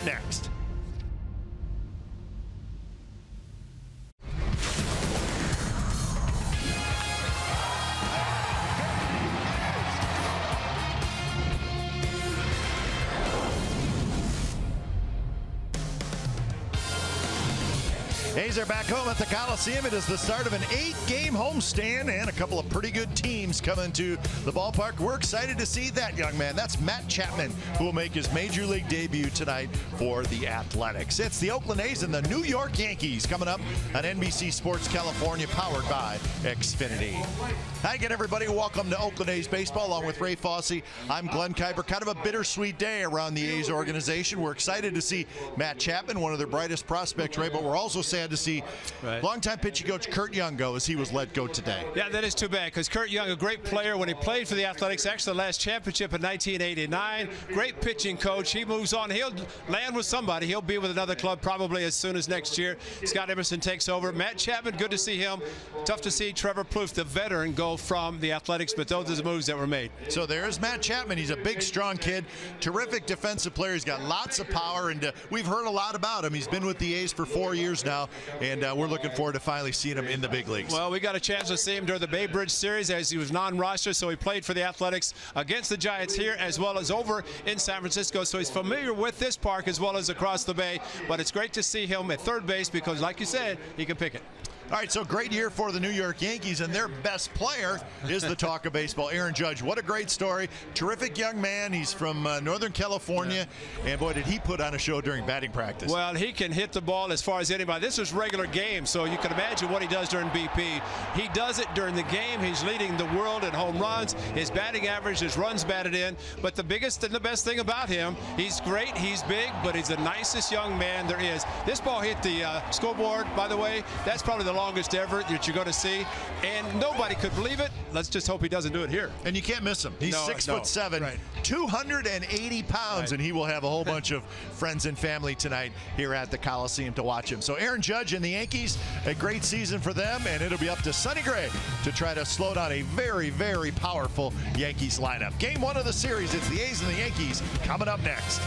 Next. A's are back home at the Coliseum. It is the start of an 8-game homestand and a couple of pretty good teams coming to the ballpark. We're excited to see that young man. That's Matt Chapman, who will make his Major League debut tonight for the Athletics. It's the Oakland A's and the New York Yankees coming up on NBC Sports California, powered by Xfinity. Hi again, everybody. Welcome to Oakland A's baseball, along with Ray Fosse. I'm Glenn Kuiper. Kind of a bittersweet day around the A's organization. We're excited to see Matt Chapman, one of their brightest prospects, Ray, but we're also sad to see longtime pitching coach Curt Young go as he was let go today. Yeah, that is too bad, because Curt Young, a great player when he played for the Athletics, actually the last championship in 1989. Great pitching coach. He moves on. He'll land with somebody. He'll be with another club probably as soon as next year. Scott Emerson takes over. Matt Chapman, good to see him. Tough to see Trevor Plouffe, the veteran, go from the Athletics, but those are the moves that were made. So there's Matt Chapman. He's a big, strong kid. Terrific defensive player. He's got lots of power, and we've heard a lot about him. He's been with the A's for 4 years now, and we're looking forward to finally seeing him in the big leagues. Well, we got a chance to see him during the Bay Bridge series as he was non-roster, so he played for the Athletics against the Giants here as well as over in San Francisco, so he's familiar with this park as well as across the bay, but it's great to see him at third base because, like you said, he can pick it. All right, so great year for the New York Yankees, and their best player is the talk of baseball, Aaron Judge. What a great story. Terrific young man. He's from Northern California, and boy, did he put on a show during batting practice. Well, he can hit the ball as far as anybody. This is regular game, so you can imagine what he does during BP. He does it during the game. He's leading the world in home runs. His batting average, his runs batted in. But the biggest and the best thing about him, he's great, he's big, but he's the nicest young man there is. This ball hit the scoreboard, by the way. That's probably the longest ever that you're going to see, and nobody could believe it. Let's just hope he doesn't do it here. And you can't miss him. He's 6'7", right. 280 pounds, Right. and he will have a whole bunch of friends and family tonight here at the Coliseum to watch him. So Aaron Judge and the Yankees, a great season for them, and it'll be up to Sonny Gray to try to slow down a very, very powerful Yankees lineup. Game 1 of the series, it's the A's and the Yankees coming up next.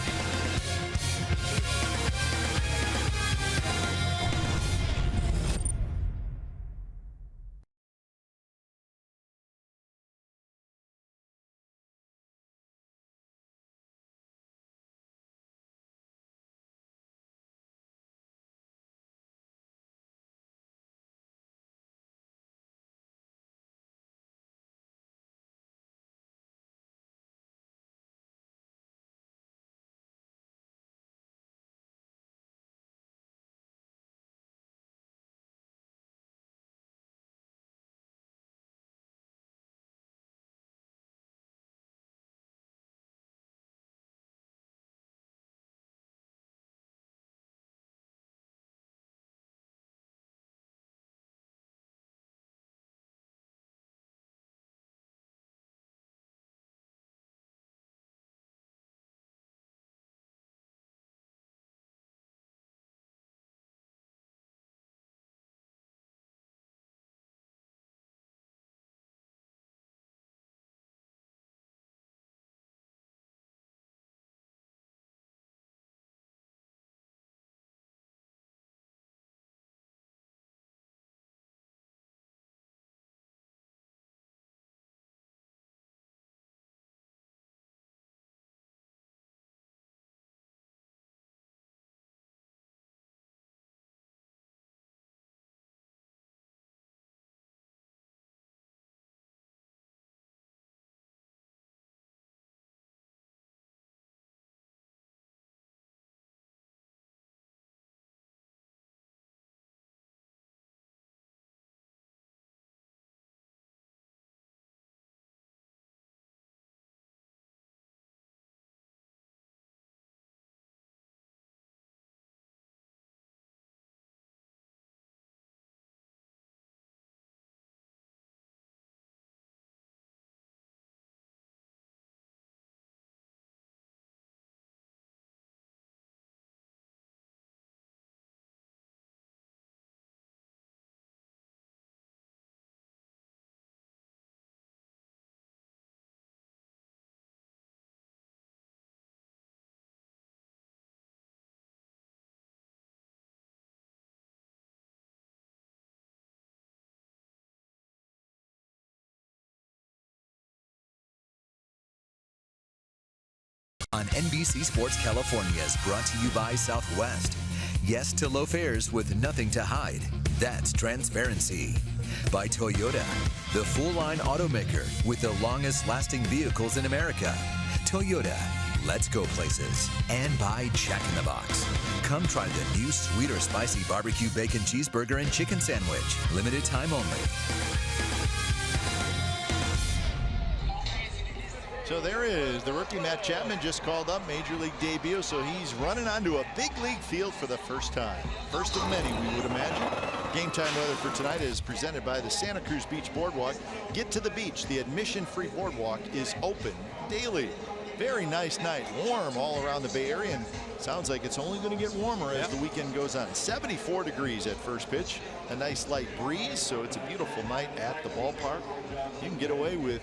On NBC Sports California is brought to you by Southwest. Yes to low fares with nothing to hide. That's transparency. By Toyota, the full-line automaker with the longest-lasting vehicles in America. Toyota, let's go places. And by Jack in the Box. Come try the new sweet or spicy barbecue bacon cheeseburger and chicken sandwich. Limited time only. So there is the rookie Matt Chapman, just called up, major league debut, so he's running onto a big league field for the first time. First of many, we would imagine. Game time weather for tonight is presented by the Santa Cruz Beach Boardwalk. Get to the beach. The admission-free boardwalk is open daily. Very nice night, warm all around the Bay Area, and sounds like it's only going to get warmer as the weekend goes on. 74 degrees at first pitch, a nice light breeze, so it's a beautiful night at the ballpark. You can get away with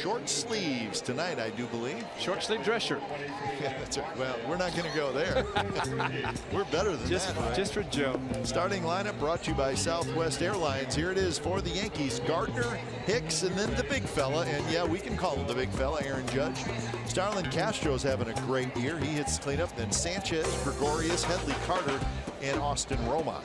short sleeves tonight, I do believe. Short sleeve dress shirt. Yeah, that's right. Well, we're not going to go there. We're better than that. Right? Just for Joe. Starting lineup brought to you by Southwest Airlines. Here it is for the Yankees. Gardner, Hicks, and then the big fella. And yeah, we can call him the big fella, Aaron Judge. Starlin Castro's having a great year. He hits cleanup. Then Sanchez, Gregorius, Headley Carter, and Austin Romine.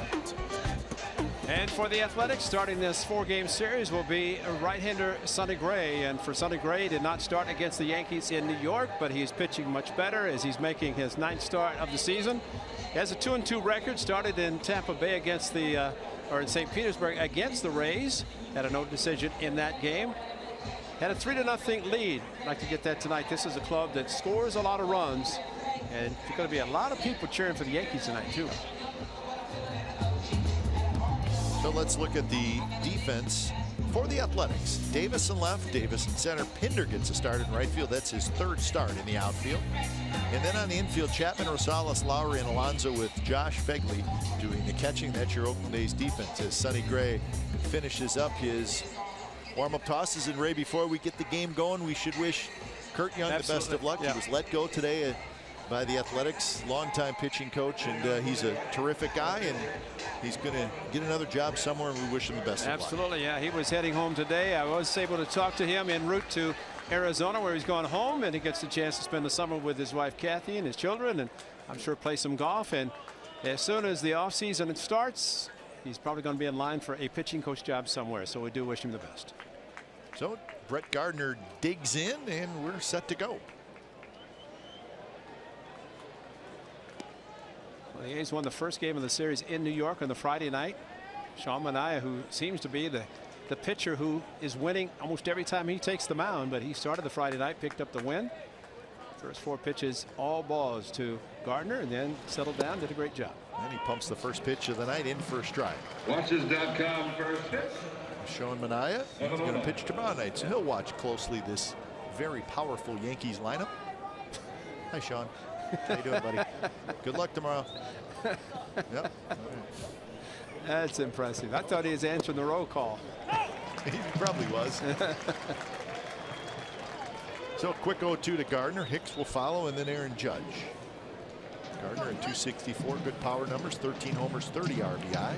And for the Athletics, starting this 4-game series will be right-hander Sonny Gray. And for Sonny Gray, did not start against the Yankees in New York, but he's pitching much better as he's making his 9th start of the season. He has a 2-2 record. Started in Tampa Bay against the, or in St. Petersburg against the Rays. Had a no decision in that game. Had a 3-0 lead. I'd like to get that tonight. This is a club that scores a lot of runs, and there's going to be a lot of people cheering for the Yankees tonight too. So let's look at the defense for the Athletics. Davis in left, Davis in center. Pinder gets a start in right field. That's his 3rd start in the outfield. And then on the infield, Chapman, Rosales, Lowry, and Alonso with Josh Fegley doing the catching. That's your Oakland A's defense as Sonny Gray finishes up his warm-up tosses. And Ray, before we get the game going, we should wish Kurt Young the best of luck. Yeah. He was let go today by the Athletics, longtime pitching coach, and he's a terrific guy, and he's going to get another job somewhere, and we wish him the best of luck. Absolutely, yeah. He was heading home today. I was able to talk to him en route to Arizona, where he's going home, and he gets the chance to spend the summer with his wife Kathy and his children, and I'm sure play some golf. And as soon as the offseason starts, he's probably going to be in line for a pitching coach job somewhere, so we do wish him the best. So Brett Gardner digs in, and we're set to go. The A's won the first game of the series in New York on the Friday night. Sean Manaea, who seems to be the pitcher who is winning almost every time he takes the mound, but he started the Friday night, picked up the win. First 4 pitches, all balls to Gardner, and then settled down, did a great job. And he pumps the first pitch of the night in for a strike. Watches.com first pitch. Sean Manaea, he's going to pitch tomorrow night, so he'll watch closely this very powerful Yankees lineup. Hi, Sean. How you doing, buddy? Good luck tomorrow. Yep. Right. That's impressive. I thought he was answering the roll call. He probably was. So quick 0-2 to Gardner. Hicks will follow, and then Aaron Judge. Gardner at 264, good power numbers, 13 homers, 30 RBIs.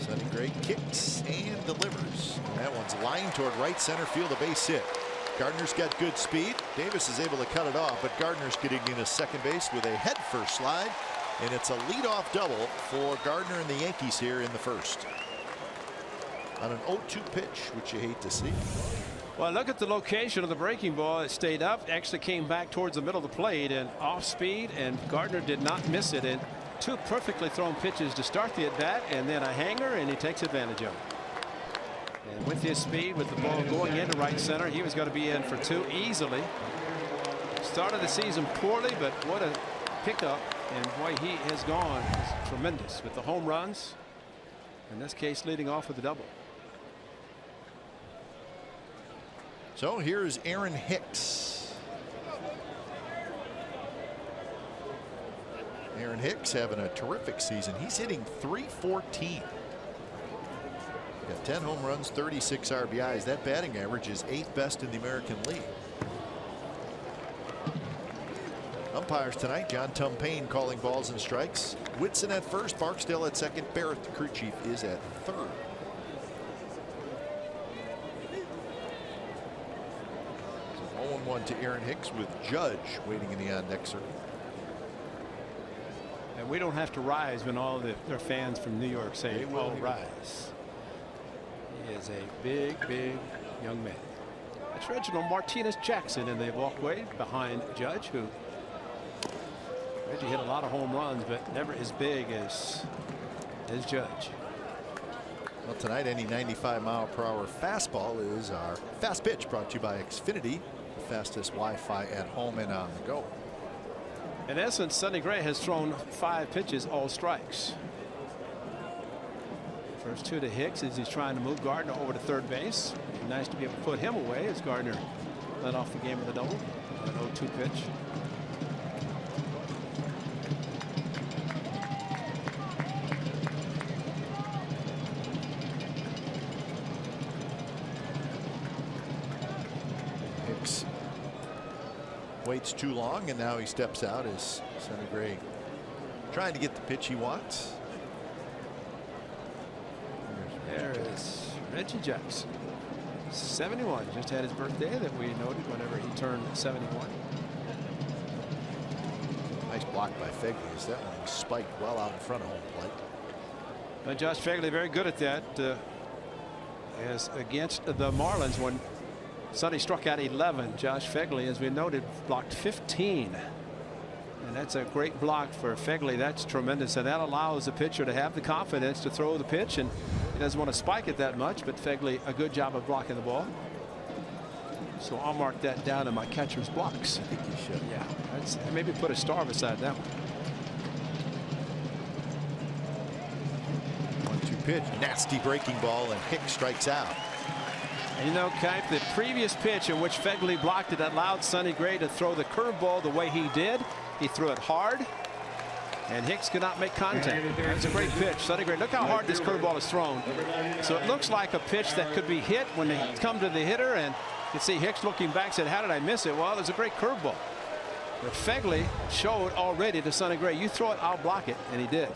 Sonny Gray kicks and delivers. That one's lined toward right center field, a base hit. Gardner's got good speed. Davis is able to cut it off, but Gardner's getting into second base with a head first slide, and it's a leadoff double for Gardner and the Yankees here in the first. On an 0-2 pitch, which you hate to see. Well, look at the location of the breaking ball. It stayed up, actually came back towards the middle of the plate and off speed, and Gardner did not miss it. And 2 perfectly thrown pitches to start the at bat, and then a hanger, and he takes advantage of it. And with his speed, with the ball going into right center, he was going to be in for 2 easily. Started the season poorly, but what a pickup, and boy, he has gone tremendous with the home runs. In this case, leading off with a double. So here's Aaron Hicks. Aaron Hicks having a terrific season. He's hitting .314. Got 10 home runs, 36 RBIs. That batting average is 8th best in the American League. Umpires tonight, John Tumpane calling balls and strikes. Whitson at first, Barksdale at second, Barrett, the crew chief, is at third. 1-1 to Aaron Hicks with Judge waiting in the on-deck circle. And we don't have to rise when all their fans from New York say, "Well, rise." He is a big, big young man. That's Reginald Martinez Jackson in the walkway behind Judge, who Reggie hit a lot of home runs, but never as big as Judge. Well, tonight, any 95-mile-per-hour fastball is our fast pitch, brought to you by Xfinity, the fastest Wi-Fi at home and on the go. In essence, Sonny Gray has thrown 5 pitches, all strikes. First 2 to Hicks as he's trying to move Gardner over to third base. Nice to be able to put him away as Gardner led off the game with a double. An 0-2 pitch. Hicks waits too long, and now he steps out as Sonny Gray trying to get the pitch he wants. There is Reggie Jackson. 71, just had his birthday that we noted whenever he turned 71. Nice block by Fegley as that one was spiked well out in front of home plate. And Josh Fegley very good at that. As against the Marlins when Sonny struck out 11, Josh Fegley, as we noted, blocked 15. And that's a great block for Fegley. That's tremendous, and that allows the pitcher to have the confidence to throw the pitch, and he doesn't want to spike it that much, but Fegley, a good job of blocking the ball. So I'll mark that down in my catcher's blocks. I think you should. Yeah, that's, maybe put a star beside that one. 1-2 pitch, nasty breaking ball, and Hicks strikes out. And you know, Kipe, the previous pitch in which Fegley blocked it allowed Sonny Gray to throw the curveball the way he did. He threw it hard, and Hicks could not make contact. That's a great pitch. Sonny Gray, look how hard this curveball is thrown. So it looks like a pitch that could be hit when they come to the hitter, and you see Hicks looking back, said, "How did I miss it?" Well, it's a great curveball. But Fegley showed already to Sonny Gray, "You throw it, I'll block it," and he did.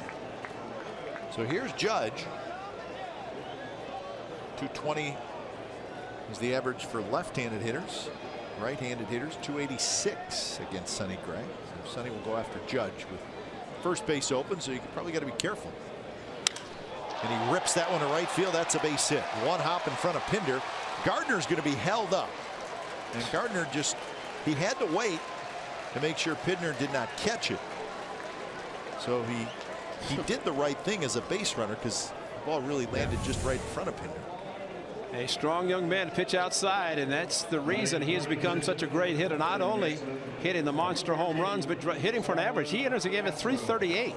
So here's Judge. 220 is the average for left-handed hitters. Right-handed hitters 286 against Sonny Gray. So Sonny will go after Judge with first base open, so you probably got to be careful. And he rips that one to right field. That's a base hit. One hop in front of Pinder. Gardner's going to be held up, and Gardner he had to wait to make sure Pinder did not catch it. So he did the right thing as a base runner, because the ball really landed just right in front of Pinder. A strong young man to pitch outside, and that's the reason he has become such a great hitter. Not only hitting the monster home runs, but hitting for an average. He enters the game at 338.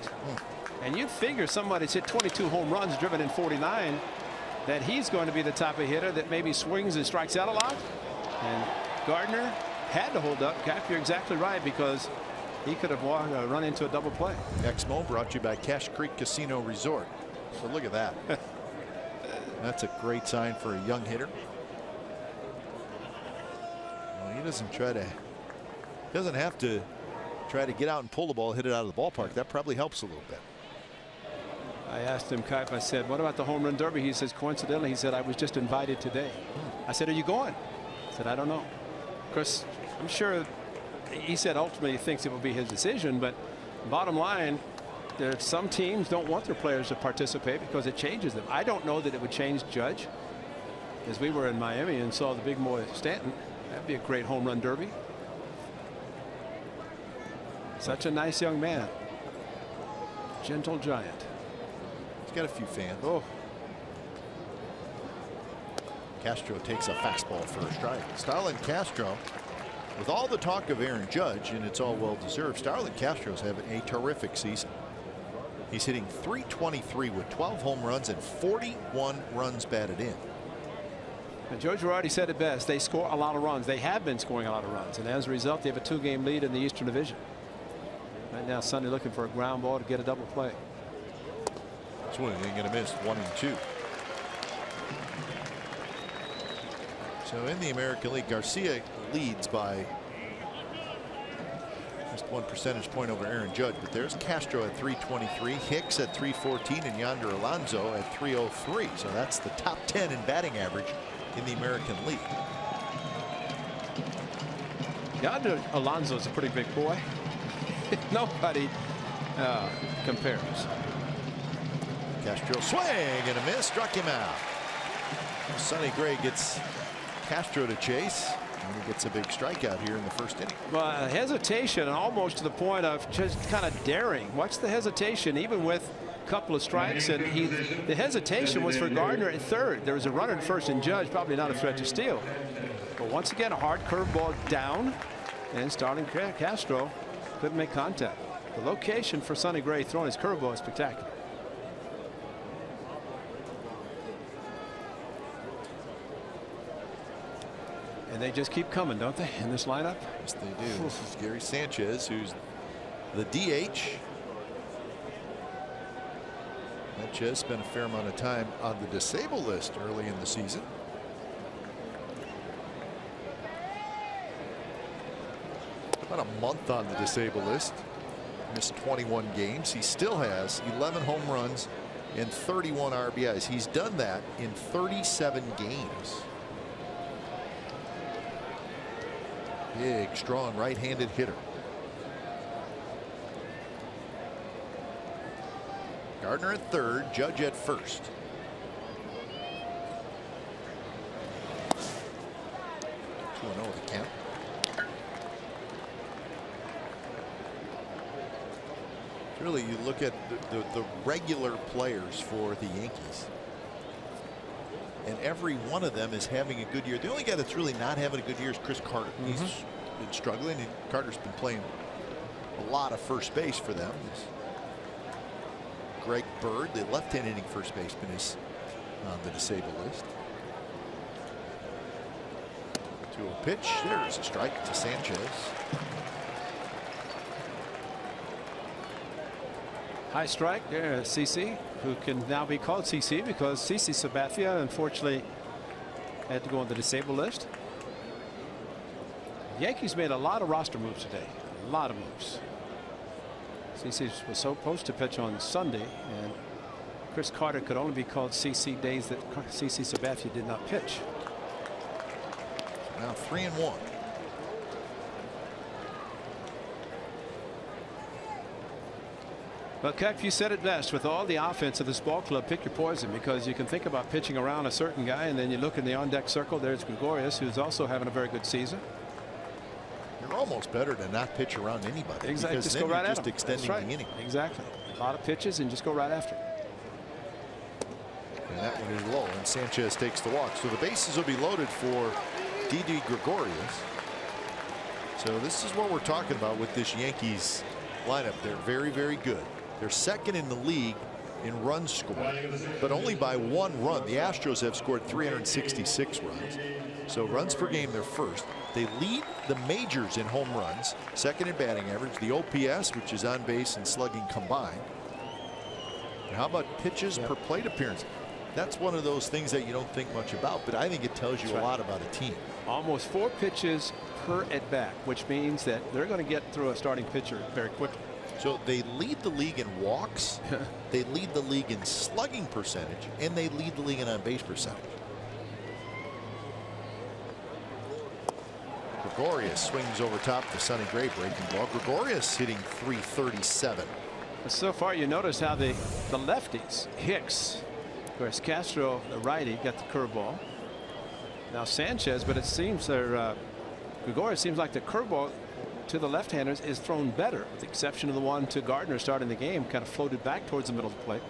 And you figure somebody's hit 22 home runs, driven in 49, that he's going to be the type of hitter that maybe swings and strikes out a lot. And Gardner had to hold up. Cap, you're exactly right, because he could have run into a double play. Exmo brought to you by Cache Creek Casino Resort. So look at that. That's a great sign for a young hitter. Well, he doesn't have to try to get out and pull the ball, hit it out of the ballpark. That probably helps a little bit. I asked him, Kipe, I said, "What about the home run derby?" He says, coincidentally, he said, "I was just invited today." I said, "Are you going?" He said, "I don't know." Of course, I'm sure he said ultimately he thinks it will be his decision, but bottom line, some teams don't want their players to participate because it changes them. I don't know that it would change Judge. As we were in Miami and saw the big boy Stanton, that'd be a great home run derby. Such a nice young man. Gentle giant. He's got a few fans. Oh. Castro takes a fastball for a strike. Starlin Castro, with all the talk of Aaron Judge, and it's all well deserved, Starlin Castro's having a terrific season. He's hitting .323 with 12 home runs and 41 runs batted in. And Joe Girardi said it best. They score a lot of runs. They have been scoring a lot of runs, and as a result, they have a 2-game lead in the Eastern Division. Right now, Sonny looking for a ground ball to get a double play. That's one he ain't going to miss. 1-2. So in the American League, Garcia leads by just 1 percentage point over Aaron Judge, but there's Castro at .323, Hicks at .314, and Yonder Alonso at .303. So that's the top 10 in batting average in the American League. Yonder Alonso's a pretty big boy. Nobody compares. Castro swing and a miss, struck him out. Sonny Gray gets Castro to chase, and he gets a big strikeout here in the first inning. Well, hesitation almost to the point of just kind of daring. Watch the hesitation, even with a couple of strikes, and the hesitation was for Gardner at third. There was a runner at first, and Judge probably not a threat to steal. But once again, a hard curveball down, and Starlin Castro couldn't make contact. The location for Sonny Gray throwing his curveball is spectacular. And they just keep coming, don't they, in this lineup? Yes, they do. This is Gary Sanchez, who's the DH. Sanchez spent a fair amount of time on the disabled list early in the season. About a month on the disabled list. Missed 21 games. He still has 11 home runs and 31 RBIs. He's done that in 37 games. Big, strong right-handed hitter. Gardner at third, Judge at first. Two 2-0 the count. Really, you look at the regular players for the Yankees, and every one of them is having a good year. The only guy that's really not having a good year is Chris Carter. He's been struggling, and Carter's been playing a lot of first base for them. Greg Bird, the left-hand hitting first baseman, is on the disabled list. To a pitch. There's a strike to Sanchez. High strike there, CC, who can now be called CC because CC Sabathia unfortunately had to go on the disabled list. Yankees made a lot of roster moves today, a lot of moves. CC was supposed to pitch on Sunday, and Chris Carter could only be called CC days that CC Sabathia did not pitch. Now 3-1. Well, Keck, you said it best. With all the offense of this ball club, pick your poison, because you can think about pitching around a certain guy, and then you look in the on-deck circle. There's Gregorius, who's also having a very good season. You're almost better to not pitch around anybody. Exactly. Because just then go right you're at just him. extending That's right. the inning. Exactly. A lot of pitches and just go right after it. And that one is low, and Sanchez takes the walk. So the bases will be loaded for Didi Gregorius. So this is what we're talking about with this Yankees lineup. They're very, very good. They're second in the league in runs scored, but only by 1 run. The Astros have scored 366 runs. So runs per game, they're first. They lead the majors in home runs, second in batting average. The OPS, which is on base and slugging combined. And how about pitches per plate appearance? That's one of those things that you don't think much about, but I think it tells you a lot about a team. Almost 4 pitches per at bat, which means that they're going to get through a starting pitcher very quickly. So they lead the league in walks, they lead the league in slugging percentage, and they lead the league in on-base percentage. Gregorius swings over top to Sonny Gray, breaking ball. Gregorius hitting .337. So far, you notice how the lefties, Hicks, of course, Castro, the righty, got the curveball. Now Sanchez, but it seems Gregorius seems like the curveball to the left-handers is thrown better, with the exception of the one to Gardner starting the game, kind of floated back towards the middle of the plate.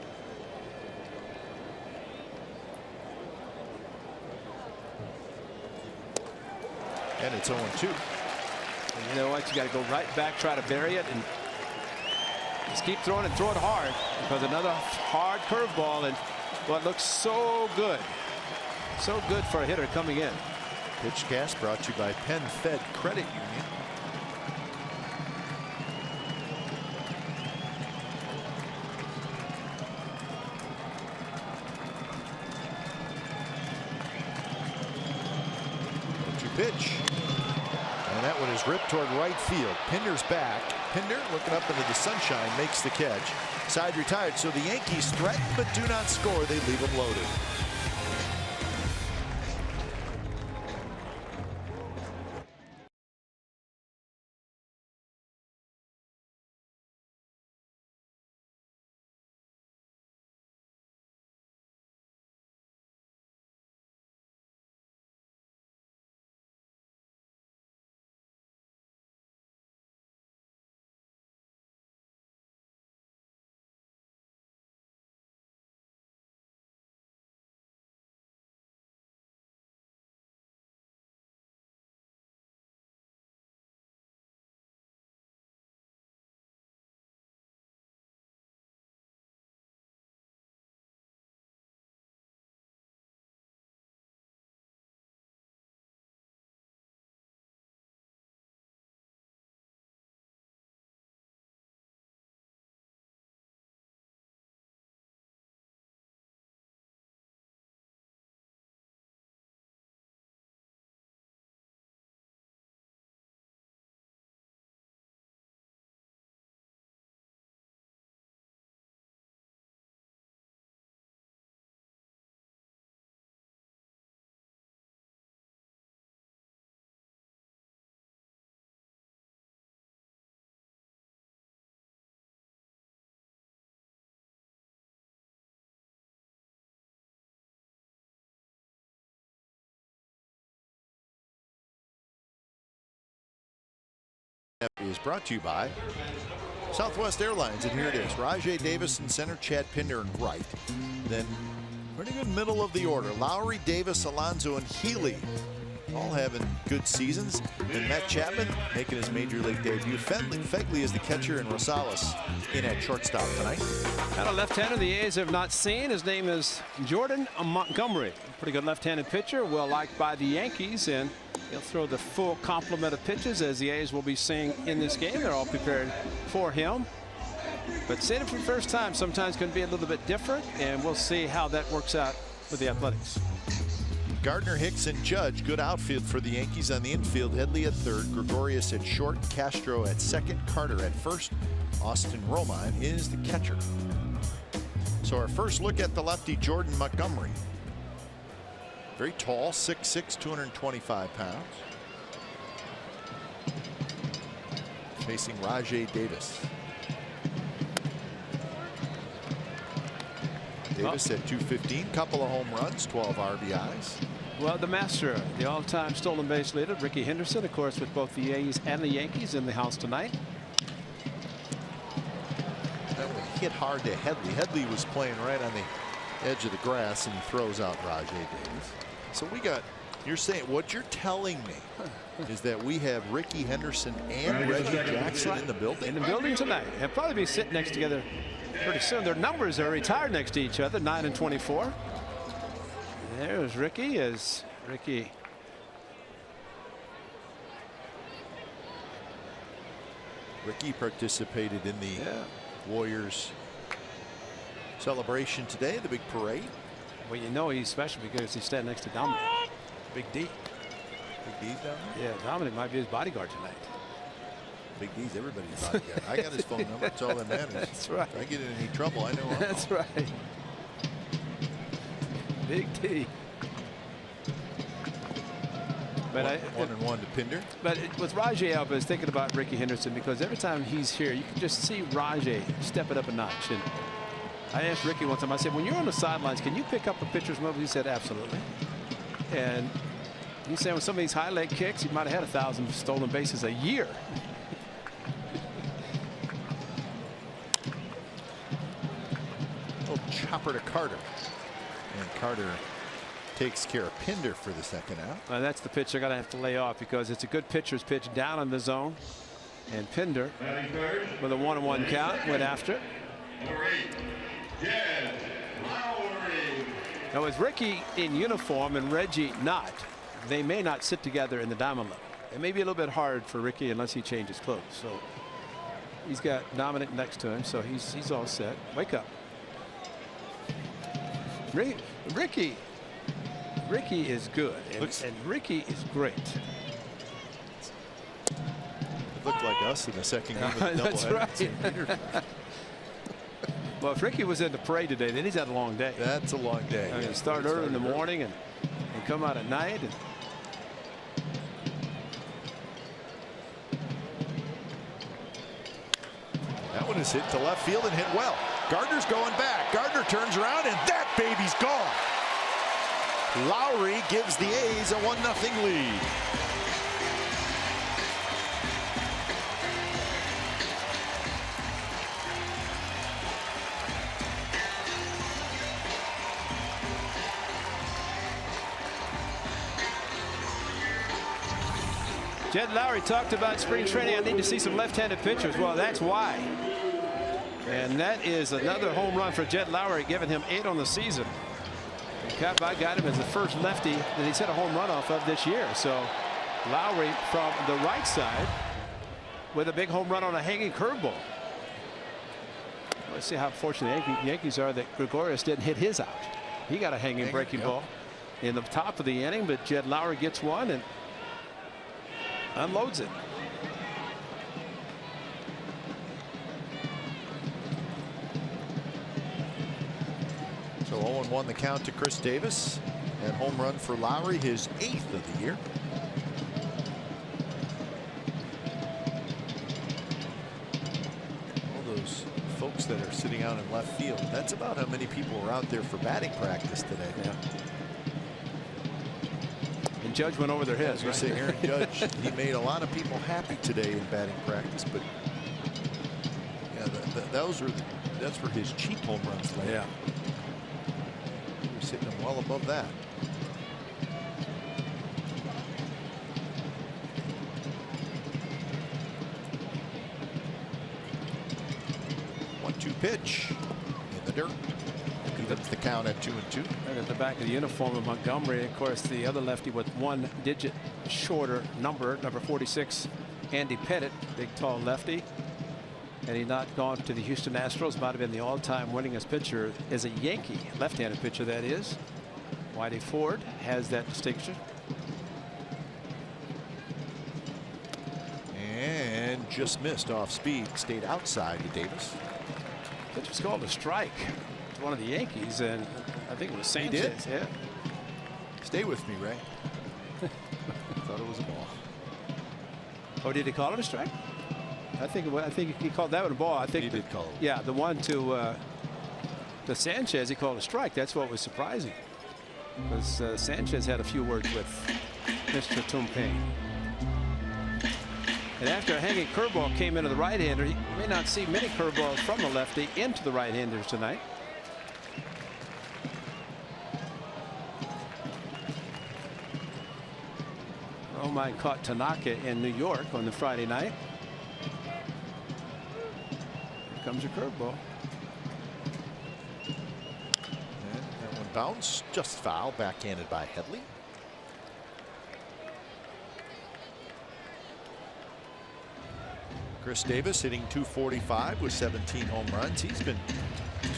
And it's 0-2. And you know what? You got to go right back, try to bury it, and just keep throwing and throw it hard, because another hard curveball, and what looks so good for a hitter coming in. PitchCast brought to you by Penn Fed Credit Union. Pitch, and that one is ripped toward right field. Pinder's back. Pinder, looking up into the sunshine, makes the catch. Side retired. So the Yankees threaten but do not score. They leave them loaded. Is brought to you by Southwest Airlines, and here it is. Rajai Davis in center, Chad Pinder in right. Then pretty good middle of the order. Lowry, Davis, Alonso, and Healy all having good seasons. And Matt Chapman making his major league debut. Fegley is the catcher, and Rosales in at shortstop tonight. And a left-hander the A's have not seen. His name is Jordan Montgomery. Pretty good left-handed pitcher, well liked by the Yankees, and he'll throw the full complement of pitches as the A's will be seeing in this game. They're all prepared for him. But seeing it for the first time sometimes can be a little bit different, and we'll see how that works out with the Athletics. Gardner, Hicks, and Judge, good outfield for the Yankees. On the infield, Headley at third, Gregorius at short, Castro at second, Carter at first. Austin Romine is the catcher. So our first look at the lefty, Jordan Montgomery. Very tall, 6'6", 225 pounds. Facing Rajai Davis. Davis at 215, couple of home runs, 12 RBIs. Well, the master, the all-time stolen base leader, Ricky Henderson, of course, with both the A's and the Yankees in the house tonight. That one hit hard to Headley. Headley was playing right on the edge of the grass, and he throws out Rajai Davis. So we got, you're saying, what you're telling me is that we have Ricky Henderson and Reggie Jackson in the building? In the building tonight. They'll probably be sitting next together pretty soon. Their numbers are retired next to each other, 9 and 24. There's Ricky as Ricky. Ricky participated in the Warriors celebration today, the big parade. Well, you know he's special because he's standing next to Dominic. Big D. Big D's down there? Yeah, Dominic might be his bodyguard tonight. Big D's everybody's bodyguard. I got his phone number. That's all that matters. That's right. If I get in any trouble, I know I'll That's right. Big D. But one and one to Pinder. But with Rajai up, I was thinking about Ricky Henderson, because every time he's here, you can just see Rajai step it up a notch. And I asked Ricky one time, I said, when you're on the sidelines, can you pick up a pitcher's move? He said, absolutely. And he said with some of these high leg kicks, he might have had 1,000 stolen bases a year. Little chopper to Carter. And Carter takes care of Pinder for the second out. That's the pitch they're going to have to lay off, because it's a good pitcher's pitch down in the zone. And Pinder, with a 1-1 count, went after it. Now with Ricky in uniform and Reggie not, they may not sit together in the diamond level. It may be a little bit hard for Ricky unless he changes clothes. So he's got Dominic next to him, so he's all set. Wake up. Ricky is good, and Ricky is great. It looked like us in the second game of the That's doubleheader. right. Well, if Ricky was in the parade today, then he's had a long day. That's a long day. I mean, he started early in the morning and come out at night. And that one is hit to left field and hit well. Gardner's going back. Gardner turns around, and that baby's gone. Lowry gives the A's a 1-0 lead. Jed Lowry talked about spring training. I need to see some left-handed pitchers. Well, that's why. And that is another home run for Jed Lowry, giving him 8 on the season. Cap, I got him as the first lefty that he's hit a home run off of this year. So Lowry from the right side with a big home run on a hanging curveball. Let's see how fortunate the Yankees are that Gregorius didn't hit his out. He got a hanging breaking ball in the top of the inning, but Jed Lowry gets one and unloads it. So 0-1 the count to Chris Davis. And home run for Lowry, his 8th of the year. All those folks that are sitting out in left field, that's about how many people are out there for batting practice today. Yeah. And Aaron Judge went over their heads. Right? Say Aaron Judge, he made a lot of people happy today in batting practice, but yeah, that's where his cheap home runs lay. Yeah. He was hitting them well above that. Pitch in the dirt. That's the count at 2-2. Right at the back of the uniform of Montgomery, of course, the other lefty with one digit shorter number 46, Andy Pettitte, big tall lefty. Had he not gone to the Houston Astros, might have been the all-time winningest pitcher as a Yankee, left-handed pitcher that is. Whitey Ford has that distinction. And just missed off speed, stayed outside to Davis. Pitch was called a strike to one of the Yankees, and I think it was Sanchez. Yeah. Stay with me, Ray. Thought it was a ball. Oh, did he call it a strike? I think he called that one a ball. I think he did call it. Yeah, the one to Sanchez, he called a strike. That's what was surprising, because Sanchez had a few words with Mr. Tumpane. And after a hanging curveball came into the right-hander, he may not see many curveballs from the lefty into the right-handers tonight. Romine caught Tanaka in New York on the Friday night. Here comes a curveball. And that one bounced, just foul, backhanded by Headley. Chris Davis hitting .245 with 17 home runs. He's been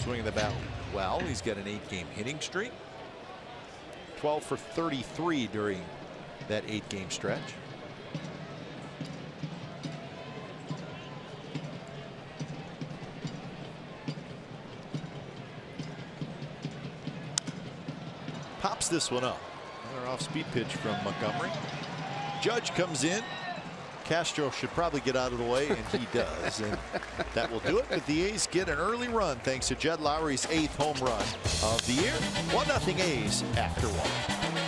swinging the bat well. He's got an 8-game hitting streak. 12 for 33 during that 8-game stretch. Pops this one up. Another off-speed pitch from Montgomery. Judge comes in. Castro should probably get out of the way, and he does. And that will do it. But the A's get an early run thanks to Jed Lowry's 8th home run of the year. 1-0 A's after 1.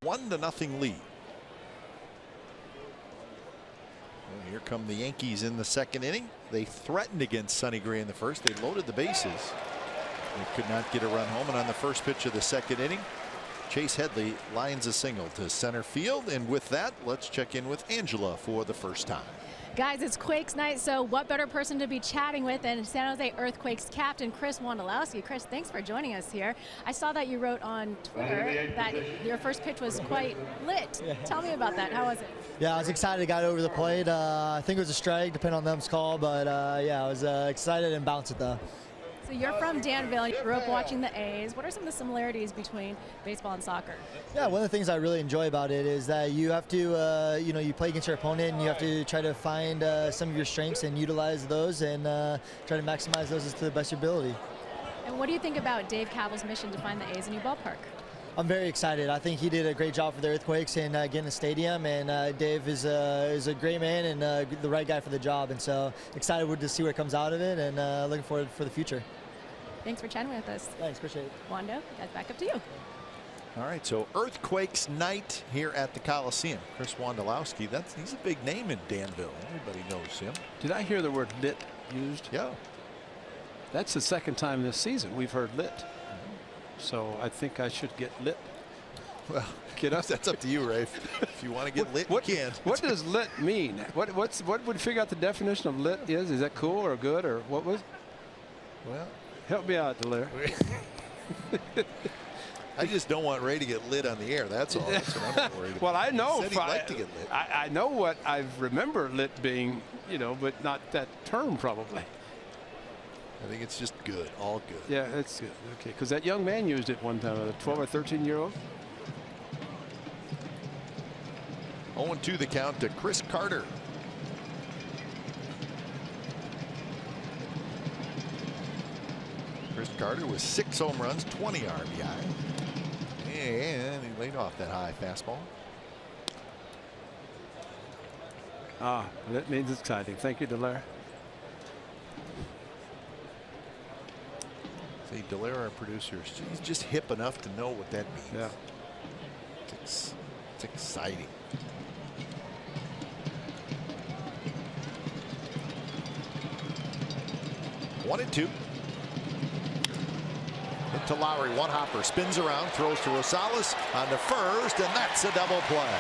One to nothing lead. Well, here come the Yankees in the second inning. They threatened against Sonny Gray in the first. They loaded the bases. They could not get a run home, and on the first pitch of the second inning, Chase Headley lines a single to center field, and with that, let's check in with Angela for the first time. Guys, it's Quakes night, so what better person to be chatting with than San Jose Earthquakes captain Chris Wondolowski. Chris, thanks for joining us here. I saw that you wrote on Twitter that your first pitch was quite lit. Yeah. Tell me about that. How was it? Yeah, I was excited. Got over the plate. I think it was a strike, depending on them's call, but yeah, I was excited and bounced it though. So you're from Danville. You grew up watching the A's. What are some of the similarities between baseball and soccer? Yeah, one of the things I really enjoy about it is that you have to, you play against your opponent and you have to try to find some of your strengths and utilize those and try to maximize those to the best of your ability. And what do you think about Dave Kaval's mission to find the A's a new ballpark? I'm very excited. I think he did a great job for the Earthquakes and getting the stadium, and Dave is a great man and the right guy for the job, and so excited to see what comes out of it and looking forward for the future. Thanks for chatting with us. Thanks, appreciate it. Wando, that's back up to you. All right, so Earthquakes night here at the Coliseum. Chris Wondolowski, he's a big name in Danville. Everybody knows him. Did I hear the word lit used? Yeah. That's the second time this season we've heard lit. So I think I should get lit. Well, that's up to you, Rafe. If you want to get lit, what, you can. What does lit mean? What would figure out the definition of lit is? Is that cool or good or what was? Well, help me out, Delaire. I just don't want Ray to get lit on the air. That's all. That's what I'm worried about. Well, I know. He said he'd like to get lit. I know what I remember lit being, but not that term probably. I think it's just good, all good. Yeah, it's good. Okay, because that young man used it one time, a 12 or 13-year-old. 0-2 the count to Chris Carter. Chris Carter with 6 home runs, 20 RBI. And he laid off that high fastball. Ah, that means it's exciting. Thank you, Delaire. See, Delaire, our producer, he's just hip enough to know what that means. Yeah. It's exciting. One and two. Hit to Lowry, one hopper, spins around, throws to Rosales on the first, and that's a double play.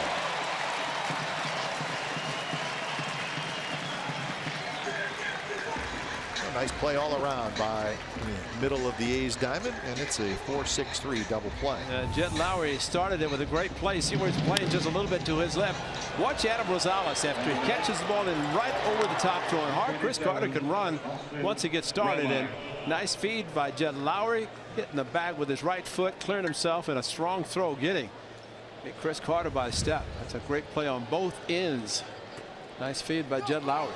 Nice play all around by the middle of the A's diamond, and it's a 4-6-3 double play. Jet Lowry started it with a great play. See where he's playing just a little bit to his left. Watch Adam Rosales after he catches the ball in right over the top, throwing hard. Chris Carter can run once he gets started, and nice feed by Jet Lowry, hitting the bag with his right foot, clearing himself, and a strong throw getting Chris Carter by a step. That's a great play on both ends. Nice feed by Jet Lowry.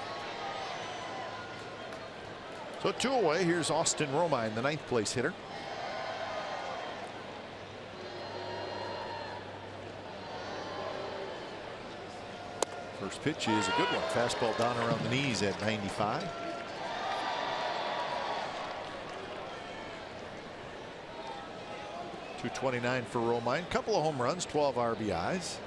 So 2 away. Here's Austin Romine, the 9th place hitter. First pitch is a good one. Fastball down around the knees at 95. .229 for Romine. Couple of home runs, 12 RBIs.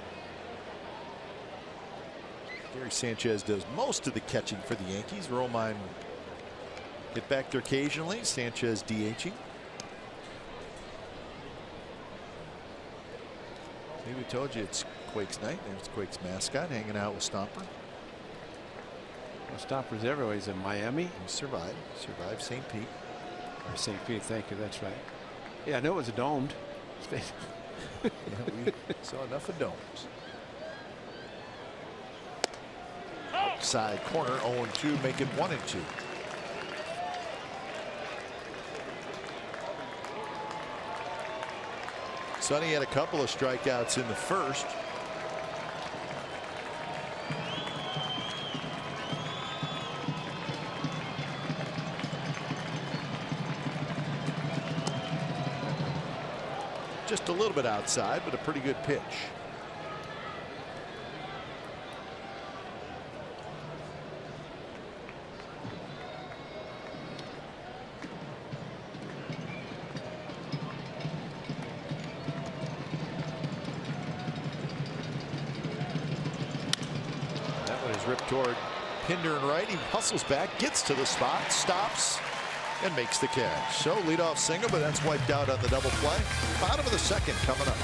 Gary Sanchez does most of the catching for the Yankees. Romine get back there occasionally. Sanchez DHing. See, we told you it's Quakes night. There's Quakes mascot hanging out with Stomper. Well, Stomper's everywhere. He's in Miami. He survived St. Pete. Or St. Pete, thank you. That's right. Yeah, I know it was a domed state. Yeah, we saw enough of domes. Outside corner, 0-2, make it 1-2. Sonny had a couple of strikeouts in the first. Just a little bit outside, but a pretty good pitch. That one is ripped toward Pinder and right. He hustles back, gets to the spot, stops, and makes the catch. So leadoff single, but that's wiped out on the double play. Bottom of the second coming up.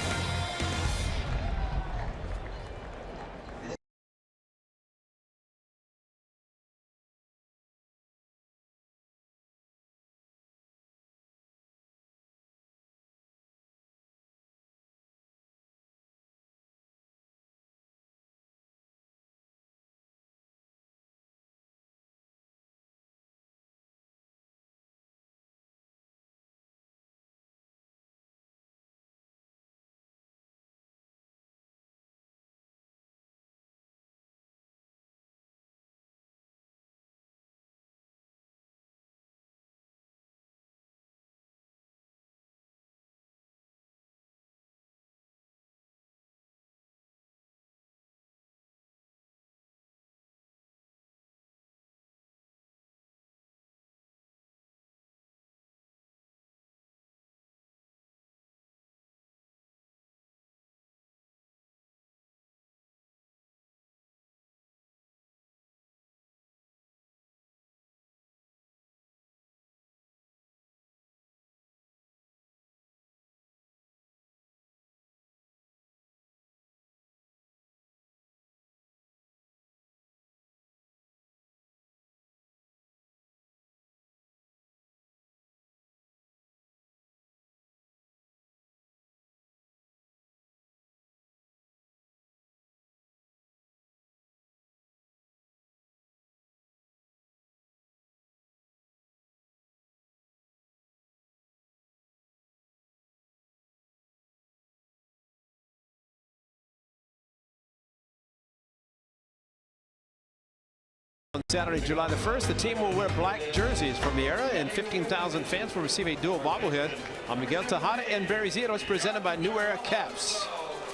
On Saturday, July the 1st, the team will wear black jerseys from the era, and 15,000 fans will receive a dual bobblehead on Miguel Tejada and Barry Zito, presented by New Era Caps.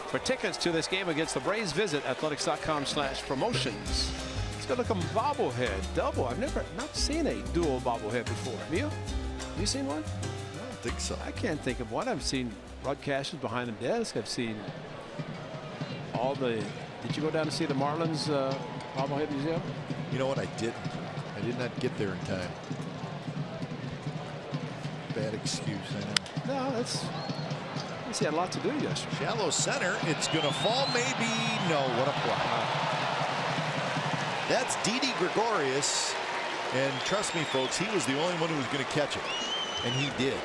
For tickets to this game against the Braves, visit athletics.com/promotions. It's good looking bobblehead, double. I've not seen a dual bobblehead before. Have you? Have you seen one? I don't think so. I can't think of one. I've seen broadcasters behind the desk. I've seen all the. Did you go down to see the Marlins bobblehead museum? You know what? I didn't. I did not get there in time. Bad excuse, I know. No, that's. He had a lot to do yesterday. Shallow center. It's going to fall, maybe. No, what a play. That's Didi Gregorius. And trust me, folks, he was the only one who was going to catch it. And he did.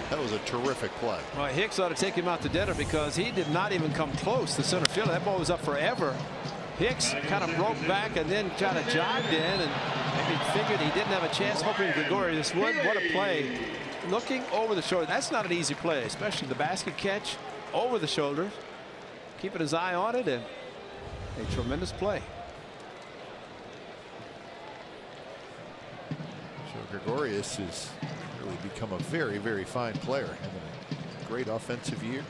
That was a terrific play. Well, Hicks ought to take him out to dinner because he did not even come close to center field. That ball was up forever. Hicks kind of broke back and then kind of jogged in and maybe figured he didn't have a chance, hoping Gregorius would. What a play. Looking over the shoulder. That's not an easy play, especially the basket catch over the shoulder. Keeping his eye on it, and a tremendous play. So Gregorius has really become a very, very fine player. Having a great offensive year.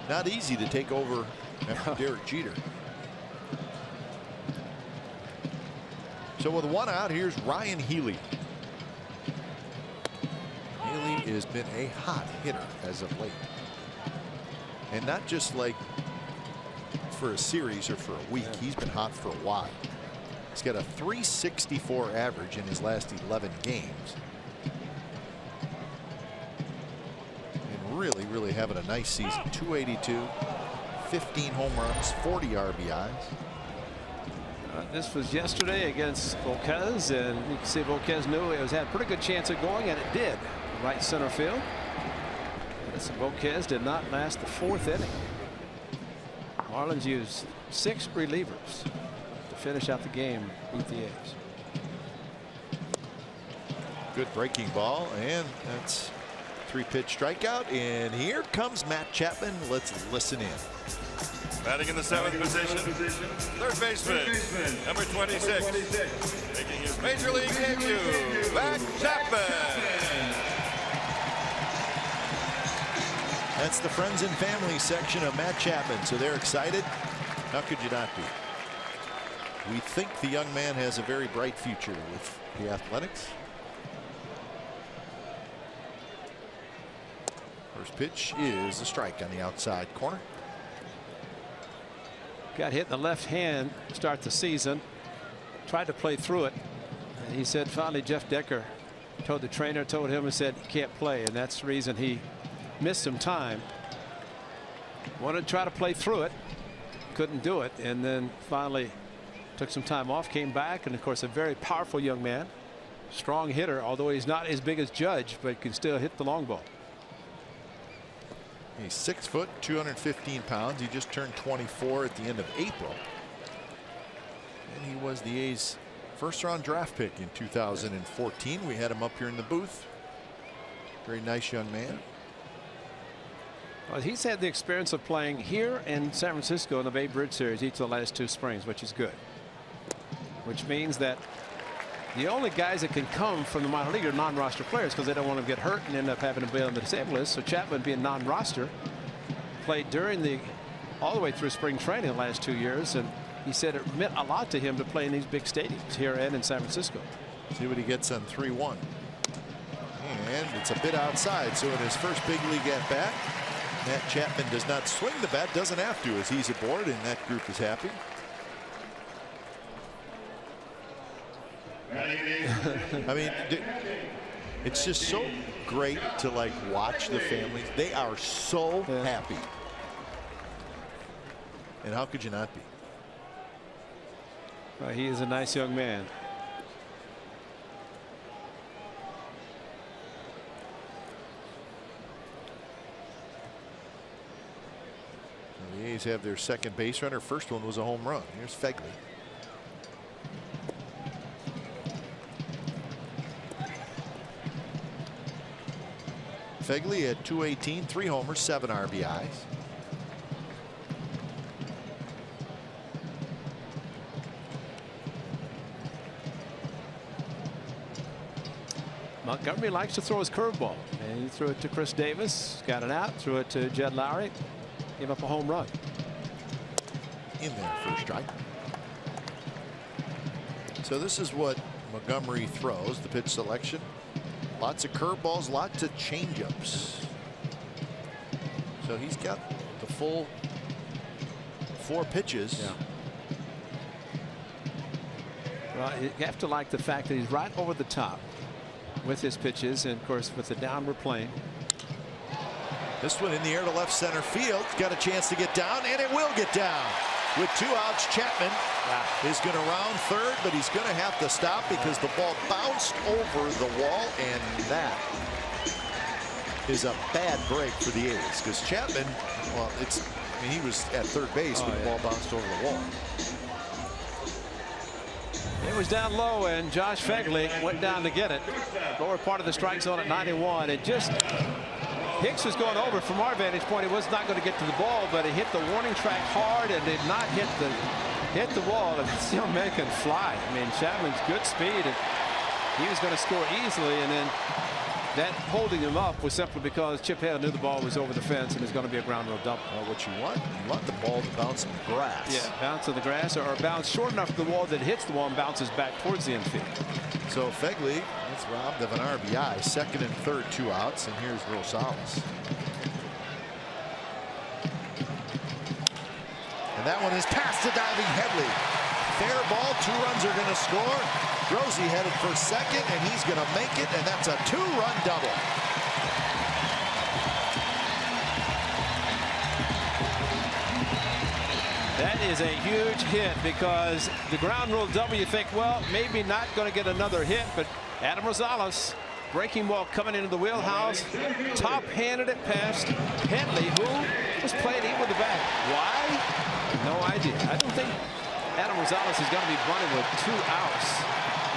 Not easy to take over after Derek Jeter. So with one out, here's Ryan Healy. Healy has been a hot hitter as of late. And not just like for a series or for a week. He's been hot for a while. He's got a .364 average in his last 11 games. And really, really having a nice season. 282, 15 home runs, 40 RBIs. This was yesterday against Volquez, and you can see Volquez knew it had a pretty good chance of going, and it did. Right center field. This Volquez did not last the 4th inning. Marlins used 6 relievers to finish out the game, beat the A's. Good breaking ball, and that's 3-pitch strikeout. And here comes Matt Chapman. Let's listen in. Batting in the 7th position, third baseman, number 26, making his major league debut, Matt Chapman. That's the friends and family section of Matt Chapman. So they're excited. How could you not be? We think the young man has a very bright future with the Athletics. First pitch is a strike on the outside corner. Got hit in the left hand to start the season. Tried to play through it. And he said finally Jeff Decker told the trainer, told him and said he can't play, and that's the reason he missed some time. Wanted to try to play through it, couldn't do it, and then finally took some time off, came back, and of course a very powerful young man, strong hitter, although he's not as big as Judge, but can still hit the long ball. He's 6 foot, 215 pounds. He just turned 24 at the end of April. And he was the A's first-round draft pick in 2014. We had him up here in the booth. Very nice young man. Well, he's had the experience of playing here in San Francisco in the Bay Bridge Series each of the last 2 springs, which is good. Which means that the only guys that can come from the minor league are non-roster players because they don't want to get hurt and end up having to be on the disabled list. So Chapman, being non-roster, played during all the way through spring training the last 2 years, and he said it meant a lot to him to play in these big stadiums here and in San Francisco. See what he gets on 3-1. And it's a bit outside. So in his first big league at bat, Matt Chapman does not swing the bat, doesn't have to, as he's aboard, and that group is happy. I mean, it's just so great to like watch the families. They are so happy. And how could you not be? Well, he is a nice young man. The A's have their second base runner. First one was a home run. Here's Fegley. Fegley at 218, 3 homers, 7 RBIs. Montgomery likes to throw his curveball, and he threw it to Chris Davis, got it out, threw it to Jed Lowry, gave up a home run. In there, first strike. So this is what Montgomery throws, the pitch selection. Lots of curveballs, lots of changeups. So he's got the full 4 pitches. Yeah. Well, you have to like the fact that he's right over the top with his pitches, and of course with the downward plane. This one in the air to left center field. Got a chance to get down, and it will get down. With 2 outs, Chapman is going to round third, but he's going to have to stop because the ball bounced over the wall, and that is a bad break for the A's. Because Chapman, well, I mean, he was at third base when the ball bounced over the wall. It was down low, and Josh Fegley went down to get it. Lower part of the strike zone at 91. It just, Hicks was going over. From our vantage point, he was not going to get to the ball, but he hit the warning track hard and did not hit the wall. And this young man can fly. I mean, Chapman's good speed, and he was going to score easily, and then that holding him up was simply because Chip Hale knew the ball was over the fence and it's going to be a ground rule double. Well, what you want the ball to bounce in the grass. Yeah, bounce on the grass, or bounce short enough of the wall that hits the wall and bounces back towards the infield. So Fegley is robbed of an RBI. Second and third, 2 outs, and here's Rosales. And that one is past the diving Headley. Fair ball, 2 runs are going to score. Rosie headed for second, and he's going to make it, and that's a 2-run double. That is a huge hit, because the ground rule double, you think, well, maybe not going to get another hit, but Adam Rosales, breaking ball coming into the wheelhouse, top-handed it past Headley, who was playing even with the bat. Why? No idea. I don't think Adam Rosales is going to be running with 2 outs.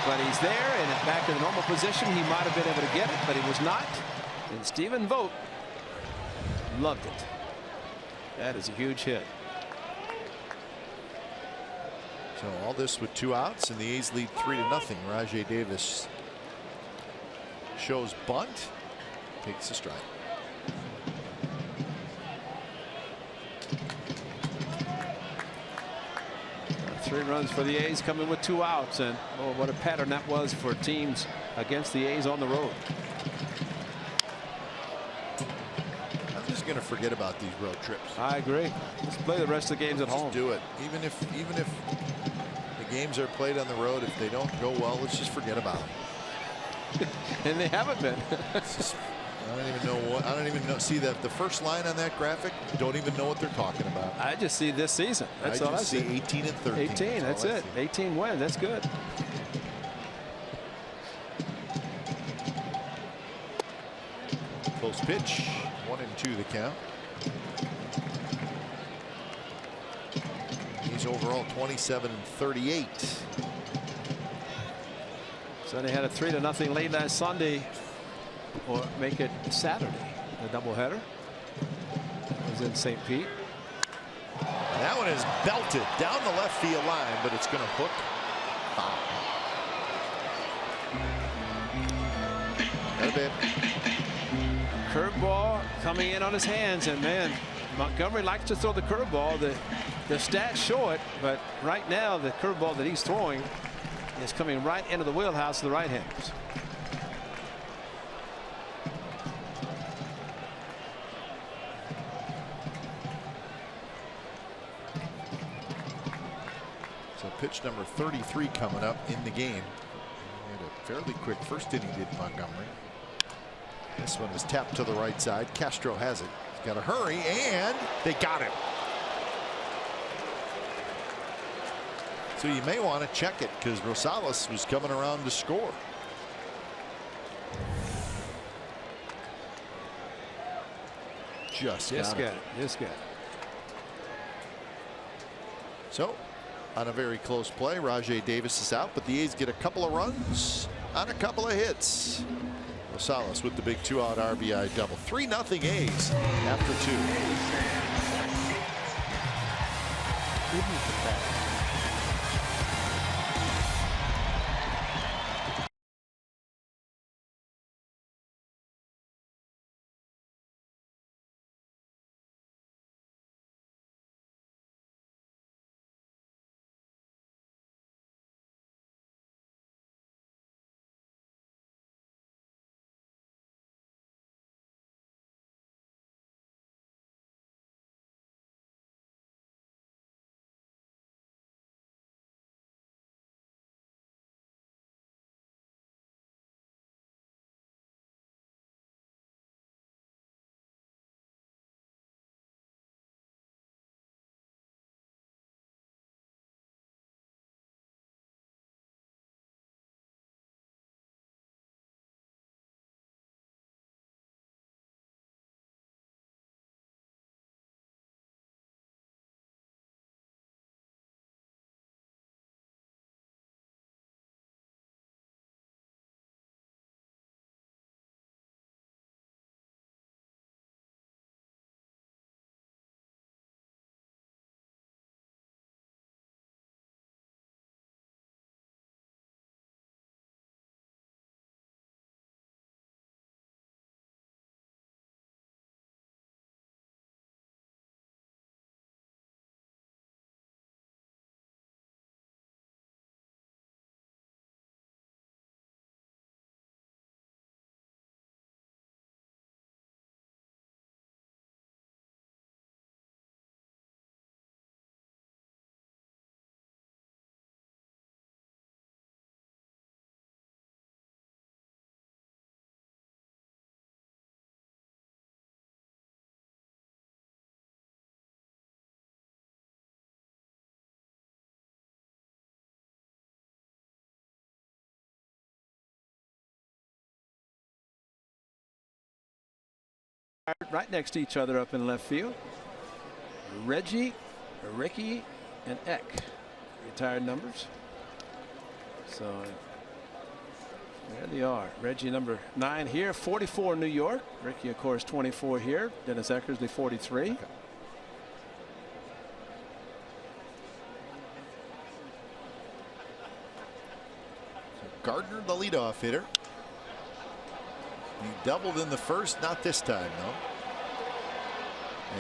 But he's there and back in the normal position. He might have been able to get it, but he was not. And Stephen Vogt loved it. That is a huge hit. So all this with 2 outs, and the A's lead 3-0. Rajai Davis shows bunt, takes a strike. Three runs for the A's coming with 2 outs, and oh, what a pattern that was for teams against the A's on the road. I'm just going to forget about these road trips. I agree. Let's play the rest of the games at home. Just do it. Even if the games are played on the road, if they don't go well, let's just forget about them. And they haven't been. I don't even know what. I don't even know. See that the first line on that graphic? Don't even know what they're talking about. I just see this season. That's all I see. 18 and 13. 18. That's it. 18 wins. That's good. Close pitch. 1-2 the count. He's overall 27 and 38. So they had a 3-0 lead last Sunday, or make it Saturday, the doubleheader. That was in St. Pete. That one is belted down the left field line, but it's going to hook. Foul. A bit. Curveball coming in on his hands, and man, Montgomery likes to throw the curveball. The stats show it, but right now the curveball that he's throwing is coming right into the wheelhouse of the right-handers. So pitch number 33 coming up in the game. He had a fairly quick first inning, did Montgomery. This one is tapped to the right side. Castro has it. He's got to hurry, and they got him. So you may want to check it because Rosales was coming around to score. Just got it. Just got it. So on a very close play, Rajai Davis is out, but the A's get a couple of runs on a couple of hits. Rosales with the big 2-out RBI double. 3-0 A's after 2. Right next to each other up in left field. Reggie, Ricky, and Eck. Retired numbers. So there they are. Reggie number 9 here, 44 New York. Ricky, of course, 24 here. Dennis Eckersley, 43. Okay. Gardner, the leadoff hitter. He doubled in the first, not this time though.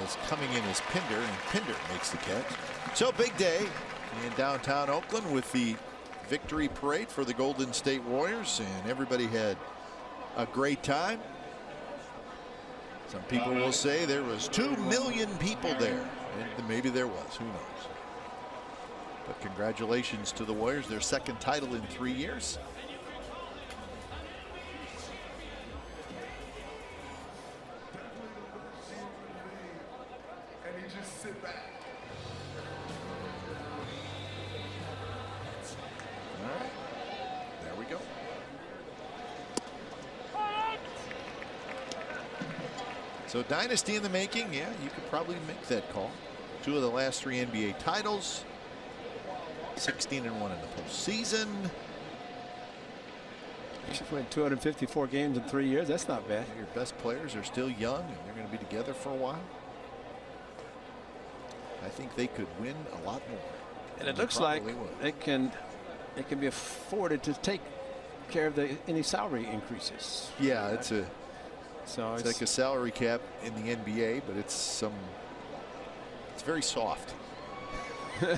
As coming in is Pinder, and Pinder makes the catch. So big day in downtown Oakland with the victory parade for the Golden State Warriors, and everybody had a great time. Some people will say there was 2 million people there, and maybe there was, who knows. But congratulations to the Warriors, their second title in 3 years. So dynasty in the making. Yeah, you could probably make that call. 2 of the last 3 NBA titles. 16-1 in the postseason. She's played 254 games in 3 years. That's not bad. Your best players are still young, and they're going to be together for a while. I think they could win a lot more. And it looks like it can be afforded to take care of any salary increases. Yeah, it's it's like a salary cap in the NBA, but it's very soft. They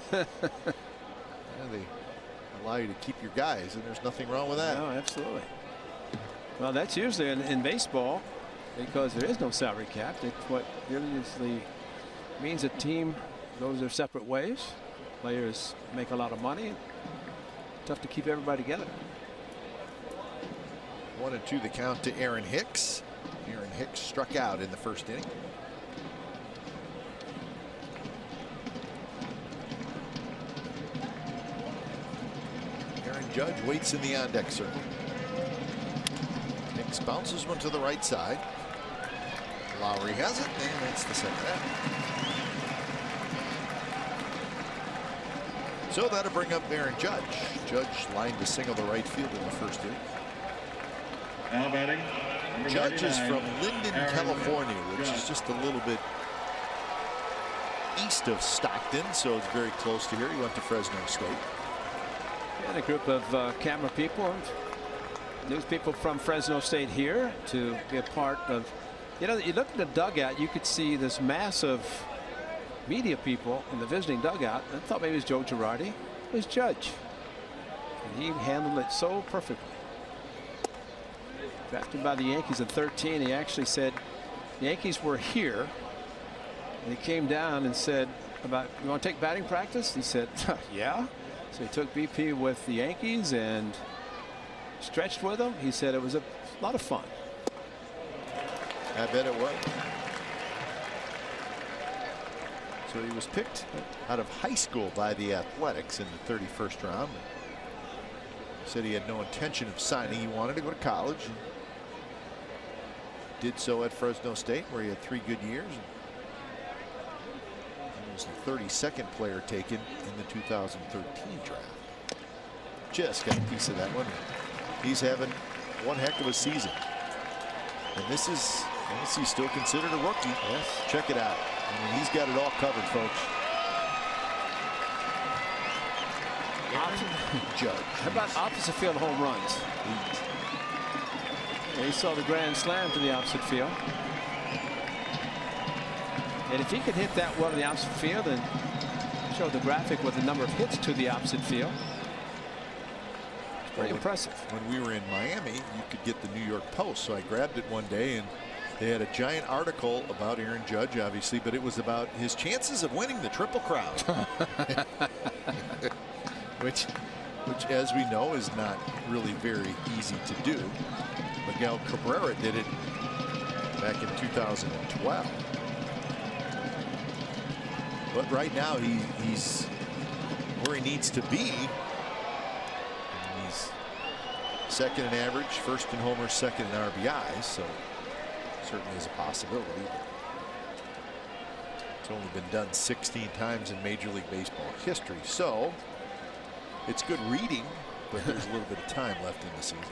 allow you to keep your guys, and there's nothing wrong with that. No, absolutely. Well, that's usually in baseball, because there is no salary cap. It's what usually means a team goes their separate ways. Players make a lot of money. Tough to keep everybody together. 1-2 the count to Aaron Hicks. Aaron Hicks struck out in the first inning. Aaron Judge waits in the on-deck circle. Hicks bounces one to the right side. Lowry has it, and that's the second out. So that'll bring up Aaron Judge. Judge lined to single the right field in the first inning. Now batting. Judge is from Linden, California, which is just a little bit east of Stockton, so it's very close to here. He went to Fresno State. And a group of camera people, news people from Fresno State here to be a part of. You know, you look at the dugout, you could see this massive media people in the visiting dugout. I thought maybe it was Joe Girardi. It was Judge. And he handled it so perfectly. Drafted by the Yankees in 13, he actually said the Yankees were here. And he came down and said, you want to take batting practice? He said, yeah. So he took BP with the Yankees and stretched with them. He said it was a lot of fun. I bet it was. So he was picked out of high school by the Athletics in the 31st round. Said he had no intention of signing. He wanted to go to college. Did so at Fresno State, where he had 3 good years. He was the 32nd player taken in the 2013 draft. Just got a piece of that one. He's having one heck of a season. And this is still considered a rookie. Yes. Check it out. I mean, he's got it all covered, folks. Judge. How about opposite field home runs? Yeah, he saw the grand slam to the opposite field. And if he could hit that well to the opposite field and show the graphic with the number of hits to the opposite field, it's pretty impressive. When we were in Miami, you could get the New York Post. So I grabbed it one day, and they had a giant article about Aaron Judge, obviously, but it was about his chances of winning the Triple Crown. which as we know is not really very easy to do. Miguel Cabrera did it back in 2012. But right now he's where he needs to be. And he's second in average, first in homers, second in RBIs, so certainly is a possibility. It's only been done 16 times in Major League Baseball history, so it's good reading, but there's a little bit of time left in the season.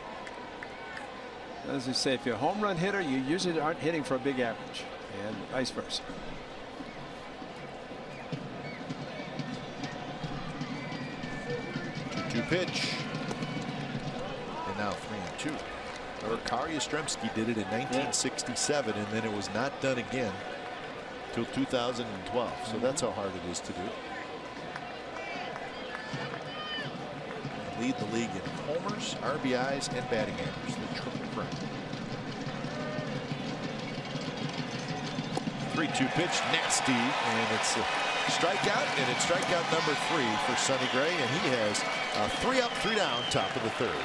As you say, if you're a home run hitter, you usually aren't hitting for a big average, and vice versa. Two pitch, and now 3-2. Kari Yastrzemski did it in 1967, and then it was not done again till 2012. So that's how hard it is to do. Lead the league in homers, RBIs, and batting average, the Triple Crown. 3-2 pitch, nasty, and it's a strikeout, and it's strikeout number 3 for Sonny Gray, and he has a 3 up, 3 down, top of the 3rd.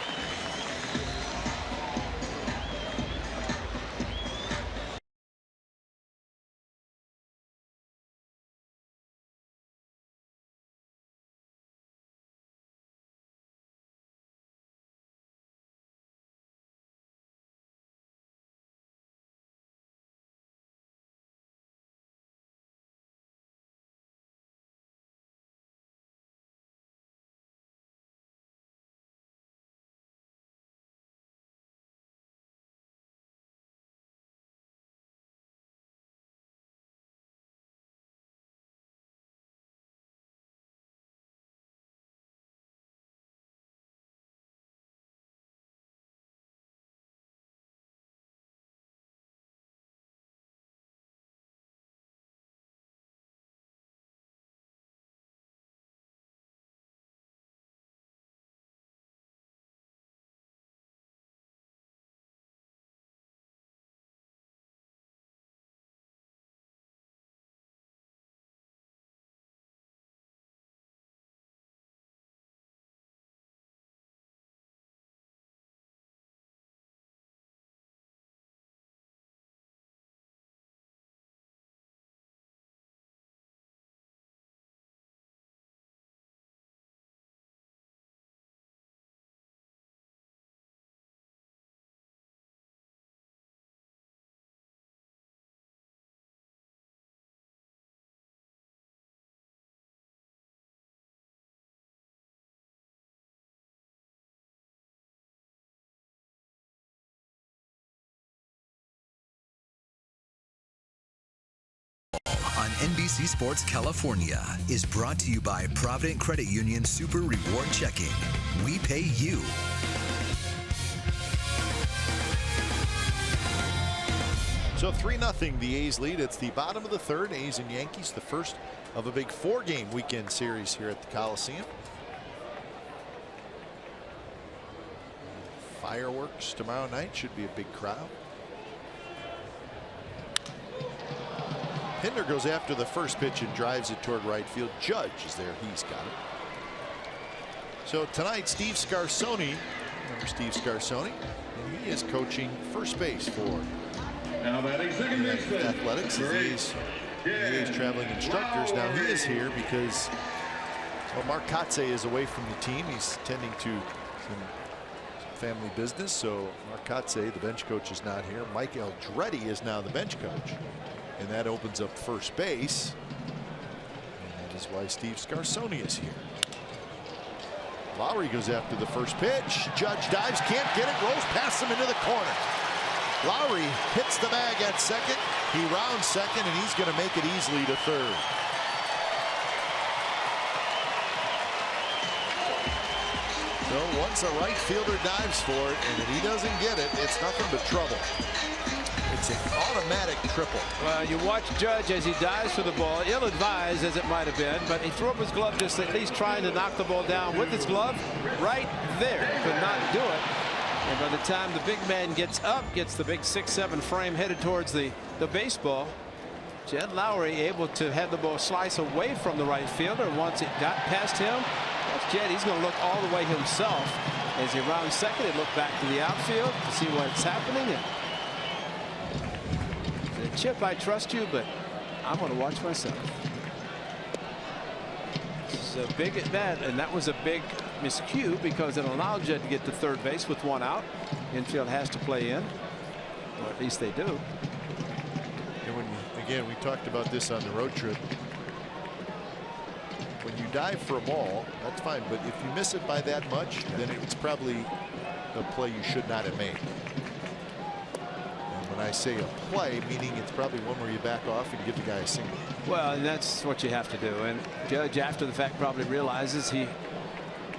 NBC Sports California is brought to you by Provident Credit Union Super Reward Checking. We pay you. So 3-0 the A's lead. It's the bottom of the third. A's and Yankees, the first of a big 4-game weekend series here at the Coliseum. Fireworks tomorrow night. Should be a big crowd. Pinder goes after the first pitch and drives it toward right field. Judge is there. He's got it. So tonight, Steve Scarsone. Remember Steve Scarsone? And he is coaching first base for Now batting second baseman. Athletics. He's traveling instructors. Now he is here because Mark Kotsay is away from the team. He's tending to some family business. So Mark Kotsay, the bench coach, is not here. Mike Eldreddy is now the bench coach. And that opens up first base. And that is why Steve Scarsone is here. Lowry goes after the first pitch. Judge dives, can't get it, rolls past him into the corner. Lowry hits the bag at second. He rounds second, and he's going to make it easily to third. So once a right fielder dives for it, and if he doesn't get it, it's nothing but trouble. It's an automatic triple. Well, you watch Judge as he dives for the ball, ill-advised as it might have been, but he threw up his glove just at least trying to knock the ball down with his glove right there. Could not do it. And by the time the big man gets up, gets the big 6'7" frame headed towards the baseball, Jed Lowry able to have the ball slice away from the right fielder. Once it got past him, that's Jed. He's going to look all the way himself as he rounds second and look back to the outfield to see what's happening. And Chip, I trust you, but I'm going to watch myself. This is a big at bat, and that was a big miscue because it allowed Jed to get to third base with one out. Infield has to play in, or at least they do. And when again, we talked about this on the road trip. When you dive for a ball, that's fine, but if you miss it by that much, then it's probably a play you should not have made. When I say a play, meaning it's probably one where you back off and give the guy a single. Well, and that's what you have to do. And Judge, after the fact, probably realizes he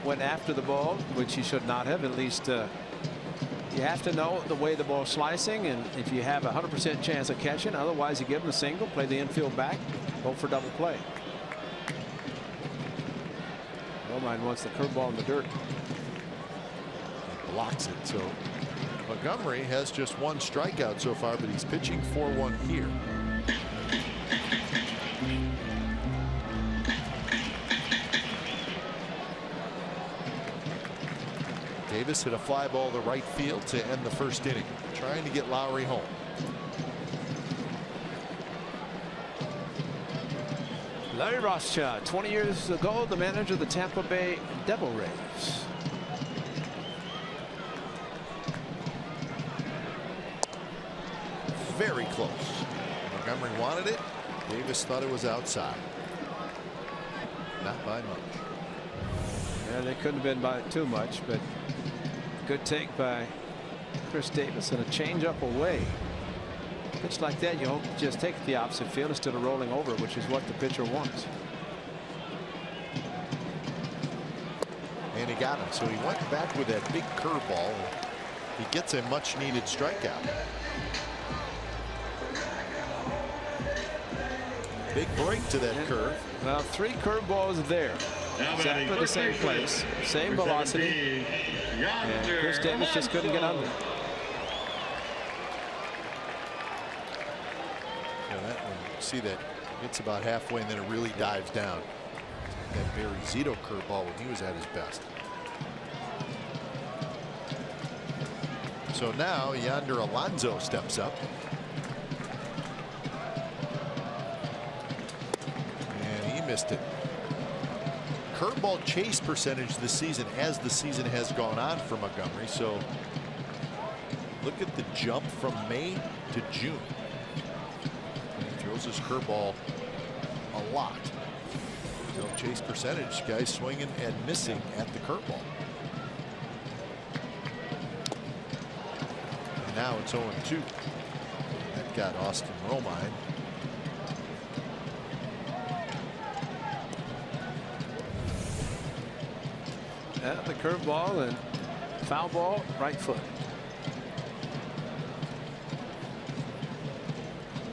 went after the ball, which he should not have. At least you have to know the way the ball's slicing, and if you have a 100% chance of catching, otherwise you give him a single, play the infield back, go for double play. Romine wants the curveball in the dirt. He blocks it. So Montgomery has just one strikeout so far, but he's pitching 4-1 here. Davis hit a fly ball to right field to end the first inning, trying to get Lowry home. Larry Rothschild, 20 years ago, the manager of the Tampa Bay Devil Rays. Very close. Montgomery wanted it. Davis thought it was outside. Not by much. Yeah, they couldn't have been by too much, but good take by Chris Davis and a changeup away. Pitch like that, you hope to just take the opposite field instead of rolling over, which is what the pitcher wants. And he got him. So he went back with that big curveball. He gets a much needed strikeout. Big break to that curve. Well, 3 curveballs there. Exactly the same place, same velocity. And Chris Davis just couldn't get under. That one, see that it's about halfway and then it really dives down. That Barry Zito curveball when he was at his best. So now Yonder Alonso steps up. And he missed it. Curveball chase percentage this season as the season has gone on for Montgomery. So look at the jump from May to June. Throws his curveball a lot. So chase percentage, guys swinging and missing at the curveball. And now it's 0-2. That got Austin Romine. The curveball and foul ball, right foot.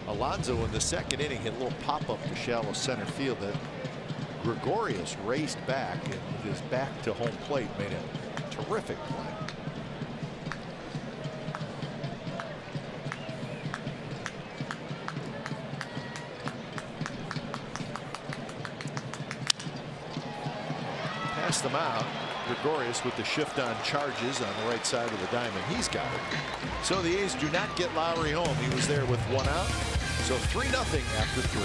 Alonso in the second inning hit a little pop-up to shallow center field that Gregorius raced back and with his back to home plate made a terrific play. Passed them out. Gregorius with the shift on charges on the right side of the diamond. He's got it. So the A's do not get Lowry home. He was there with one out. So 3-0 after 3.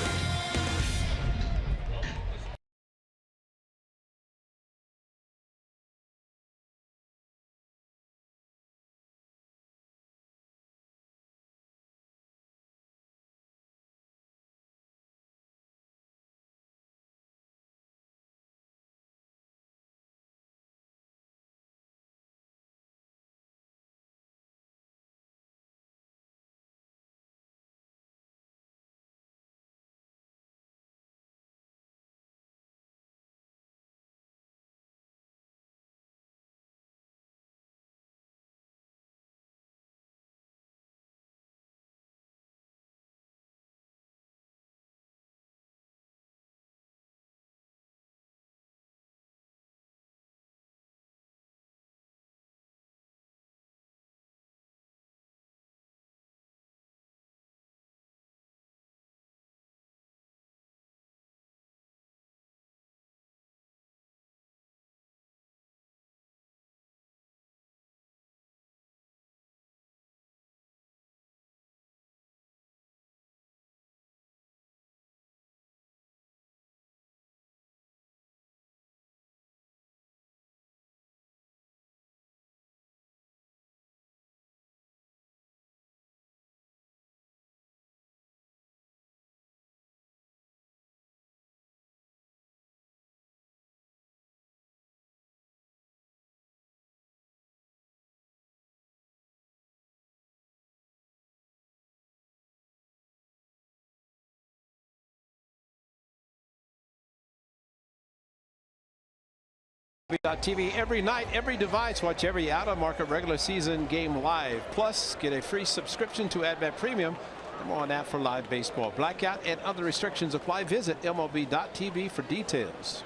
TV every night, every device. Watch every out-of-market regular season game live. Plus, get a free subscription to AdBet Premium. And more on that for live baseball. Blackout and other restrictions apply. Visit MLB.tv for details.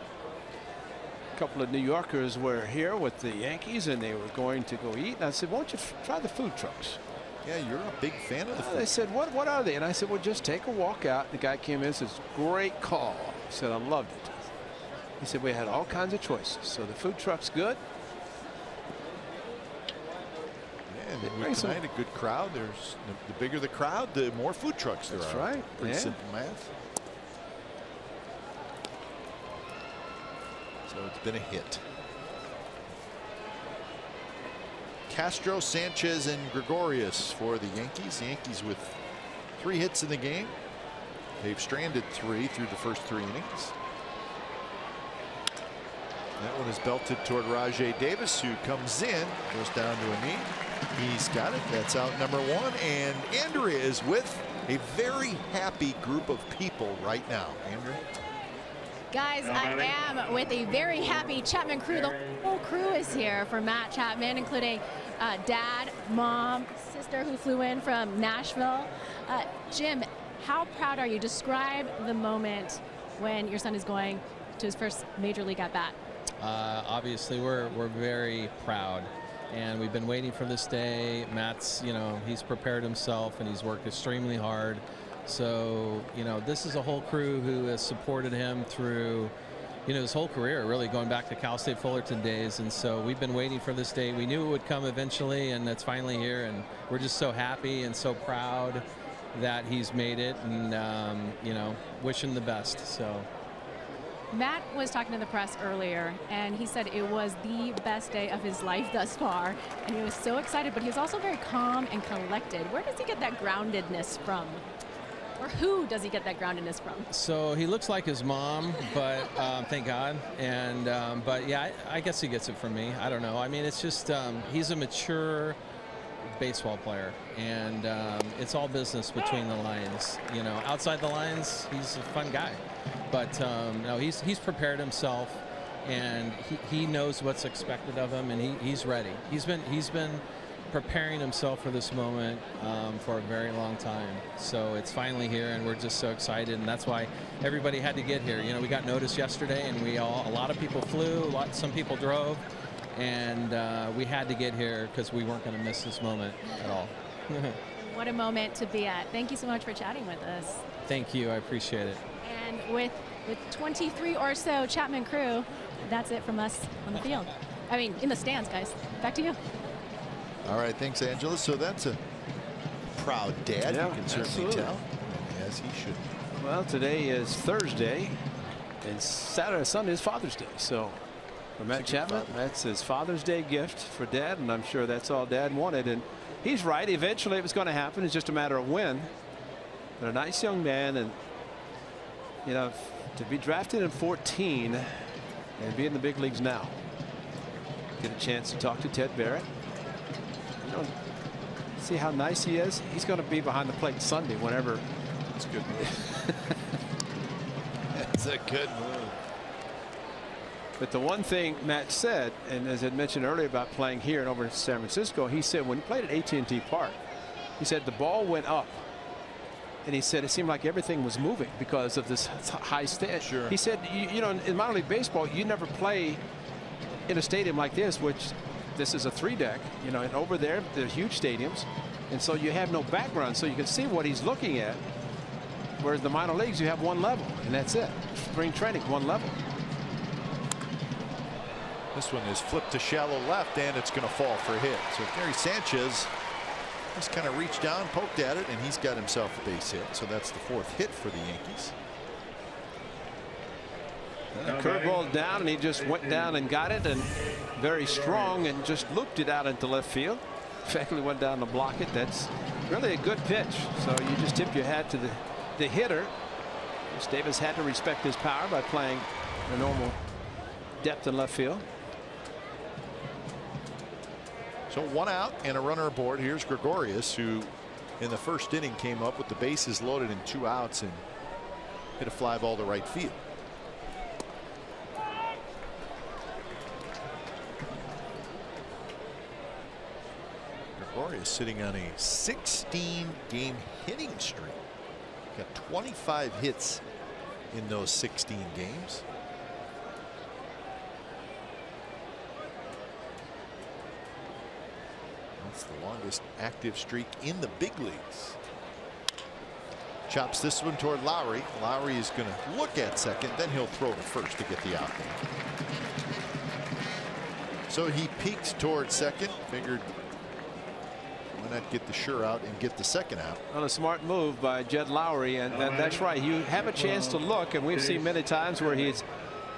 A couple of New Yorkers were here with the Yankees, and they were going to go eat. And I said, won't you try the food trucks? Yeah, you're a big fan of the food. They said, what are they? And I said, well, just take a walk out. The guy came in and says, great call. He said, I loved it. He said we had all kinds of choices. So the food truck's good. Yeah, and tonight a good crowd. There's the bigger the crowd, the more food trucks there are. That's right. Pretty simple math. So it's been a hit. Castro, Sanchez, and Gregorius for the Yankees. The Yankees with 3 hits in the game. They've stranded 3 through the first 3 innings. That one is belted toward Rajai Davis, who comes in, goes down to a knee. He's got it. That's out number 1. And Andrea is with a very happy group of people right now. Andrea? Guys, I am with a very happy Chapman crew. The whole crew is here for Matt Chapman, including dad, mom, sister who flew in from Nashville. Jim, how proud are you? Describe the moment when your son is going to his first major league at bat. Obviously, we're very proud, and we've been waiting for this day. Matt's, he's prepared himself and he's worked extremely hard. So, this is a whole crew who has supported him through, his whole career, really going back to Cal State Fullerton days. And so we've been waiting for this day. We knew it would come eventually, and it's finally here. And we're just so happy and so proud that he's made it, and wish him the best. So. Matt was talking to the press earlier, and he said it was the best day of his life thus far, and he was so excited, but he was also very calm and collected. Where does he get that groundedness from? Or who does he get that groundedness from? So he looks like his mom, but thank God. And but yeah, I guess he gets it from me. I don't know. I mean, it's just he's a mature baseball player, and it's all business between the lines. Outside the lines, he's a fun guy. But no, he's prepared himself. and he knows what's expected of him, and he's ready. He's been preparing himself for this moment for a very long time. So it's finally here, and we're just so excited, and that's why everybody had to get here. You know, we got notice yesterday, and a lot of people flew, some people drove, and we had to get here because we weren't going to miss this moment at all. What a moment to be at. Thank you so much for chatting with us. Thank you. I appreciate it. And with 23 or so Chapman crew, that's it from us on the field. I mean, in the stands, guys. Back to you. All right, thanks, Angela. So that's a proud dad, Yeah, you can certainly absolutely. tell, as he should. Well, today is Thursday, and Sunday is Father's Day. So for Matt Chapman, that's his Father's Day gift for Dad, and I'm sure that's all Dad wanted. And he's right. Eventually, it was going to happen. It's just a matter of when. But a nice young man, and you know, to be drafted in 14 and be in the big leagues now. Get a chance to talk to Ted Barrett. You know, see how nice he is. He's going to be behind the plate Sunday whenever. That's a good move. That's a good move. But the one thing Matt said, and as I mentioned earlier about playing here and over in San Francisco, he said when he played at AT&T Park, he said the ball went up. And he said it seemed like everything was moving because of this high stand. Sure. He said, you know, in minor league baseball, you never play in a stadium like this, which this is a 3-deck, you know, and over there, they're huge stadiums. And so you have no background, so you can see what he's looking at. Whereas the minor leagues, you have one level, and that's it. Spring training, one level. This one is flipped to shallow left, and it's going to fall for a hit. So Gary Sanchez just kind of reached down, poked at it, and he's got himself a base hit. So that's the 4th hit for the Yankees. Curveball down, and he just went down and got it, and very strong, and just looped it out into left field. Effectively went down to block it. That's really a good pitch. So you just tip your hat to the hitter. Davis had to respect his power by playing the normal depth in left field. So 1 out and a runner aboard. Here's Gregorius, who in the first inning came up with the bases loaded and 2 outs and hit a fly ball to right field. Gregorius sitting on a 16-game hitting streak. Got 25 hits in those 16 games. That's the longest active streak in the big leagues. Chops this one toward Lowry. Lowry is going to look at second, then he'll throw to first to get the out there. So he peeks toward second. Figured why not get the sure out and get the second out. On a smart move by Jed Lowry, and that's right. You have a chance to look, and we've seen many times where he's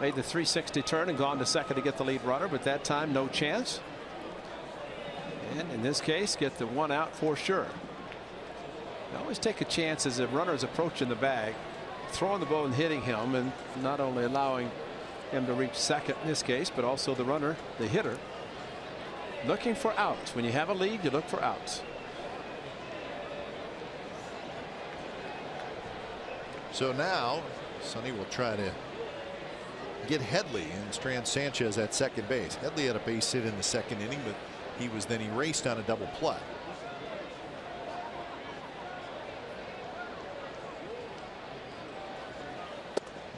made the 360 turn and gone to second to get the lead runner, but that time no chance. And in this case, get the 1 out for sure. You always take a chance as a runner is approaching the bag, throwing the ball and hitting him, and not only allowing him to reach second in this case, but also the runner, the hitter, looking for outs. When you have a lead, you look for outs. So now Sonny will try to get Headley and strand Sanchez at second base. Headley had a base hit in the second inning, but he was then erased on a double play.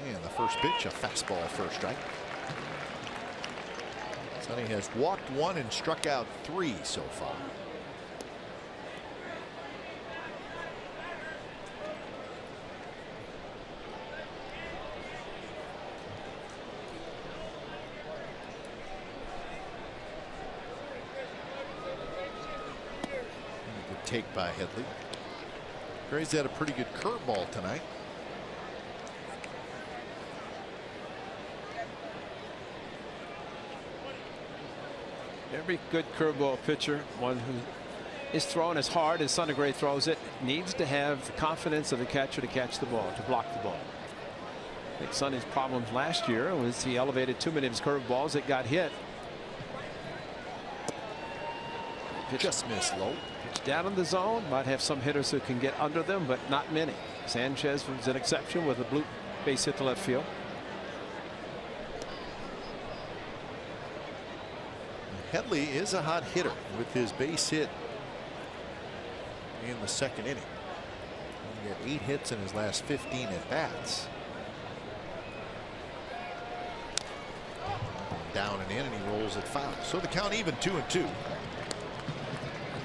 And the first pitch, a fastball for a strike. Sonny has walked 1 and struck out 3 so far. Good take by Headley. Gray's had a pretty good curveball tonight. Every good curveball pitcher, one who is throwing as hard as Sonny Gray throws it, needs to have the confidence of the catcher to catch the ball, to block the ball. I think Sonny's problems last year was he elevated too many of his curveballs that got hit. Pitch, just missed low. Pitch down in the zone. Might have some hitters who can get under them, but not many. Sanchez was an exception with a blue base hit to left field. Headley is a hot hitter with his base hit in the second inning. He had 8 hits in his last 15 at bats. Down and in, and he rolls it foul. So the count even 2-2.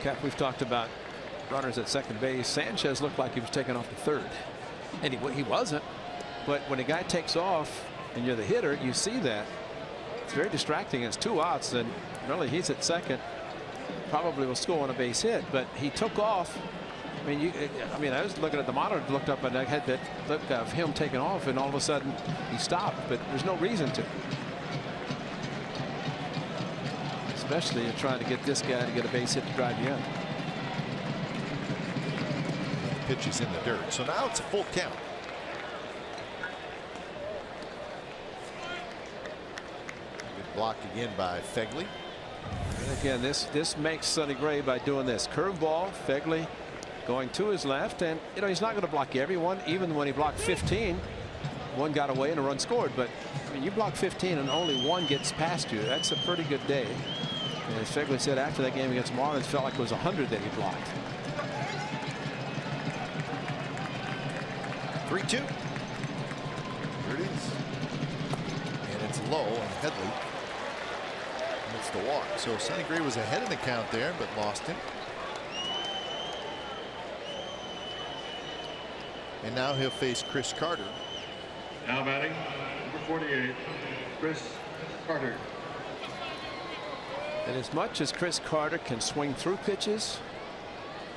Cap, we've talked about runners at second base. Sanchez looked like he was taking off the third, and he wasn't. But when a guy takes off and you're the hitter, you see that. It's very distracting. It's 2 outs, and really he's at second. Probably will score on a base hit, but he took off. I mean, I was looking at the monitor, looked up, and I had that look of him taking off, and all of a sudden he stopped. But there's no reason to. Especially in trying to get this guy to get a base hit to drive you in. The pitch is in the dirt, so now it's a full count. Good block again by Phegley. And again, this makes Sonny Gray by doing this curveball. Phegley going to his left, and he's not going to block everyone. Even when he blocked 15, one got away and a run scored. But I mean, you block 15 and only one gets past you. That's a pretty good day. And as Phegley said after that game against Marlins, felt like it was 100 that he blocked. 3-2. Here it is. And it's low, and Headley gets the walk. So Sonny Gray was ahead in the count there, but lost him. And now he'll face Chris Carter. Now batting, number 48, Chris Carter. And as much as Chris Carter can swing through pitches,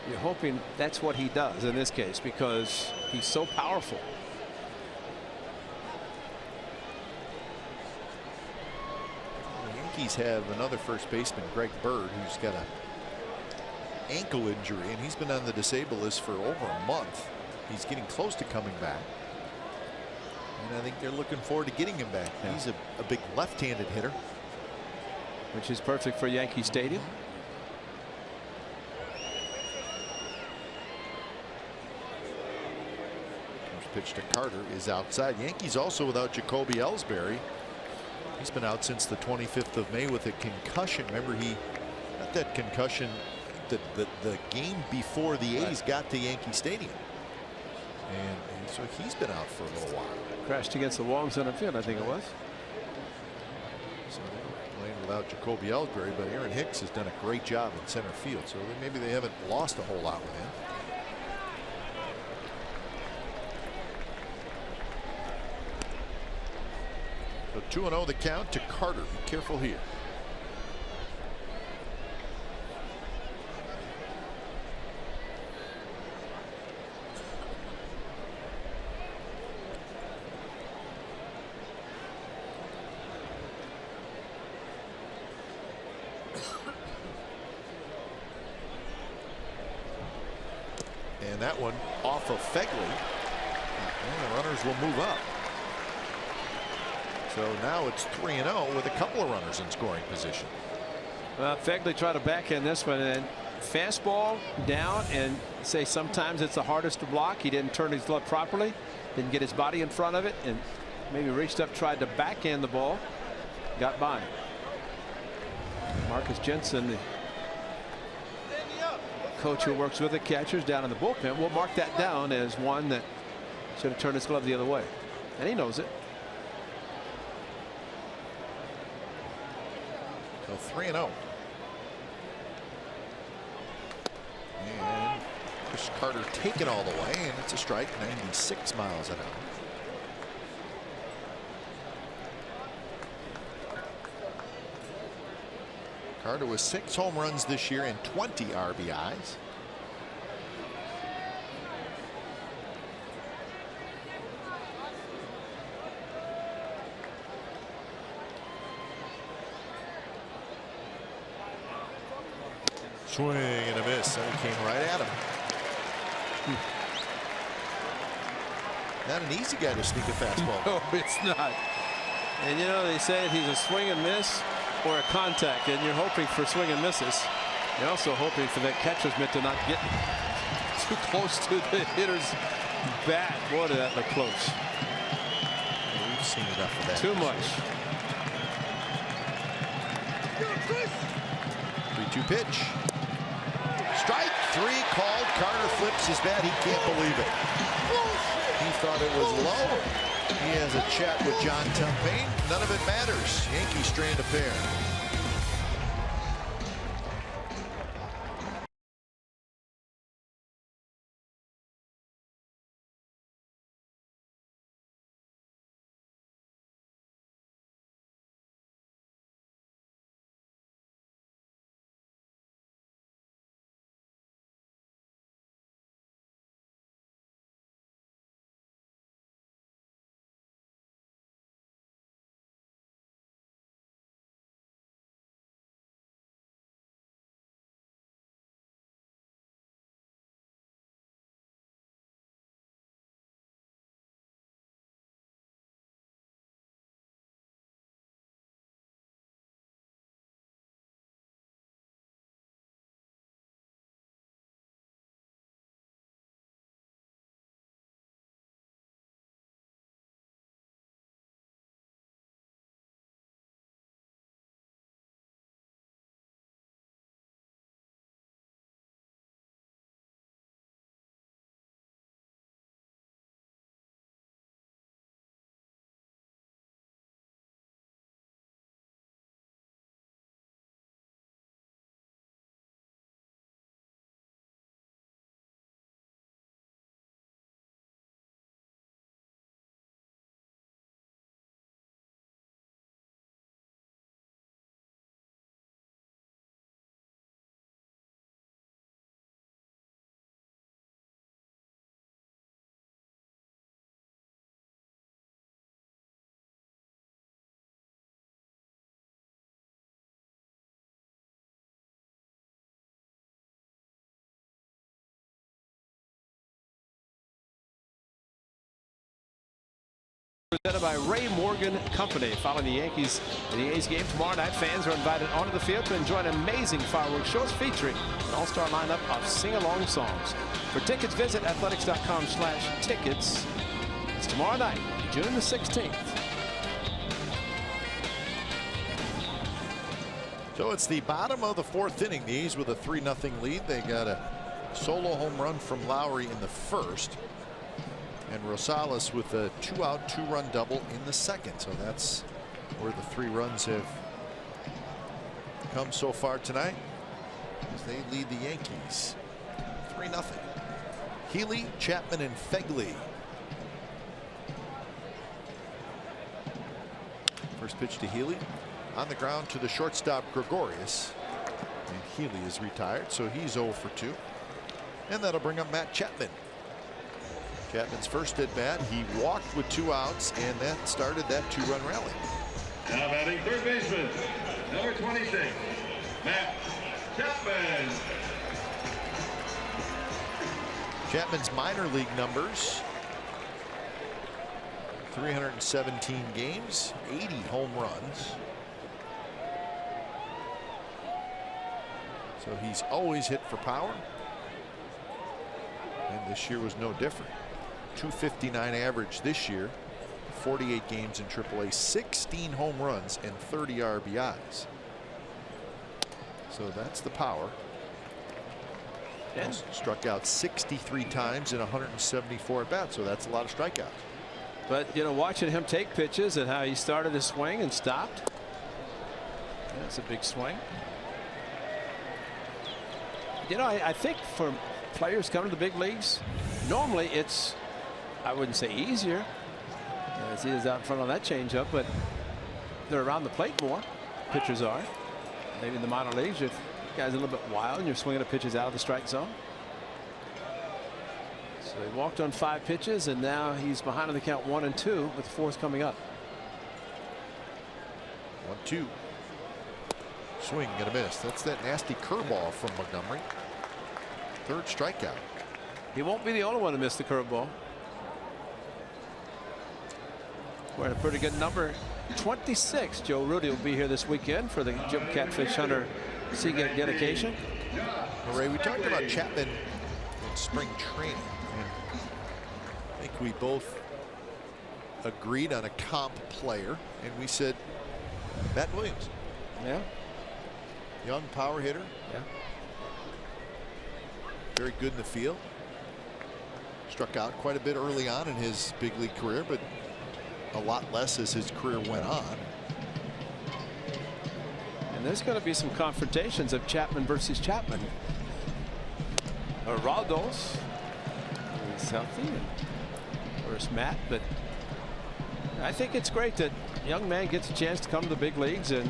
you're hoping that's what he does in this case, because he's so powerful. The Yankees have another first baseman, Greg Bird, who's got an ankle injury, and he's been on the disabled list for over a month. He's getting close to coming back, and I think they're looking forward to getting him back. Yeah. He's a big left-handed hitter, Which is perfect for Yankee Stadium. First pitch to Carter is outside. Yankees also without Jacoby Ellsbury. He's been out since the 25th of May with a concussion. Remember, he got that concussion the game before the A's got to Yankee Stadium. And so he's been out for a little while. Crashed against the wall in center field, I think it was. So they're playing without Jacoby Ellsbury, but Aaron Hicks has done a great job in center field. So maybe they haven't lost a whole lot with him. So 2-0 the count to Carter. Be careful here. And that one off of Phegley. And the runners will move up. So now it's 3-0 with a couple of runners in scoring position. Phegley tried to backhand this one, and fastball down, and say sometimes it's the hardest to block. He didn't turn his glove properly, didn't get his body in front of it, and maybe reached up, tried to backhand the ball, got by. Marcus Jensen, the coach who works with the catchers down in the bullpen, will mark that down as one that should have turned his glove the other way, and he knows it. So 3-0. And Chris Carter taken all the way, and it's a strike, 96 miles an hour. Carter with 6 home runs this year and 20 RBIs. Swing and a miss. That came right at him. Not an easy guy to sneak a fastball. No, it's not. And you know, they say he's a swing and miss or a contact, and you're hoping for swing and misses. You're also hoping for that catcher's mitt to not get too close to the hitter's bat. Boy, did that look close. We've seen enough of that. Too much. 2 pitch. Strike 3 called. Carter flips his bat. He can't believe it. He thought it was low. He has a chat with John Tumpain. None of it matters. Yankees strand a pair. Presented by Ray Morgan Company. Following the Yankees in the A's game tomorrow night, fans are invited onto the field to enjoy an amazing fireworks show featuring an all-star lineup of sing-along songs. For tickets, visit athletics.com/tickets. It's tomorrow night, June the 16th. So it's the bottom of the 4th inning. The A's with a 3-0 lead. They got a solo home run from Lowry in the 1st. And Rosales with a 2-out, 2-run double in the 2nd. So that's where the 3 runs have come so far tonight, as they lead the Yankees 3-0. Healy, Chapman, and Fegley. First pitch to Healy. On the ground to the shortstop Gregorius. And Healy is retired, so he's 0 for 2. And that'll bring up Matt Chapman. Chapman's first at bat, he walked with 2 outs, and that started that 2-run rally. Now batting third baseman, number 26, Matt Chapman. Chapman's minor league numbers: 317 games, 80 home runs. So he's always hit for power. And this year was no different. 259 average this year, 48 games in AAA, 16 home runs and 30 RBIs. So that's the power. Yes. Struck out 63 times in 174 at bats, so that's a lot of strikeouts. But you know, watching him take pitches and how he started his swing and stopped, that's a big swing. You know, I think for players coming to the big leagues, normally it's, I wouldn't say easier, as he is out in front on that changeup, but they're around the plate more. Pitchers are. Maybe in the minor leagues, if guys are a little bit wild and you're swinging at pitches out of the strike zone. So he walked on 5 pitches, and now he's behind on the count 1 and 2, with the 4th coming up. 1-2. Swing and a miss. That's that nasty curveball from Montgomery. 3rd strikeout. He won't be the only one to miss the curveball. We're at a pretty good number. 26. Joe Rudy will be here this weekend for the Jim Catfish Hunter Seagate dedication. Well, Ray, we talked about Chapman in spring training, and I think we both agreed on a comp player, and we said Matt Williams. Yeah. Young power hitter. Yeah. Very good in the field. Struck out quite a bit early on in his big league career, but a lot less as his career went on. And there's going to be some confrontations of Chapman versus Chapman. Raldos is healthy, and where's Matt? But I think it's great that young man gets a chance to come to the big leagues, and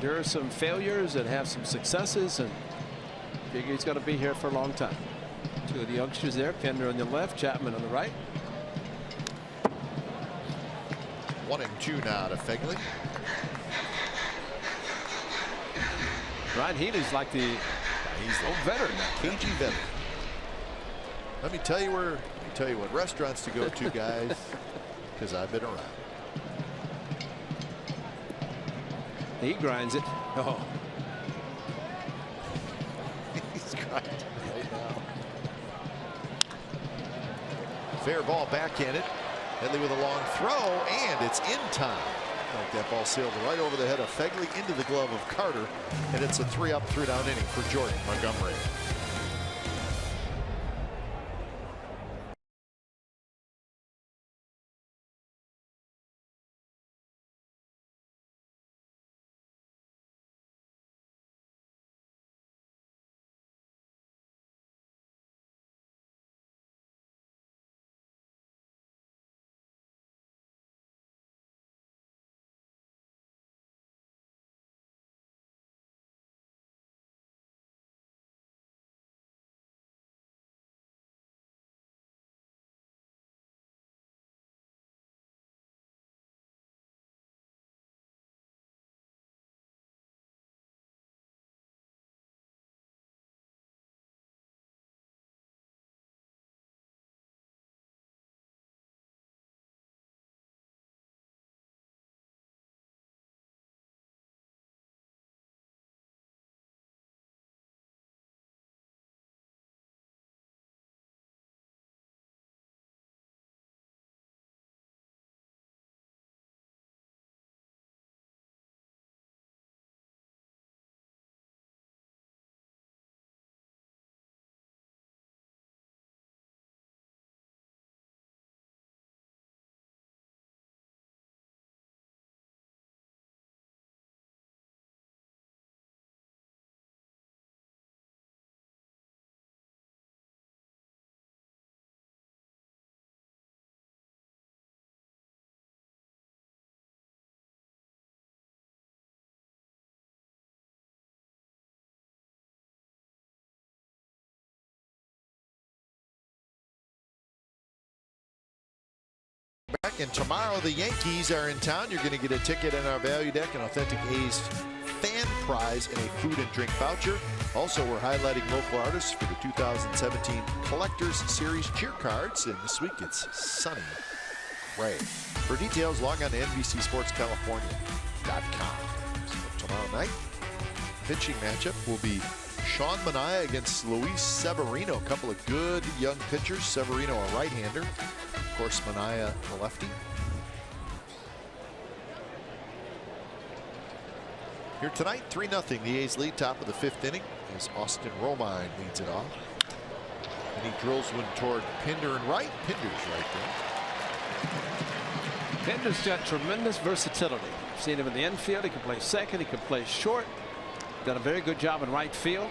there are some failures and have some successes, and figure he's going to be here for a long time. Two of the youngsters there, Pinder on the left, Chapman on the right. 1-2 now to Phegley. Ryan Healy's like the old veteran, cagey veteran. Let me tell you what restaurants to go to, guys, because I've been around. He grinds it. Oh. He's grinding right now. Fair ball backhanded. Headley with a long throw, and it's in time. Like that ball sailed right over the head of Phegley into the glove of Carter, and it's a 3-up, 3-down inning for Jordan Montgomery. Back, and tomorrow the Yankees are in town. You're going to get a ticket in our value deck, an authentic A's fan prize, and a food and drink voucher. Also, we're highlighting local artists for the 2017 Collectors Series cheer cards, and this week it's Sonny Gray. For details, log on to NBCSportsCalifornia.com. So tomorrow night, pitching matchup will be Sean Manaea against Luis Severino. A couple of good young pitchers. Severino, a right-hander. Of course, Manaea, the lefty. Here tonight, 3-0. The A's lead, top of the 5th inning, as Austin Romine leads it off. And he drills one toward Pinder and right. Pinder's right there. Pinder's got tremendous versatility. I've seen him in the infield. He can play second. He can play short. Done a very good job in right field.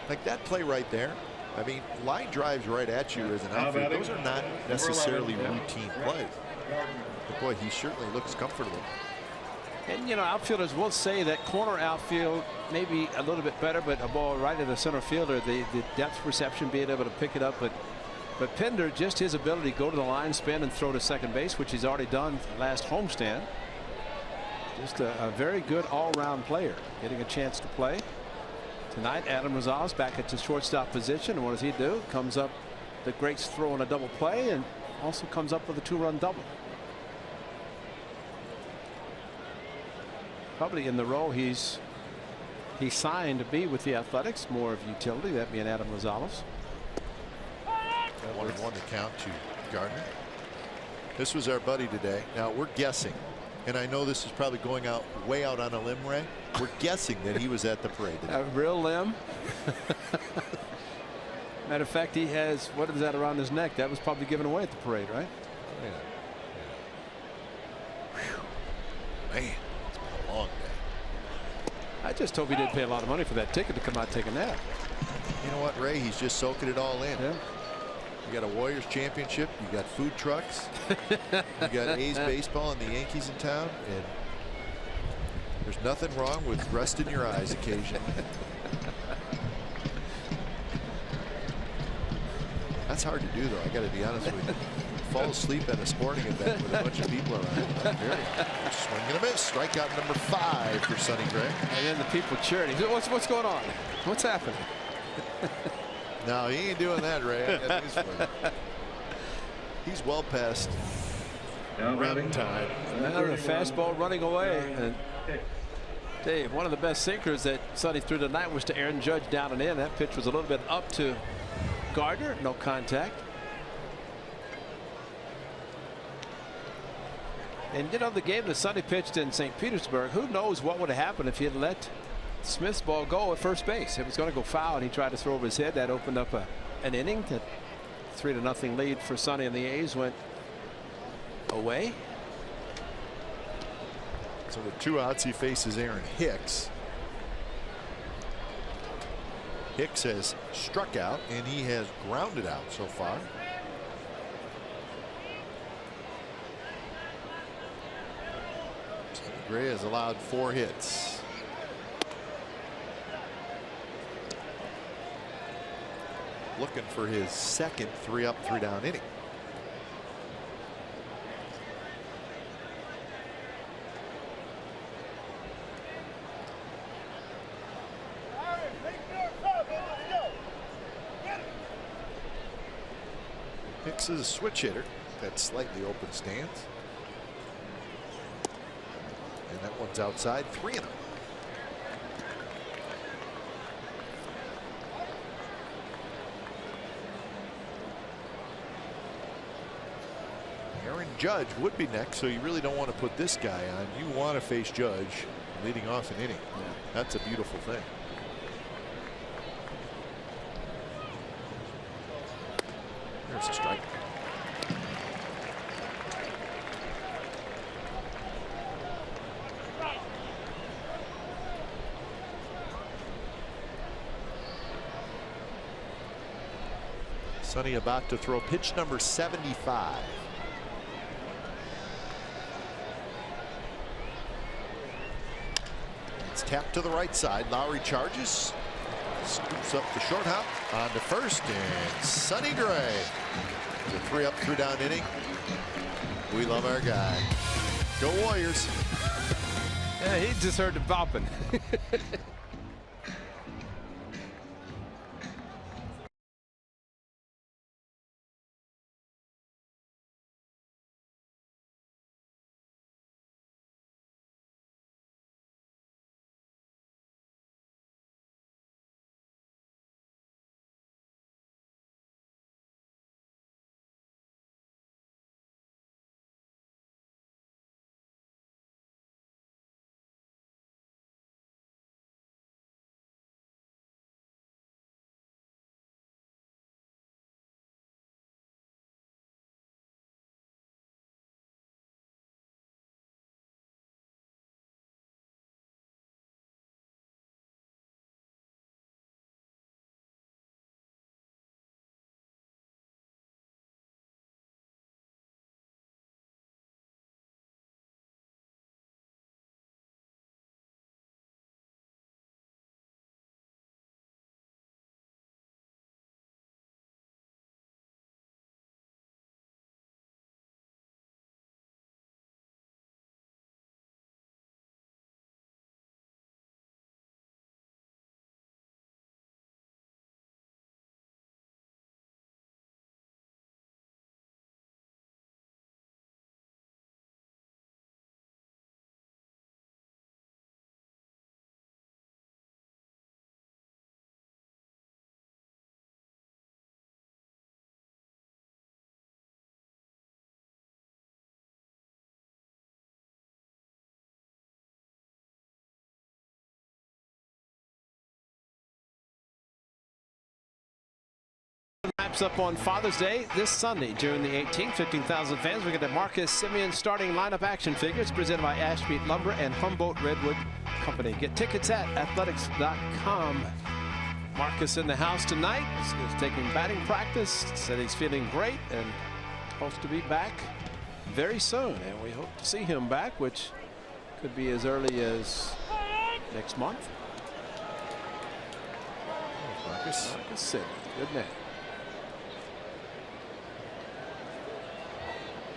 Like that play right there. I mean, line drives right at you as an outfielder. Those are not necessarily routine plays. But boy, he certainly looks comfortable. And outfielders will say that corner outfield may be a little bit better, but a ball right at the center fielder, the depth perception, being able to pick it up. But Pinder, just his ability to go to the line, spin, and throw to second base, which he's already done last homestand. Just a very good all-round player, getting a chance to play. Tonight, Adam Rosales back at the shortstop position. And what does he do? Comes up the greats throwing a double play, and also comes up with a 2-run double. Probably in the role he signed to be with the Athletics, more of utility, that being Adam Rosales. 1-1 to count to Gardner. This was our buddy today. Now we're guessing, and I know this is probably going out way out on a limb, Ray. We're guessing that he was at the parade today. A real limb. Matter of fact, he has, what is that around his neck? That was probably given away at the parade, right? Yeah. Man, it's been a long day. I just hope he didn't pay a lot of money for that ticket to come out and take a nap. You know what, Ray? He's just soaking it all in. Yeah. You got a Warriors championship. You got food trucks. You got A's baseball and the Yankees in town. And there's nothing wrong with resting your eyes occasionally. That's hard to do, though. I got to be honest with you. Fall asleep at a sporting event with a bunch of people around. Swing and a miss. Strikeout number 5 for Sonny Gray. And then the people cheering. What's going on? What's happening? No, he ain't doing that, Ray. I got news for you. He's well past running time. Now the fastball running away. And Dave, one of the best sinkers that Sonny threw tonight was to Aaron Judge down and in. That pitch was a little bit up to Gardner. No contact. And you know, the game that Sonny pitched in St. Petersburg, who knows what would have happened if he had let Smith's ball go at first base. It was going to go foul, and he tried to throw over his head. That opened up an inning. That 3-0 lead for Sonny and the A's went away. So with 2 outs, he faces Aaron Hicks. Hicks has struck out, and he has grounded out so far. Sonny Gray has allowed 4 hits. Looking for his second 3-up, 3-down inning. Hicks is a switch hitter. That slightly open stance. And that one's outside, 3-0. Aaron Judge would be next, so you really don't want to put this guy on. You want to face Judge leading off an inning. Yeah. That's a beautiful thing. There's a strike. Sonny about to throw pitch number 75. It's tapped to the right side. Lowry charges. Scoops up the short hop on to first, and Sonny Gray. It's a 3-up, 3-down inning. We love our guy. Go Warriors. Yeah, he just heard the bopping. Wraps up on Father's Day this Sunday, June the 18th. 15,000 fans. We're going to Marcus Semien starting lineup action figures presented by Ashmead Lumber and Humboldt Redwood Company. Get tickets at athletics.com. Marcus in the house tonight. He's taking batting practice. Said he's feeling great and hopes to be back very soon. And we hope to see him back, which could be as early as next month. Marcus Semien, good man.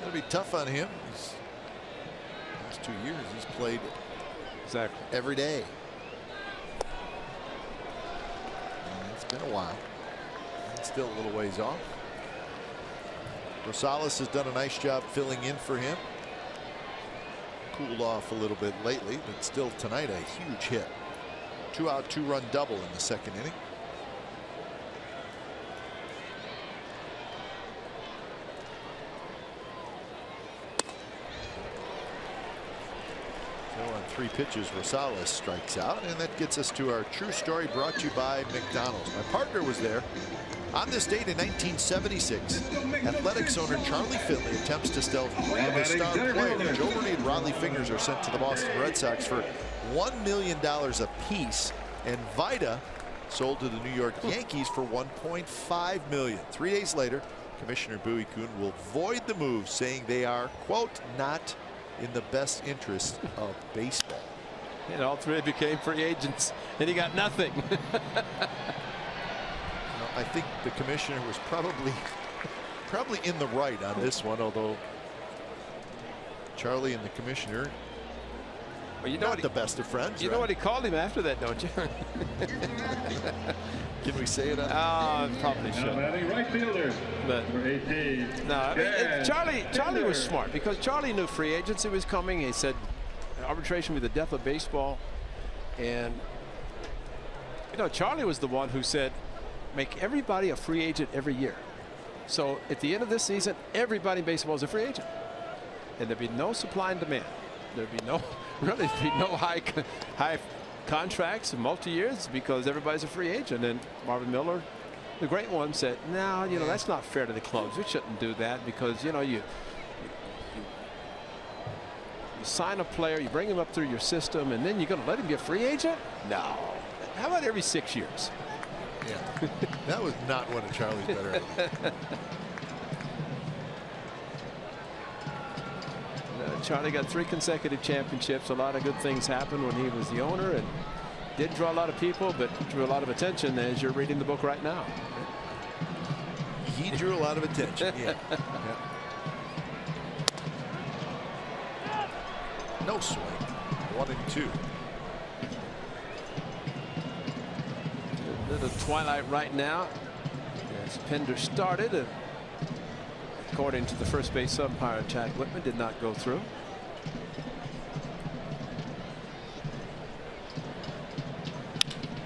It'll be tough on him. Last 2 years he's played every day. And it's been a while. And still a little ways off. Rosales has done a nice job filling in for him. Cooled off a little bit lately, but still tonight a huge hit. 2-out, 2-run double in the second inning. On 3 pitches, Rosales strikes out, and that gets us to our true story brought to you by McDonald's. My partner was there on this date in 1976. Athletics owner Charlie Finley attempts to steal 3 of his star players. Joe Rudi and Rodley Fingers are sent to the Boston Red Sox for $1 million apiece, and Vida sold to the New York Yankees for $1.5 million. 3 days later, Commissioner Bowie Kuhn will void the move, saying they are, quote, not in the best interest of baseball. And all 3 became free agents, and he got nothing. I think the commissioner was probably in the right on this one, although Charlie and the commissioner, well, you know not the best of friends. You know what he called him after that, don't you? Can we say it? Probably should. Right fielder. But no, I mean, Charlie was smart, because Charlie knew free agency was coming. He said arbitration was the death of baseball, and you know, Charlie was the one who said make everybody a free agent every year. So at the end of this season, everybody in baseball is a free agent, and there'd be no supply and demand. There'd be no high contracts and multi-years, because everybody's a free agent. And Marvin Miller, the great one, said, no, you know, that's not fair to the clubs. We shouldn't do that, because, you know, you sign a player, you bring him up through your system, and then you're going to let him be a free agent? No. How about every 6 years? Yeah, that was not one of Charlie's better. Charlie got 3 consecutive championships. A lot of good things happened when he was the owner, and did draw a lot of people, but drew a lot of attention, as you're reading the book right now. He drew a lot of attention. Yeah. No swing. 1-2. The twilight right now as Pinder started, and according to the first base umpire, Chad Whitman did not go through.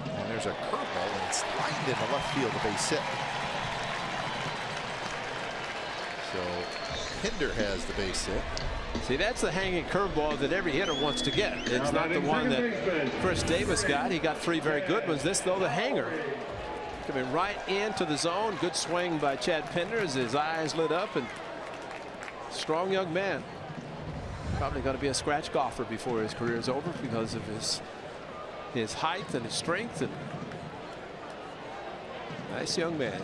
And there's a curveball, and it's lined in the left field, a base hit. So Pinder has the base hit. See, that's the hanging curveball that every hitter wants to get. It's not the one that Chris Davis got. He got 3 very good ones. This, though, the hanger. Coming right into the zone. Good swing by Chad Pinder as his eyes lit up. And strong young man. Probably going to be a scratch golfer before his career is over, because of his height and his strength. And nice young man.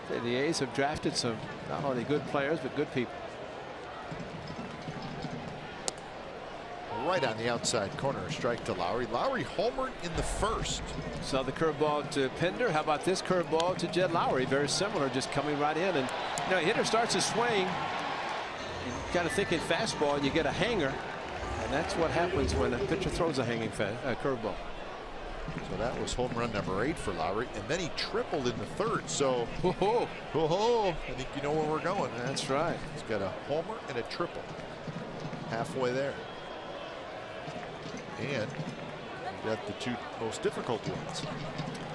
The A's have drafted some not only good players, but good people. Right on the outside corner, a strike to Lowry. Lowry homered in the first. So the curveball to Pinder. How about this curveball to Jed Lowry? Very similar, just coming right in. And you know, hitter starts to swing, you're kind of thinking fastball, and you get a hanger, and that's what happens when a pitcher throws a hanging curveball. So that was home run number 8 for Lowry, and then he tripled in the third. So I think you know where we're going. That's right. He's got a homer and a triple, halfway there. And you got the 2 most difficult ones.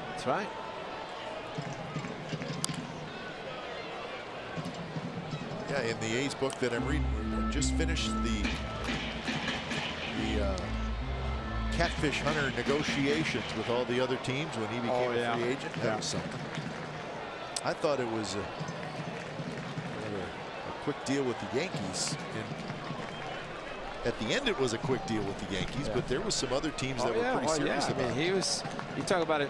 That's right. Yeah, in the A's book that I'm reading, we just finished the catfish hunter negotiations with all the other teams when he became a free agent. That was something. I thought it was a quick deal with the Yankees. And at the end, it was a quick deal with the Yankees, but there was some other teams that were pretty serious about it. I mean, you talk about it.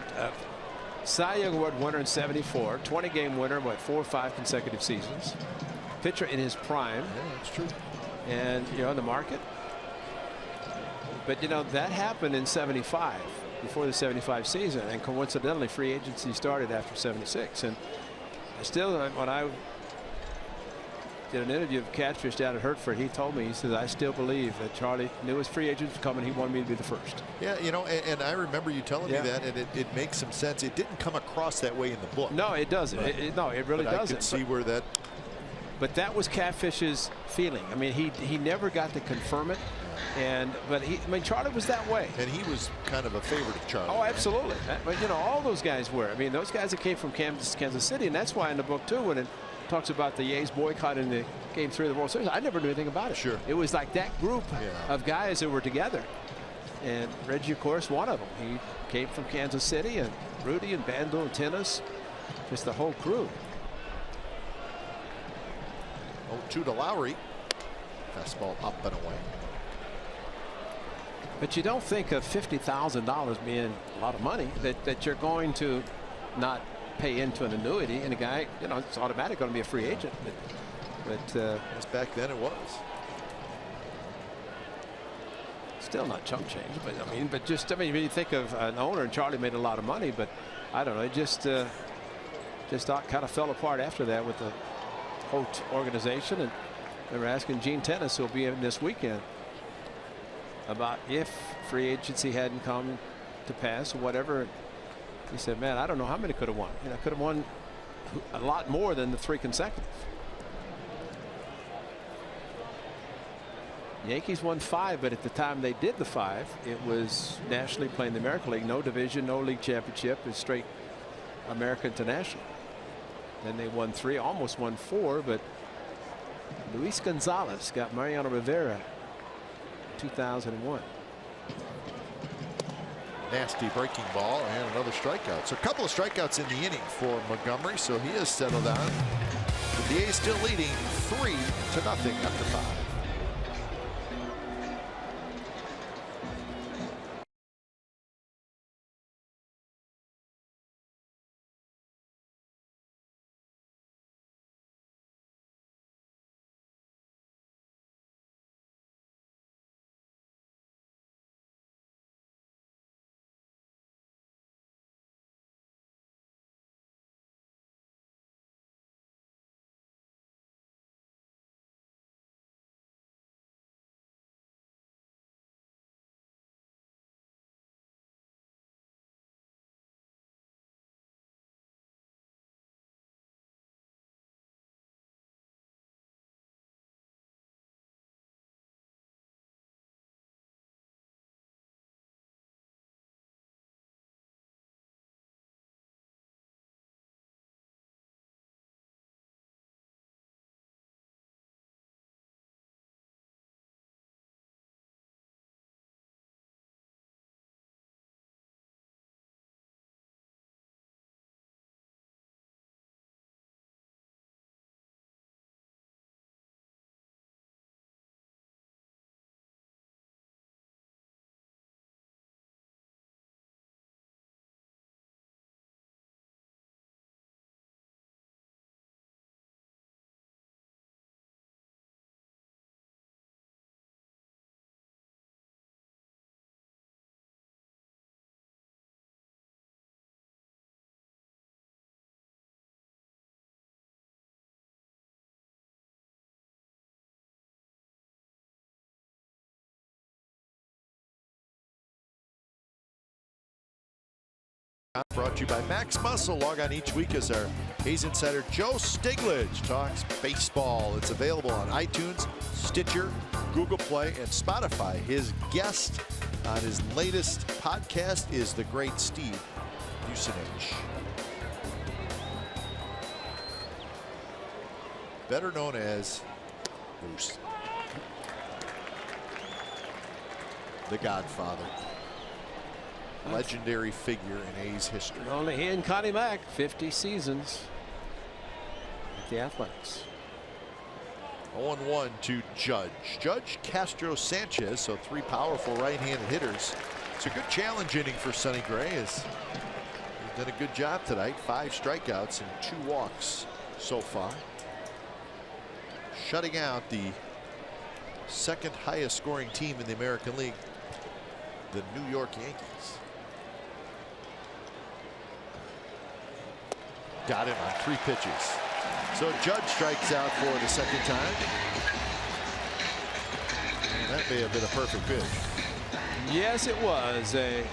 Cy Young Award winner in '74, 20-game winner, 4 or 5 consecutive seasons. Pitcher in his prime. Yeah, that's true. And, the market. But, that happened in '75, before the '75 season. And coincidentally, free agency started after '76. And still, when I did an interview with Catfish down at Hertford, he told me, he says, I still believe that Charlie knew his free agents were coming. He wanted me to be the first. Yeah, and I remember you telling me that, and it makes some sense. It didn't come across that way in the book. No, it doesn't. No, it really doesn't. I could see where that. But that was Catfish's feeling. I mean, he never got to confirm it. But Charlie was that way. And he was kind of a favorite of Charlie. Oh, absolutely. But, all those guys were. I mean, those guys that came from Kansas City, and that's why in the book, too, when it talks about the A's boycott in the Game 3 of the World Series, I never knew anything about it. Sure. It was like that group of guys that were together. And Reggie, of course, one of them. He came from Kansas City, and Rudy and Bando and Tennis, just the whole crew. 0-2 to Lowry. Fastball up and away. But you don't think of $50,000 being a lot of money, that you're going to not pay into an annuity, and a guy, it's automatic going to be a free agent. But back then it was. Still not chump change, but when you think of an owner, and Charlie made a lot of money, but I don't know, it just kind of fell apart after that with the whole organization. And they were asking Gene Tennis, who'll be in this weekend, about if free agency hadn't come to pass or whatever. He said, man, I don't know how many could have won. Could have won a lot more than the 3 consecutive. Yankees won 5, but at the time they did the 5, it was nationally playing the American League. No division, no league championship. It's straight American to national. Then they won 3, almost won 4, but Luis Gonzalez got Mariano Rivera in 2001. Nasty breaking ball and another strikeout. So a couple of strikeouts in the inning for Montgomery, so he has settled down. But the A's still leading 3-0 after 5. Brought to you by Max Muscle. Log on each week as our A's insider Joe Stiglitz talks baseball. It's available on iTunes, Stitcher, Google Play, and Spotify. His guest on his latest podcast is the great Steve Vucinich, better known as Bruce, the Godfather. Legendary figure in A's history. Only he and Connie Mack, 50 seasons. the Athletics. 0-1 to Judge Castro Sanchez, so 3 powerful right-handed hitters. It's a good challenge inning for Sonny Gray. He's done a good job tonight. 5 strikeouts and 2 walks so far, shutting out the second highest scoring team in the American League, the New York Yankees. Got him on 3 pitches. So Judge strikes out for the second time. And that may have been a perfect pitch. Yes, it was a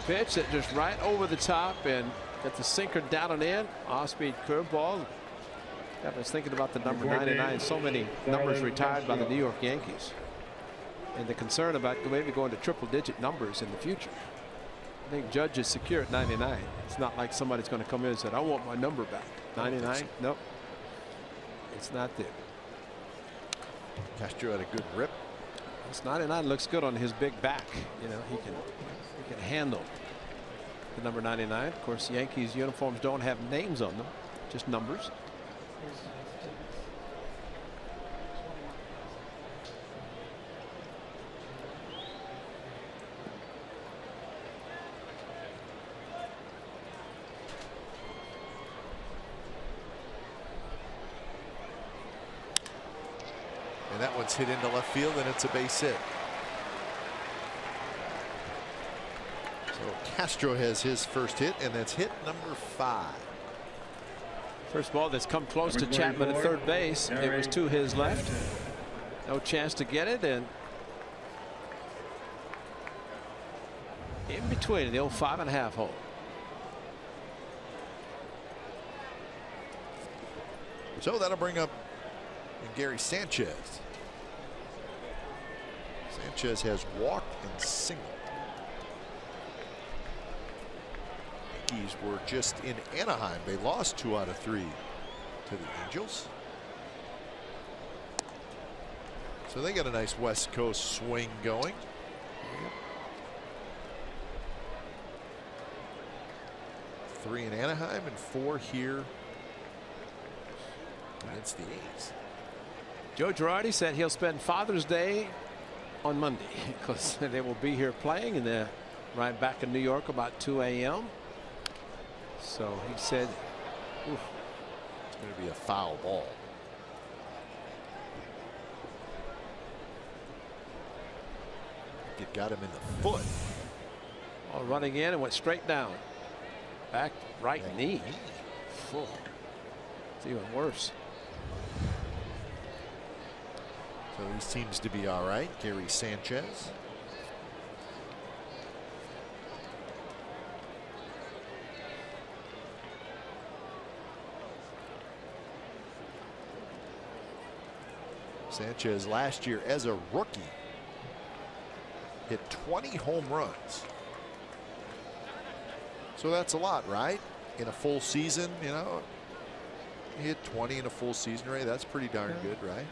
pitch that just right over the top and got the sinker down and in. Off-speed curveball. I was thinking about the number 99. So many numbers retired by the New York Yankees, and the concern about maybe going to triple-digit numbers in the future. I think Judge is secure at 99. It's not like somebody's going to come in and say, "I want my number back." 99? Nope. It's not there. Castro had a good rip. This 99 looks good on his big back. You know, he can handle the number 99. Of course, Yankees uniforms don't have names on them, just numbers. And that one's hit into left field, and it's a base hit. So Castro has his first hit, and that's hit number 5. First ball that's come close to Chapman at third base. It was to his left. No chance to get it, and in between the old 5.5 hole. So that'll bring up Gary Sanchez. Sanchez has walked and singled. Yankees were just in Anaheim. They lost 2 out of 3 to the Angels. So they got a nice West Coast swing going. Three in Anaheim and 4 here against the A's. Joe Girardi said he'll spend Father's Day on Monday because they will be here playing, and they're right back in New York about 2 a.m. So he said, oof, it's going to be a foul ball. It got him in the foot. Ball running in and went straight down. Back right knee. Full. It's even worse. So he seems to be all right, Gary Sanchez. Sanchez last year as a rookie hit 20 home runs. So that's a lot, right? In a full season, you know, he hit 20 in a full season, Ray. That's pretty darn good, right?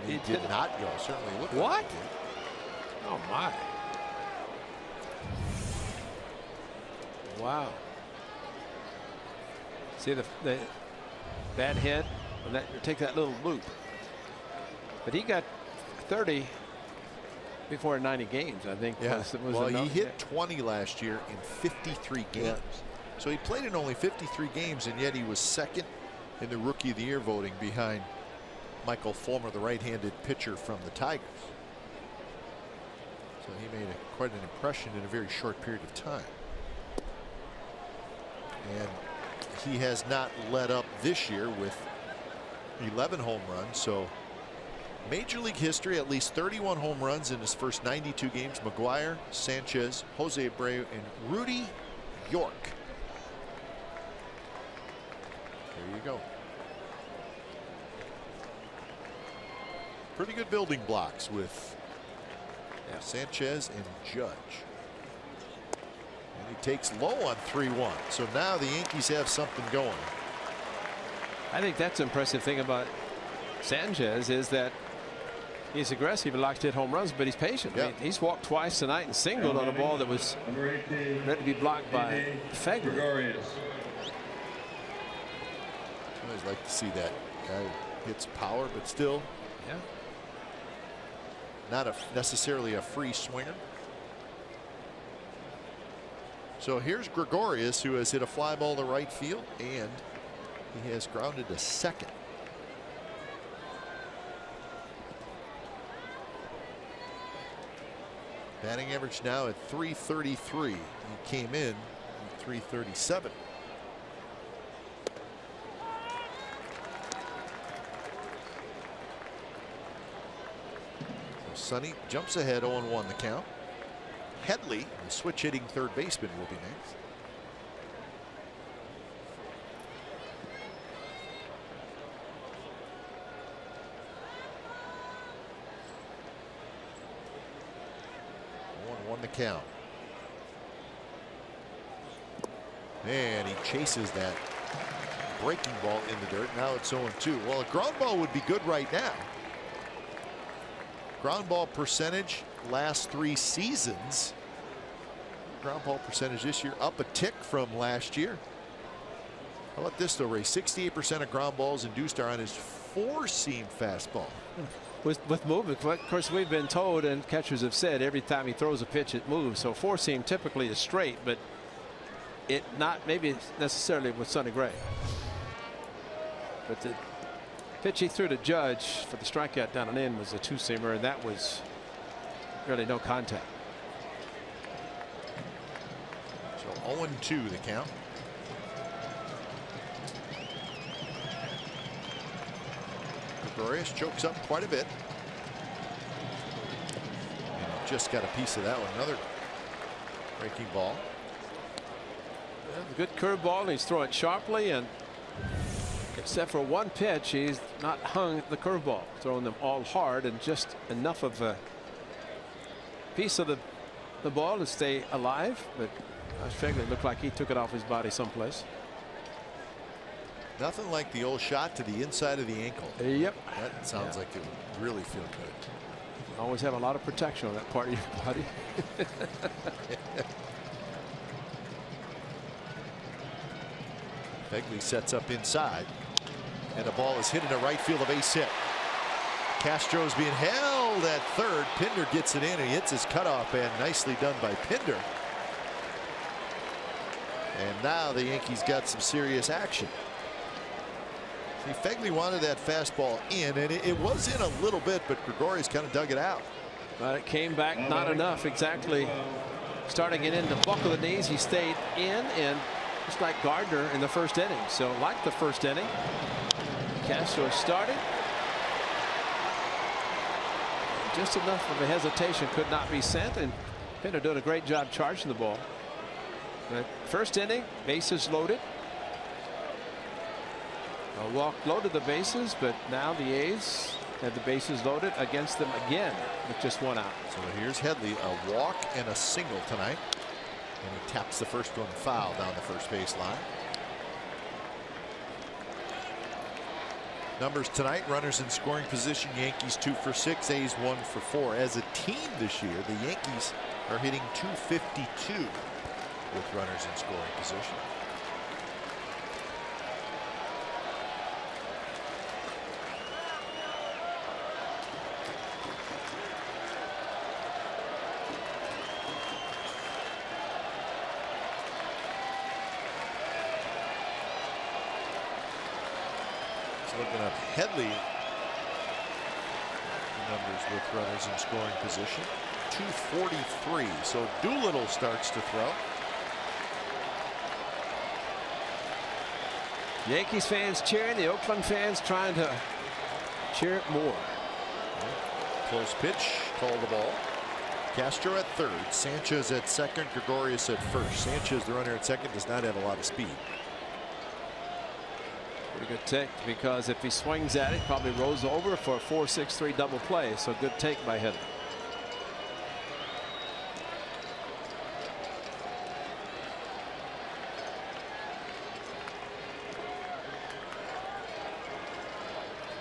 he did not go. Certainly looked what? Like he did. Oh my! Wow. See the bad hit. Take that little loop. But he got 30 before 90 games, I think. Yeah. Was well, enough. He hit 20 last year in 53 games. Yeah. So he played in only 53 games, and yet he was second in the Rookie of the Year voting behind Michael Fulmer, the right-handed pitcher from the Tigers. So he made quite an impression in a very short period of time. And he has not let up this year with 11 home runs. So Major League history, at least 31 home runs in his first 92 games. McGuire, Sanchez, Jose Abreu, and Rudy York. There you go. Pretty good building blocks with Sanchez and Judge. And he takes low on 3-1. So now the Yankees have something going. I think that's the impressive thing about Sanchez is that he's aggressive. He likes to hit home runs, but he's patient. I mean, he's walked twice tonight and singled on a ball that was ready to be blocked by Fegler. Always like to see that guy who hits power, but still, Yeah. not necessarily a free swinger. So here's Gregorius, who has hit a fly ball to right field, and he has grounded to second. Batting average now at .333. He came in at .337. Sonny jumps ahead, 0-1 the count. Headley, the switch hitting third baseman, will be next. One the count. And he chases that breaking ball in the dirt. Now it's 0-2. Well, a ground ball would be good right now. Ground ball percentage last 3 seasons. Ground ball percentage this year up a tick from last year. How about this though, Ray? 68% of ground balls induced are on his 4-seam fastball. With movement, of course, we've been told and catchers have said every time he throws a pitch it moves. So 4-seam typically is straight, but it not maybe necessarily with Sonny Gray. But the pitch he threw to Judge for the strikeout down and in was a 2-seamer, and that was really no contact. So 0-2 the count. Gregorius chokes up quite a bit. And just got a piece of that one. Another breaking ball. A good curveball, and he's throwing sharply, and except for one pitch, he's not hung the curveball, throwing them all hard, and just enough of a piece of the ball to stay alive. But Phegley looked like he took it off his body someplace. Nothing like the old shot to the inside of the ankle. Yep. That sounds like it would really feel good. Always have a lot of protection on that part of your body. Phegley sets up inside, and the ball is hit into right field, a base hit. Castro's being held at third. Pinder gets it in, and he hits his cutoff, and nicely done by Pinder. And now the Yankees got some serious action. See, Phegley wanted that fastball in, and it was in a little bit, but Gregorius kind of dug it out. But it came back not enough. Exactly. Starting it in the buckle of the knees, he stayed in, and just like Gardner in the first inning. So like the first inning, Castro started. Just enough of a hesitation could not be sent, and Pinder did a great job charging the ball. But first inning, bases loaded. A walk loaded the bases, but now the A's have the bases loaded against them again with just 1 out. So here's Headley, a walk and a single tonight, and he taps the first one foul down the first base line. Numbers tonight: runners in scoring position, Yankees 2 for 6, A's 1 for 4. As a team this year, the Yankees are hitting .252 with runners in scoring position. Looking up Headley numbers with runners in scoring position, 243. So Doolittle starts to throw. Yankees fans cheering, the Oakland fans trying to cheer it more. Close pitch, call the ball. Castro at third, Sanchez at second, Gregorius at first. Sanchez, the runner at second, does not have a lot of speed. Pretty good take, because if he swings at it, probably rolls over for a 4-6-3 double play. So good take by Headley.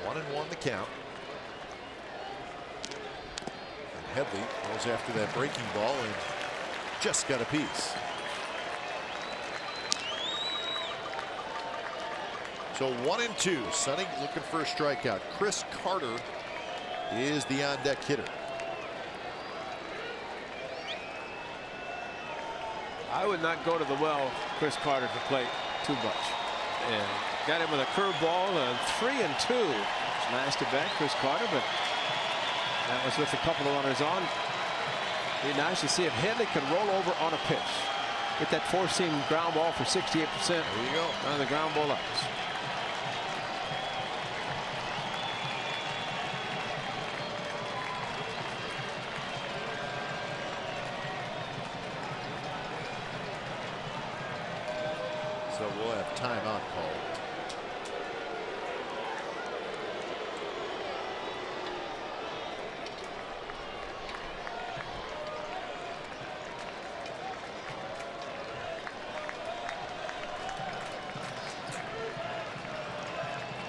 One and one the count. And Headley goes after that breaking ball and just got a piece. So 1-2. Sonny looking for a strikeout. Chris Carter is the on-deck hitter. I would not go to the well, Chris Carter, to play too much. And got him with a curveball, and 3-2. Last at bat, Chris Carter, but that was with a couple of runners on. Be nice to see if Headley could roll over on a pitch. Get that four-seam ground ball for 68%. There you go. On the ground ball ups. So we'll have timeout called.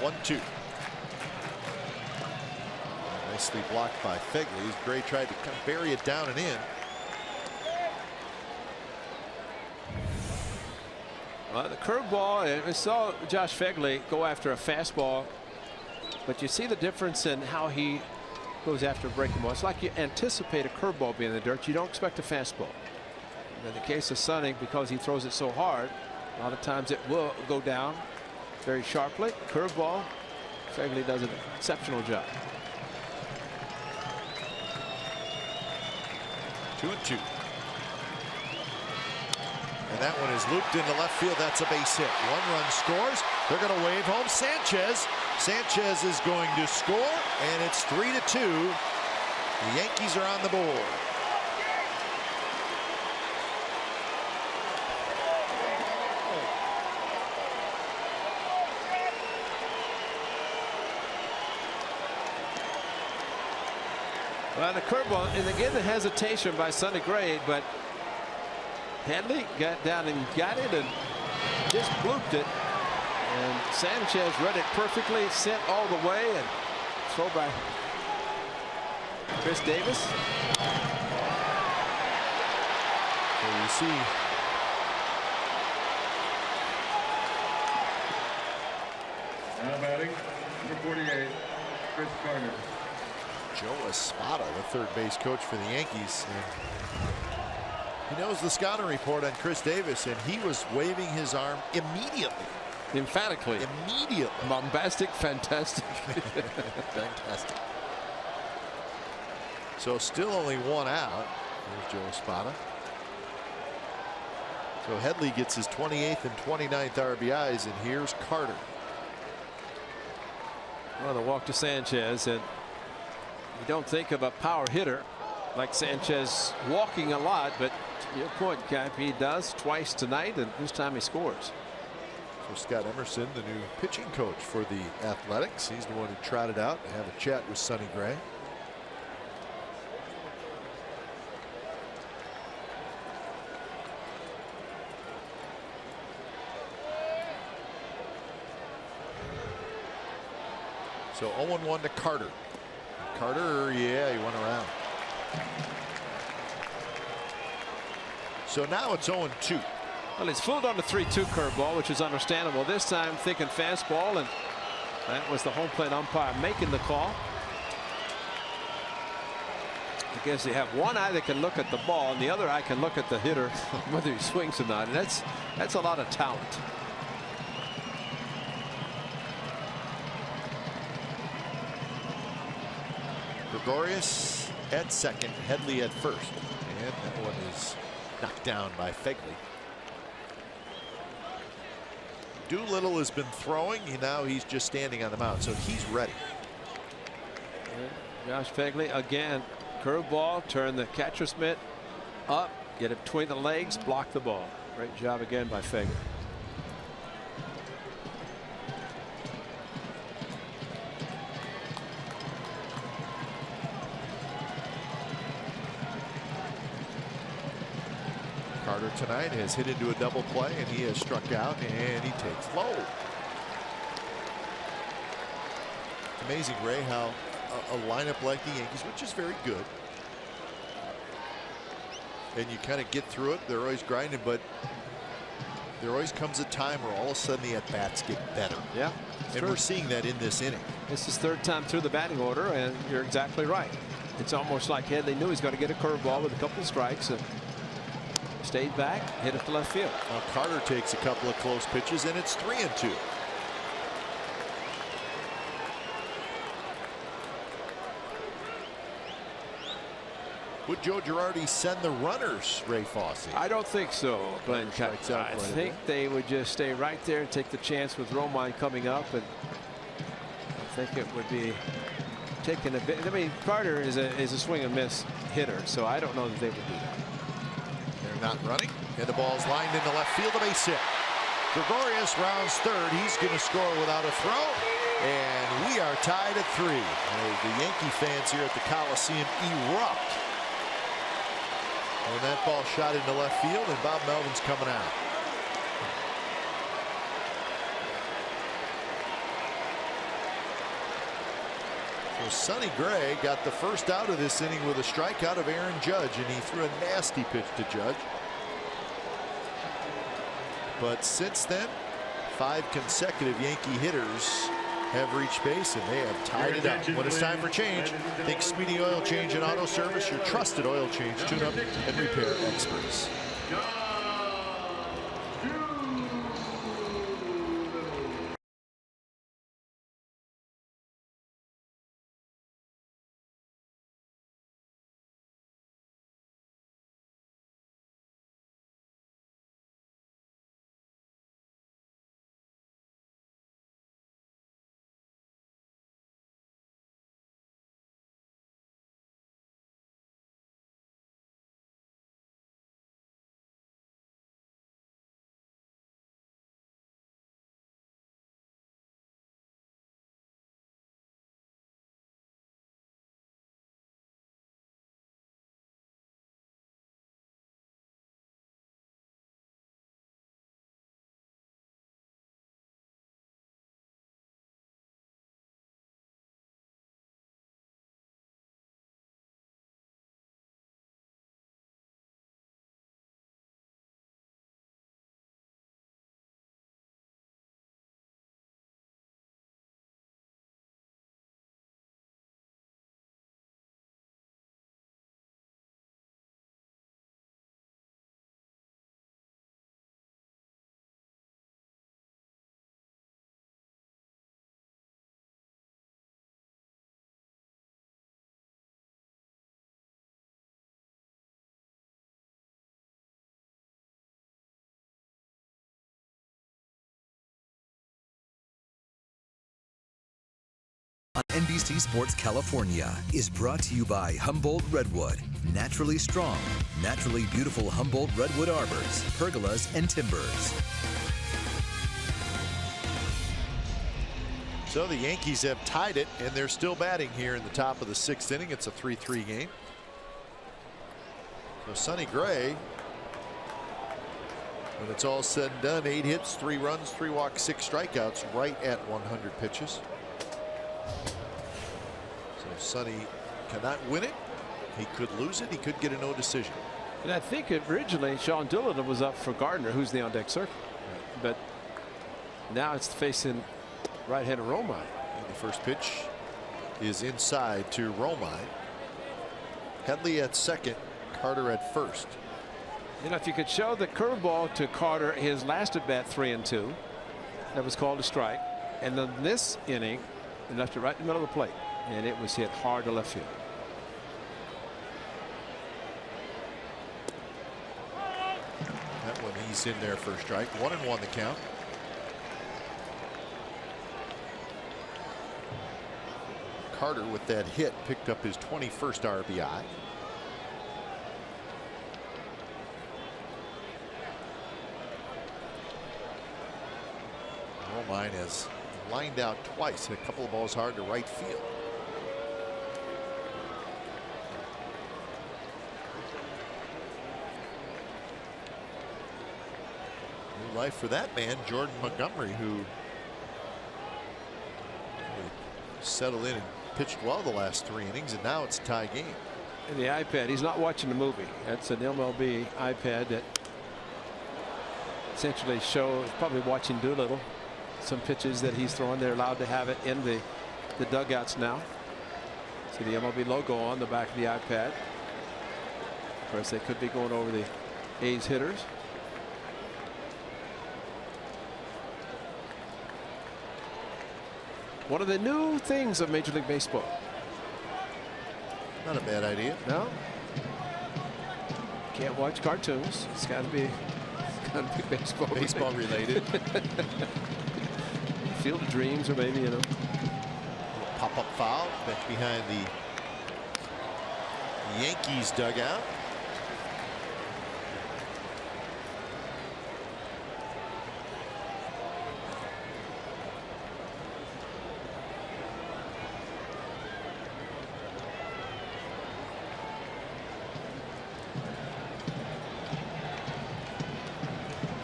One-two. Nicely blocked by Fegley. Gray tried to kind of bury it down and in. The curveball, and we saw Josh Fegley go after a fastball, but you see the difference in how he goes after a breaking ball. It's like you anticipate a curveball being in the dirt. You don't expect a fastball. In the case of Sonny, because he throws it so hard, a lot of times it will go down very sharply. Curveball, Fegley does an exceptional job. 2-2. And that one is looped into left field. That's a base hit. One run scores. They're going to wave home Sanchez. Sanchez is going to score, and it's 3-2. The Yankees are on the board. Well, the curveball, and again the hesitation by Sonny Gray, but Headley got down and got it and just blooped it. And Sanchez read it perfectly, sent all the way, and throw by Chris Davis. So you see Now batting, number 48, Chris Carter. Joe Espada, the third base coach for the Yankees. And he knows the scouting report on Chris Davis, and he was waving his arm immediately. Emphatically. Immediately. Bombastic, fantastic. Fantastic. So still only one out. There's Joe Espada. So Headley gets his 28th and 29th RBIs, and here's Carter. Well, the walk to Sanchez, and you don't think of a power hitter like Sanchez walking a lot, but to your point, Cap, he does twice tonight, and this time he scores. So Scott Emerson, the new pitching coach for the Athletics, he's the one who trotted out to have a chat with Sonny Gray. So 0-1 to Carter. Carter, yeah, he went around. So now it's 0-2. Well, he's fooled on the 3-2 curveball, which is understandable. This time thinking fastball, and that was the home plate umpire making the call. I guess you have one eye that can look at the ball, and the other eye can look at the hitter, whether he swings or not. And that's a lot of talent. Gregorius at second, Headley at first, and that one is knocked down by Fegley. Doolittle has been throwing, and now he's just standing on the mound, so he's ready. Josh Fegley again, curveball, turn the catcher's mitt up, get it between the legs, block the ball. Great job again by Fegley. Carter tonight has hit into a double play, and he has struck out, and he takes low. Amazing, Ray, how a lineup like the Yankees, which is very good, and you kind of get through it. They're always grinding, but there always comes a time where all of a sudden the at-bats get better. Yeah. And we're seeing that in this inning. This is third time through the batting order, and you're exactly right. It's almost like Headley knew he's going to get a curveball with a couple of strikes and stayed back, hit it to left field. Now Carter takes a couple of close pitches, and it's 3-2. Would Joe Girardi send the runners, Ray Fosse? I don't think so, Glenn. I think they would just stay right there and take the chance with Romine coming up, and I think it would be taking a bit. I mean, Carter is a swing and miss hitter, so I don't know that they would do that. They're not running, and the ball's lined into left field, a base hit. Gregorius rounds third. He's going to score without a throw, and we are tied at 3. The Yankee fans here at the Coliseum erupt. And that ball shot into left field, and Bob Melvin's coming out. So Sonny Gray got the first out of this inning with a strikeout of Aaron Judge, and he threw a nasty pitch to Judge. But since then, 5 consecutive Yankee hitters have reached base, and they have tied it up. When it's time for change, think Speedy Oil Change and Auto Service, your trusted oil change, tune-up, and repair experts. On NBC Sports California is brought to you by Humboldt Redwood. Naturally strong, naturally beautiful Humboldt Redwood arbors, pergolas, and timbers. So the Yankees have tied it, and they're still batting here in the top of the 6th inning. It's a 3-3 game. So Sonny Gray, when it's all said and done, 8 hits, 3 runs, 3 walks, 6 strikeouts, right at 100 pitches. So Sonny cannot win it. He could lose it. He could get a no decision. And I think originally Sean Doolittle was up for Gardner, who's the on-deck circle. But now it's facing right-hander Romine. And the first pitch is inside to Romine. Headley at second, Carter at first. You know, if you could show the curveball to Carter, his last at bat 3-2, that was called a strike, and then this inning, they left it right in the middle of the plate, and it was hit hard to left field. That one, he's in there for a strike. 1-1 the count. Carter with that hit picked up his 21st RBI. Romine has lined out twice, hit a couple of balls hard to right field. New life for that man, Jordan Montgomery, who really settled in and pitched well the last 3 innings, and now it's a tie game. And the iPad, he's not watching the movie. That's an MLB iPad that essentially shows, probably watching Doolittle, some pitches that he's throwing. They're allowed to have it in the dugouts now. See the MLB logo on the back of the iPad. Of course, they could be going over the A's hitters. One of the new things of Major League Baseball. Not a bad idea. No. Can't watch cartoons. It's got to be baseball. Baseball related. Field of Dreams, or maybe, you know. Pop-up foul back behind the Yankees dugout.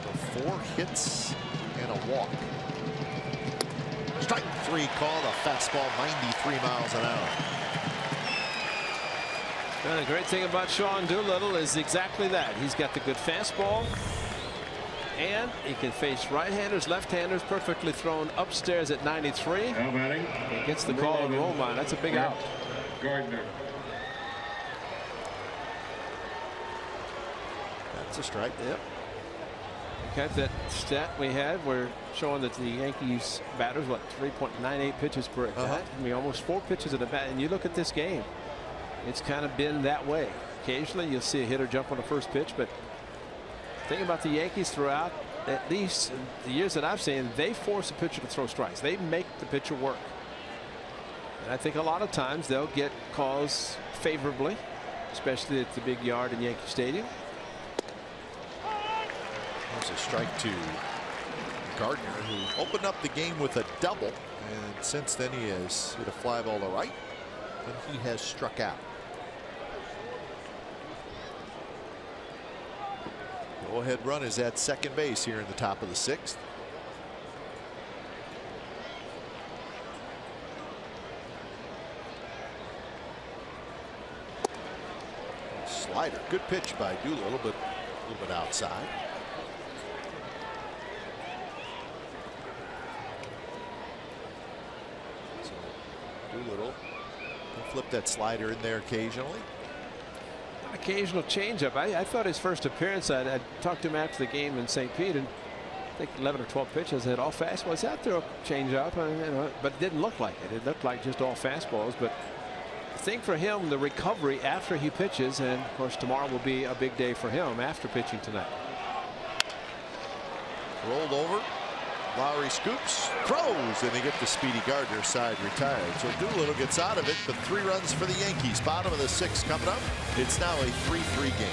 So 4 hits and a walk. Strike 3 called, a fastball 93 miles an hour. And the great thing about Sean Doolittle is exactly that. He's got the good fastball, and he can face right-handers, left-handers, perfectly thrown upstairs at 93. Now batting. He gets the call on Romine. That's a big out. Gardner. That's a strike. Yep. Okay, that stat we had, we're showing that the Yankees batters, what, 3.98 pitches per at bat. I mean, almost 4 pitches at a bat. And you look at this game, it's kind of been that way. Occasionally, you'll see a hitter jump on the first pitch, but the thing about the Yankees throughout, at least the years that I've seen, they force a pitcher to throw strikes. They make the pitcher work. And I think a lot of times they'll get calls favorably, especially at the big yard in Yankee Stadium. There's a strike to Gardner, who opened up the game with a double, and since then he has hit a fly ball to right, and he has struck out. Go-ahead run is at second base here in the top of the 6th. Slider, good pitch by Doolittle, but a little bit outside. Doolittle can flip that slider in there occasionally. An occasional changeup. I thought his first appearance, I talked to him after the game in St. Pete, and I think 11 or 12 pitches had all fastballs. Out there a changeup, but it didn't look like it. It looked like just all fastballs. But I think for him, the recovery after he pitches, and of course tomorrow will be a big day for him after pitching tonight. Rolled over. Lowry scoops, throws, and they get the Speedy Gardner side retired. So Doolittle gets out of it, but 3 runs for the Yankees. Bottom of the 6th coming up. It's now a 3-3 game.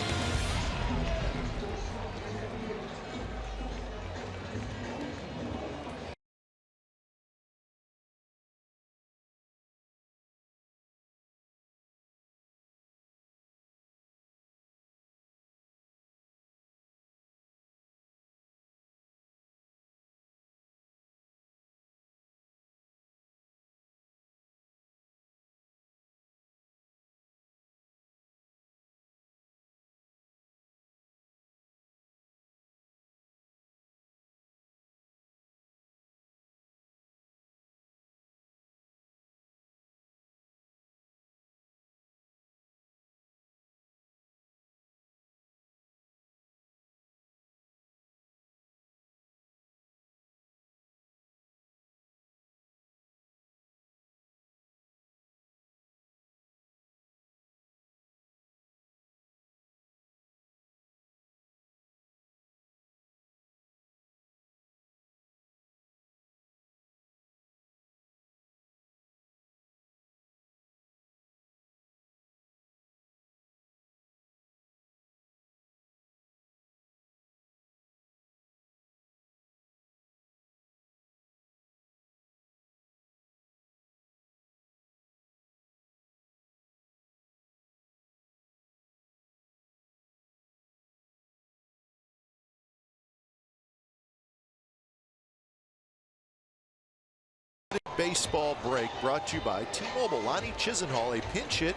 Baseball break brought to you by T-Mobile. Lonnie Chisenhall, a pinch hit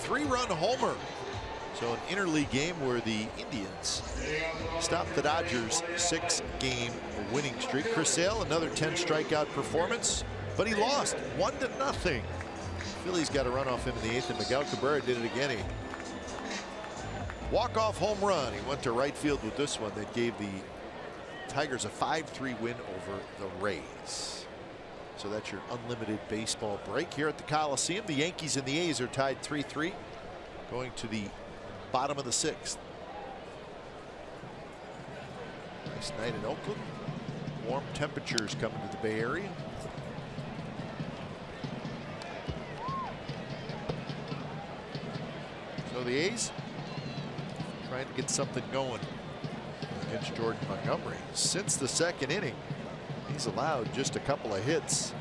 3-run homer So an interleague game where the Indians stopped the Dodgers' 6-game winning streak. Chris Sale, another 10 strikeout performance, but he lost 1-0. Phillies got a run off him in the 8th, and Miguel Cabrera did it again. He walk-off home run. He went to right field with this one that gave the Tigers a 5-3 win over the Rays. So that's your unlimited baseball break here at the Coliseum. The Yankees and the A's are tied 3-3, going to the bottom of the 6th. Nice night in Oakland. Warm temperatures coming to the Bay Area. So the A's trying to get something going against Jordan Montgomery. Since the 2nd inning, he's allowed just a couple of hits.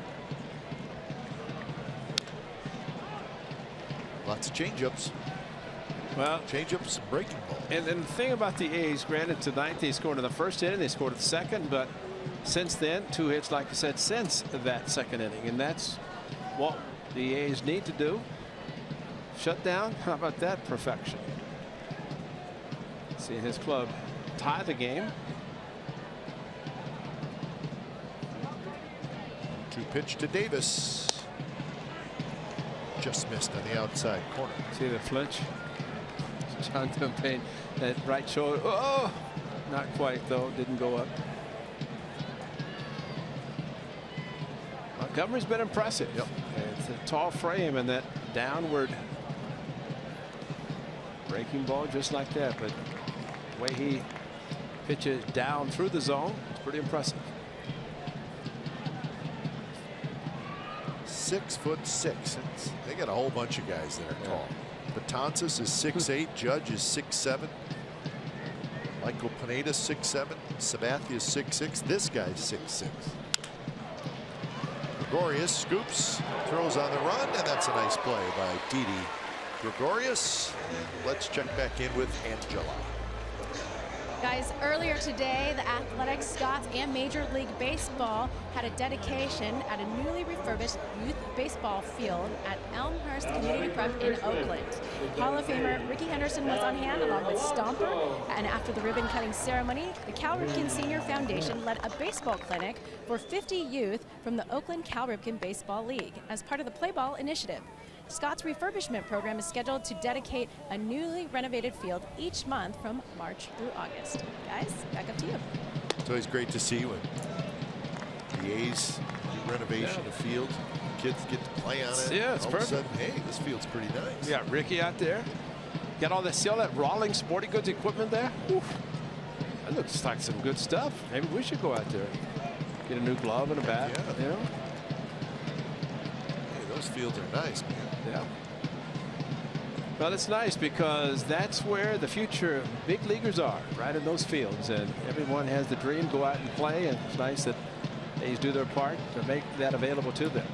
Lots of changeups. Well, changeups and breaking balls. And the thing about the A's, granted tonight they scored in the 1st inning, they scored in the 2nd, but since then 2 hits, like I said, since that 2nd inning, and that's what the A's need to do. Shut down. How about that perfection? See his club tie the game. 2-pitch to Davis. Just missed on the outside corner. See the flinch? John Payne, that right shoulder. Oh, not quite though. Didn't go up. Montgomery's been impressive. Yep. It's a tall frame and that downward breaking ball just like that. But the way he pitches down through the zone, it's pretty impressive. 6'6". They got a whole bunch of guys that are tall. Betances is 6'8". Judge is 6'7". Michael Pineda 6'7". Sabathia is 6'6". This guy's 6'6". Gregorius scoops, throws on the run, and that's a nice play by Didi Gregorius. Let's check back in with Angela. Guys, earlier today, the Athletics, Scots, and Major League Baseball had a dedication at a newly refurbished youth baseball field at Elmhurst Community Prep in Oakland. Hall of Famer Ricky Henderson was on hand along with Stomper, and after the ribbon-cutting ceremony, the Cal Ripken Senior Foundation led a baseball clinic for 50 youth from the Oakland Cal Ripken Baseball League as part of the Play Ball initiative. Scott's refurbishment program is scheduled to dedicate a newly renovated field each month from March through August. Guys, back up to you. It's always great to see when the A's do renovation of field. Kids get to play on it. Yeah, it's all perfect. Of a sudden, hey, this field's pretty nice. We got Ricky out there. Got all that, see all that Rawlings Sporting Goods equipment there? Oof. That looks like some good stuff. Maybe we should go out there. Get a new glove and a bat. Yeah. You know? Hey, those fields are nice, man. Yeah. Well, it's nice because that's where the future big leaguers are, right in those fields, and everyone has the dream, go out and play, and it's nice that A's do their part to make that available to them.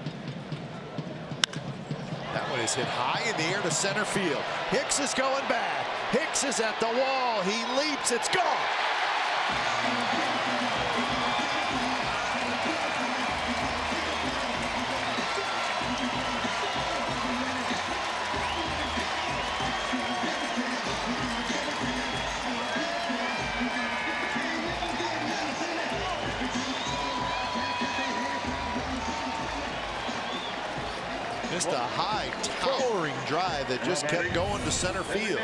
That one is hit high in the air to center field. Hicks is going back. Hicks is at the wall. He leaps. It's gone. Just a high, towering drive that just kept going to center field.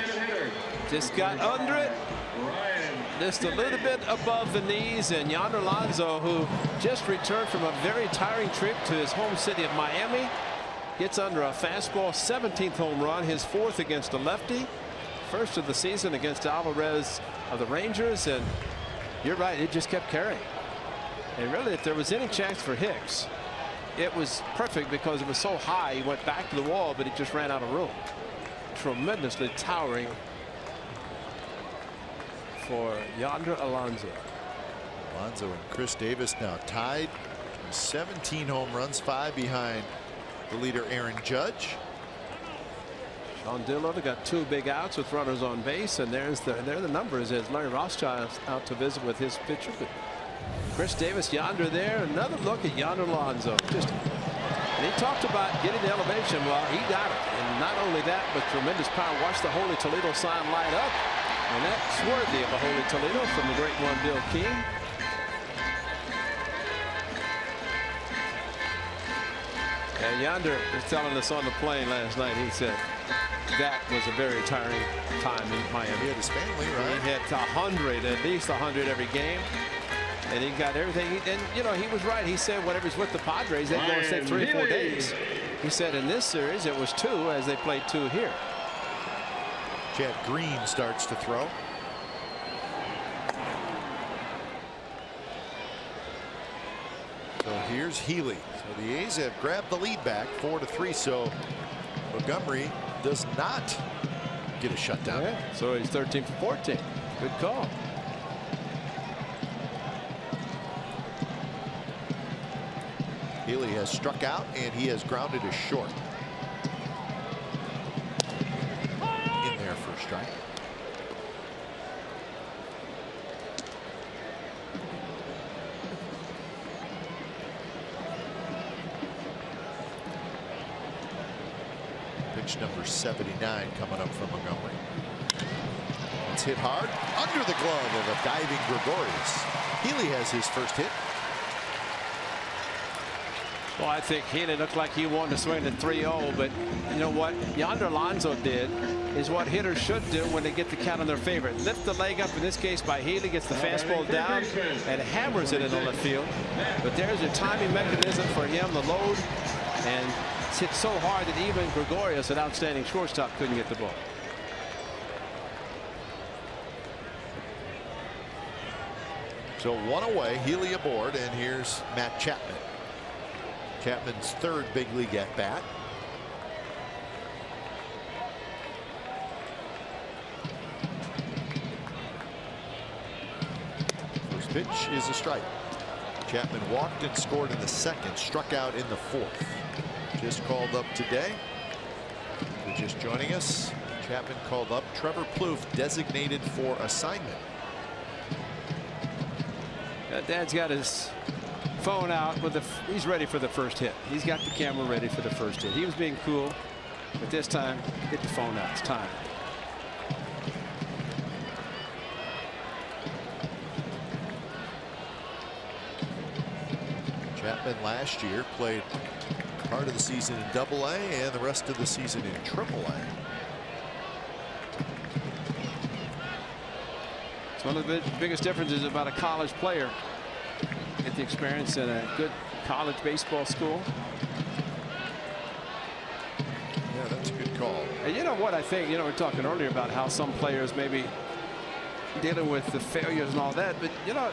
Just got under it, just a little bit above the knees, and Yonder Alonso, who just returned from a very tiring trip to his home city of Miami, gets under a fastball, 17th home run, his 4th against a lefty, first of the season against Alvarez of the Rangers, and you're right, it just kept carrying. And really, if there was any chance for Hicks, it was perfect because it was so high. He went back to the wall, but he just ran out of room. Tremendously towering for Yonder Alonso. Alonso and Chris Davis now tied. 17 home runs, 5 behind the leader Aaron Judge. Sean Dillon got 2 big outs with runners on base, and there are the numbers as Larry Rothschild's out to visit with his pitcher. Chris Davis, Yonder there. Another look at Yonder Alonso. Just And he talked about getting the elevation. Well, he got it. And not only that, but tremendous power. Watch the Holy Toledo sign light up. And that's worthy of a Holy Toledo from the great one, Bill King. And Yonder was telling us on the plane last night, he said that was a very tiring time in Miami. He had his family, right? He hit 100, at least 100 every game. And he got everything. And, you know, he was right. He said whenever he's with the Padres, they go and stay 3 or 4 days. He said in this series it was 2, as they played 2 here. Chad Green starts to throw. So here's Healy. So the A's have grabbed the lead back 4-3. So Montgomery does not get a shutdown. Yeah, so he's 13 for 14. Good call. Healy has struck out and he has grounded a short. In there for a strike. Pitch number 79 coming up from Montgomery. It's hit hard under the glove of a diving Gregorius. Healy has his first hit. Well, I think Healy looked like he wanted to swing to 3-0, but you know what Yonder Alonso did is what hitters should do when they get the count in their favor. Lift the leg up, in this case by Healy, gets the fastball down and hammers it into left field. But there's a timing mechanism for him, the load, and it's hit so hard that even Gregorius, an outstanding shortstop, couldn't get the ball. So 1 away, Healy aboard, and here's Matt Chapman. Chapman's 3rd big league at bat. First pitch is a strike. Chapman walked and scored in the 2nd, struck out in the 4th. Just called up today. If you're just joining us, Chapman called up Trevor Plouffe, designated for assignment. Dad's got his phone out with he's ready for the first hit. He's got the camera ready for the first hit. He was being cool, but this time get the phone out. It's time. Chapman last year played part of the season in Double-A and the rest of the season in Triple-A. It's one of the biggest differences about a college player. Get the experience in a good college baseball school. Yeah, that's a good call. And you know what I think, you know, we were talking earlier about how some players maybe dealing with the failures and all that, but you know,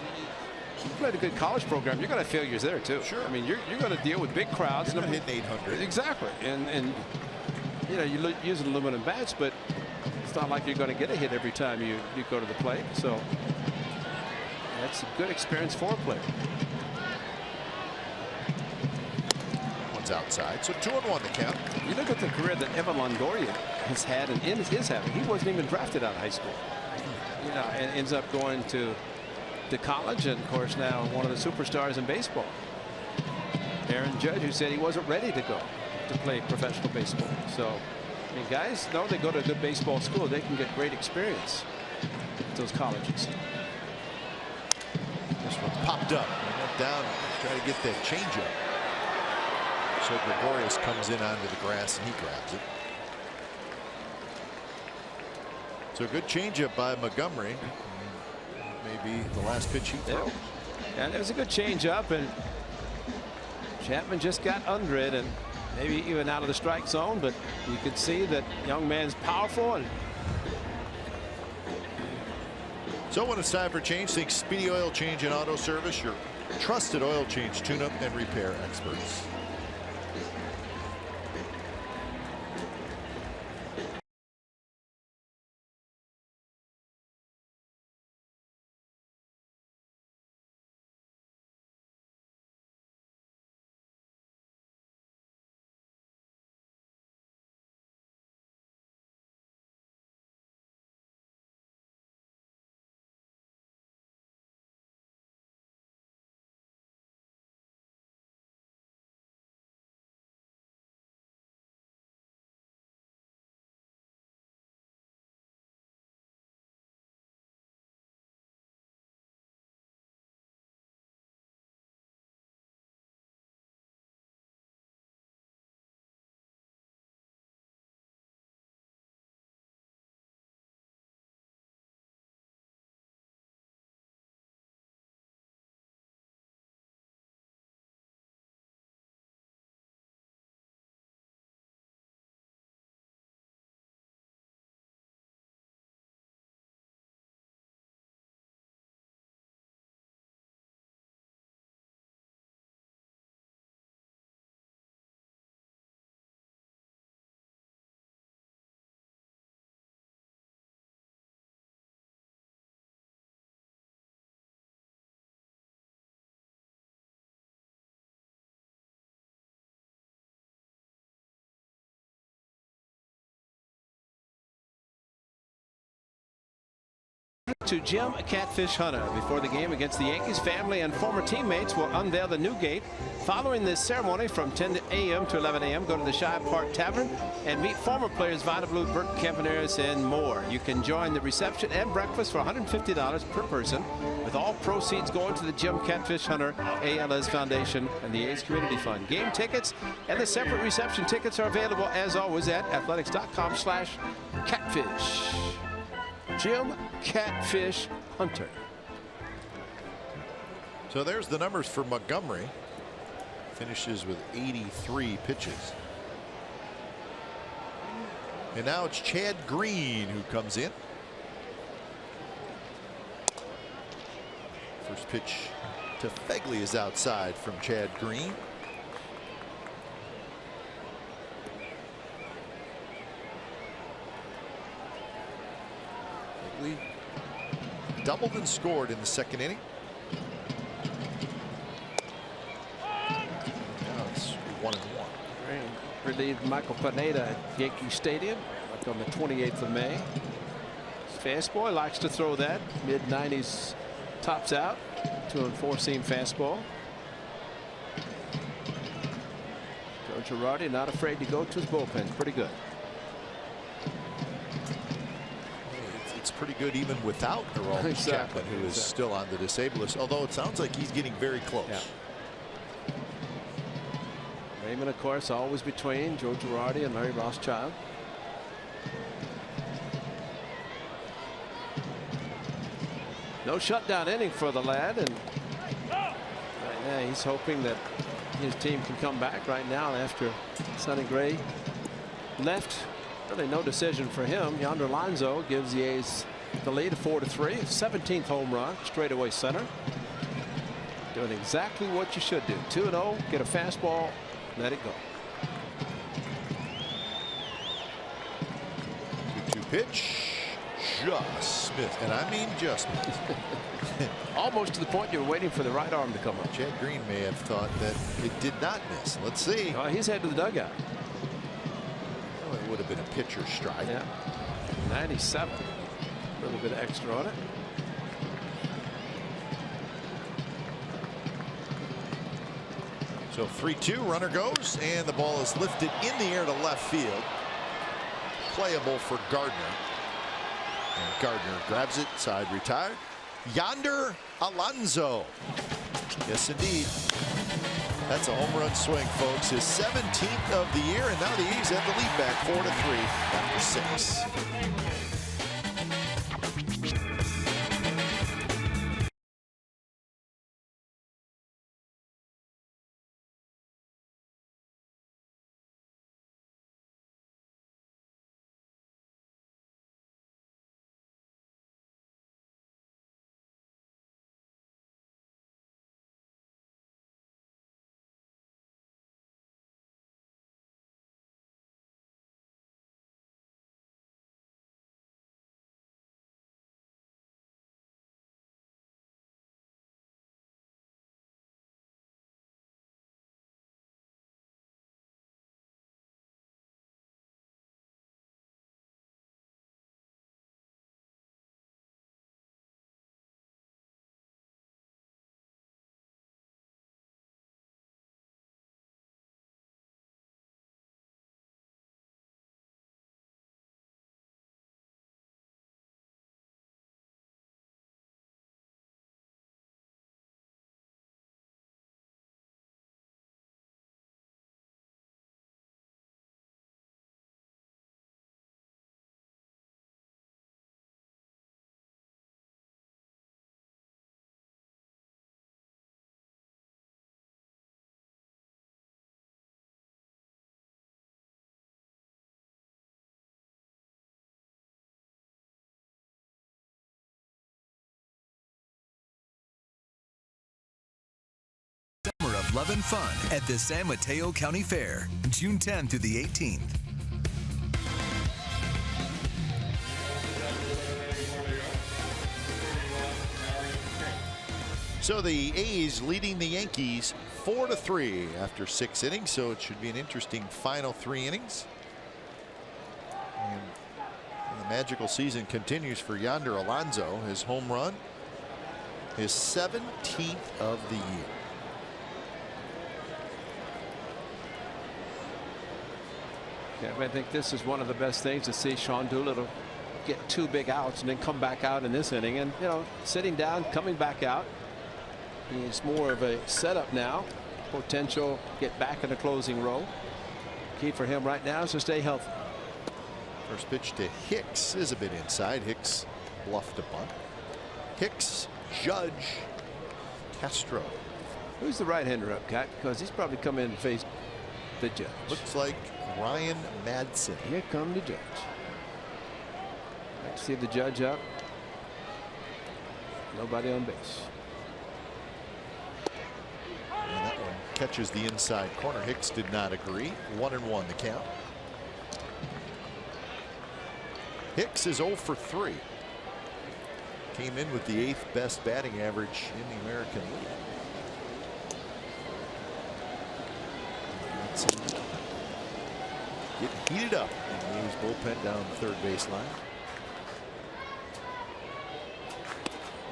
you played a good college program, you're going to have failures there too. Sure. I mean, you're going to deal with big crowds. You're not hitting 800. Exactly. And you know, you're using aluminum bats, but it's not like you're going to get a hit every time you go to the plate. So that's a good experience for a player. One's outside, so 2-1 the count. You look at the career that Evan Longoria has had and is having. He wasn't even drafted out of high school. You know, and ends up going to college, and of course now one of the superstars in baseball. Aaron Judge, who said he wasn't ready to go to play professional baseball. So, I mean, guys know they go to a good baseball school, they can get great experience at those colleges. This one popped up. Went down, try to get that changeup. So Gregorius comes in onto the grass and he grabs it. So good changeup by Montgomery. Maybe the last pitch he throws. Yeah, and it was a good changeup, and Chapman just got under it and maybe even out of the strike zone, but you could see that young man's powerful. And so when it's time for change, think Speedy Oil Change and Auto Service, your trusted oil change, tune-up, and repair experts. To Jim Catfish Hunter. Before the game against the Yankees, family and former teammates will unveil the new gate. Following this ceremony from 10 a.m. to 11 a.m., go to the Shibe Park Tavern and meet former players Vida Blue, Bert Campaneris, and more. You can join the reception and breakfast for $150 per person, with all proceeds going to the Jim Catfish Hunter ALS Foundation and the A's Community Fund. Game tickets and the separate reception tickets are available, as always, at athletics.com/catfish. Jim Catfish Hunter. So there's the numbers for Montgomery. Finishes with 83 pitches. And now it's Chad Green who comes in. First pitch to Fegley is outside from Chad Green. Fegley doubled and scored in the second inning. Now it's 1-1. Relieved Michael Pineda at Yankee Stadium on the 28th of May. Fastball, likes to throw that. Mid-90s tops out. 2 and 4 seam fastball. Joe Girardi not afraid to go to his bullpen. Pretty good. It's pretty good even without Aroldis Chapman, who is still on the disabled list, although it sounds like he's getting very close. Yeah. Raymond, of course, always between Joe Girardi and Larry Rothschild. No shutdown inning for the lad, and right now he's hoping that his team can come back right now after Sonny Gray left. Really no decision for him. Yonder Alonso gives the A's the lead, 4-3. 17th home run, straightaway center. Doing exactly what you should do. 2-0, get a fastball, let it go. 2-2 pitch. Just missed, and I mean just missed. Almost to the point you were waiting for the right arm to come up. Chad Green may have thought that it did not miss. Let's see. Oh, he's headed to the dugout. Well, it would have been a pitcher's strike. Yeah. 97. A little bit extra on it. So 3-2, runner goes, and the ball is lifted in the air to left field. Playable for Gardner. And Gardner grabs it, side retired. Yonder Alonso. Yes, indeed. That's a home run swing, folks. His 17th of the year, and now the A's have the lead back 4-3 after 6. Summer of love and fun at the San Mateo County Fair, June 10th through the 18th. So the A's leading the Yankees 4-3 after 6 innings, so it should be an interesting final 3 innings. And the magical season continues for Yonder Alonso. His home run, his 17th of the year. Yeah, I think this is one of the best things to see Sean Doolittle get 2 big outs and then come back out in this inning. And, you know, sitting down, coming back out. He's more of a setup now. Potential get back in the closing role. Key for him right now is to stay healthy. First pitch to Hicks is a bit inside. Hicks bluffed a bunt. Hicks, Judge, Castro. Who's the right-hander up, Cat? Because he's probably come in and faced the Judge. Looks like Ryan Madsen. Here come the Judge. Let's see the Judge up. Nobody on base. And that one catches the inside corner. Hicks did not agree. 1-1 the count. Hicks is 0 for 3. Came in with the 8th best batting average in the American League. Getting heated up in the A's bullpen down the third base line.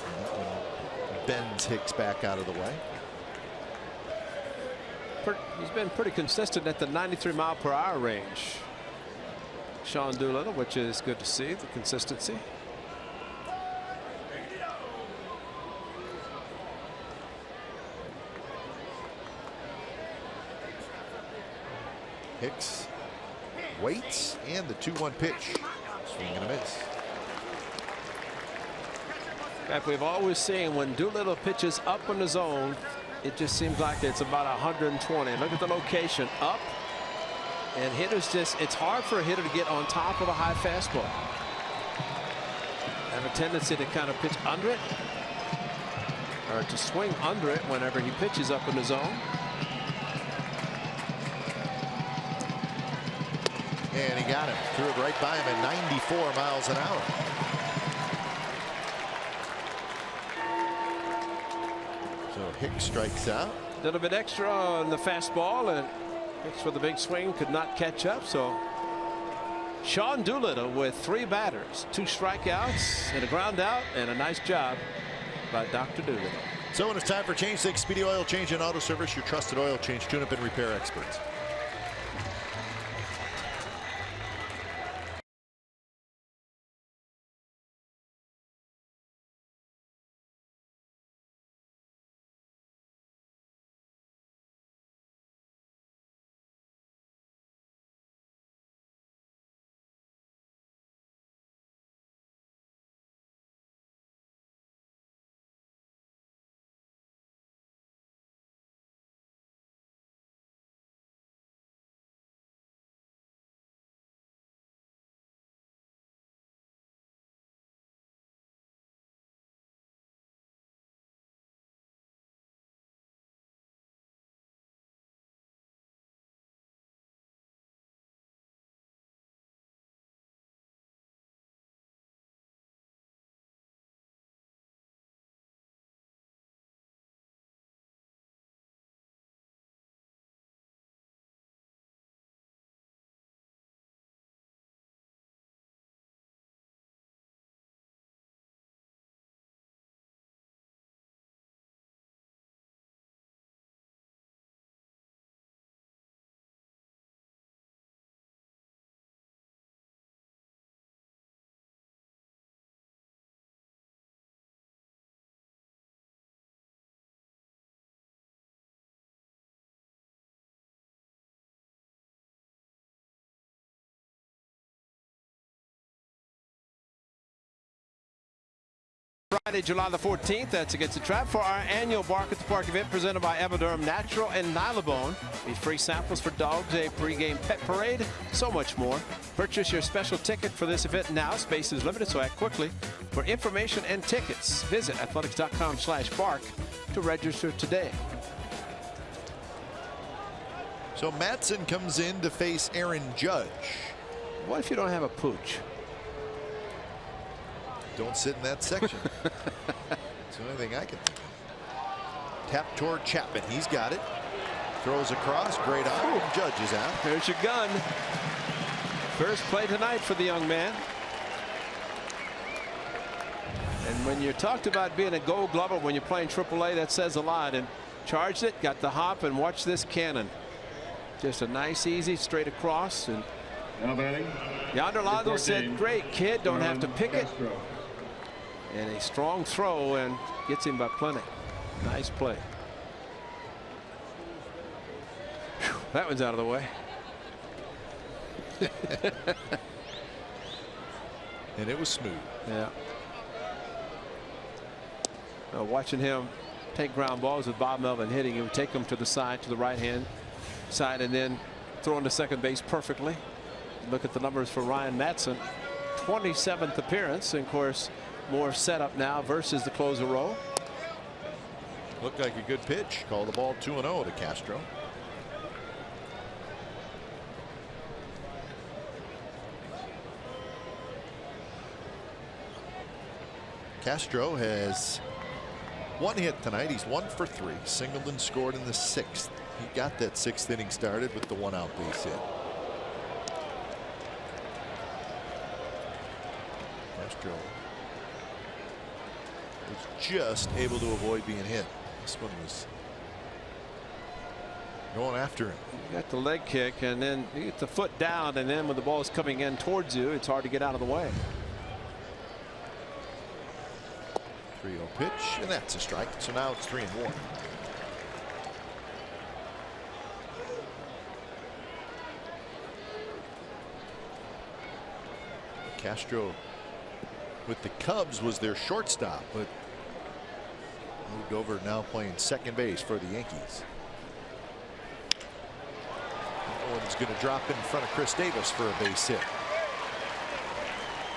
And that one bends Hicks back out of the way. He's been pretty consistent at the 93-mile-per-hour range. Sean Doolittle, which is good to see the consistency. Hicks waits, and the 2-1 pitch. Swing and a miss. In fact, we've always seen when Doolittle pitches up in the zone, it just seems like it's about 120. Look at the location up. And hitters it's hard for a hitter to get on top of a high fastball. Have a tendency to kind of pitch under it or to swing under it whenever he pitches up in the zone. And he got him. Threw it right by him at 94 miles an hour. So Hicks strikes out. A little bit extra on the fastball, and Hicks with the big swing could not catch up. So Sean Doolittle with 3 batters, 2 strikeouts and a ground out, and a nice job by Dr. Doolittle. So when it's time for Change 6 Speedy Oil Change and Auto Service, your trusted oil change, tune-up, and repair experts. Friday, July the 14th, that's Against the Trap for our annual Bark at the Park event presented by Eviderm Natural and Nylabone. We free samples for dogs, a pregame pet parade, so much more. Purchase your special ticket for this event now. Space is limited, so act quickly. For information and tickets, visit athletics.com/bark to register today. So Madsen comes in to face Aaron Judge. What if you don't have a pooch? Don't sit in that section. It's the only thing I can think of. Tap toward Chapman. He's got it. Throws across. Great eye. Judge is out. There's your gun. First play tonight for the young man. And when you're talked about being a Gold Glover when you're playing AAA, that says a lot. And charged it, got the hop, and watch this cannon. Just a nice, easy, straight across. And Now batting. Yonder Alonso said, great kid, don't have to pick it. And a strong throw and gets him by plenty. Nice play. Whew, that one's out of the way. And it was smooth. Yeah. Watching him take ground balls with Bob Melvin hitting him, take them to the side, to the right hand side, and then throwing to second base perfectly. Look at the numbers for Ryan Madson. 27th appearance, and of course more setup now versus the closer role. Looked like a good pitch. Call the ball 2-0 to Castro. Castro has one hit tonight. He's 1 for 3. Singleton scored in the 6th. He got that 6th inning started with the 1-out base hit. Castro was just able to avoid being hit. This one was going after him. You got the leg kick, and then you get the foot down, and then when the ball is coming in towards you, it's hard to get out of the way. 3-0 pitch, and that's a strike. So now it's 3-1. Castro with the Cubs was their shortstop, but moved over, now playing second base for the Yankees. That one's going to drop in front of Chris Davis for a base hit.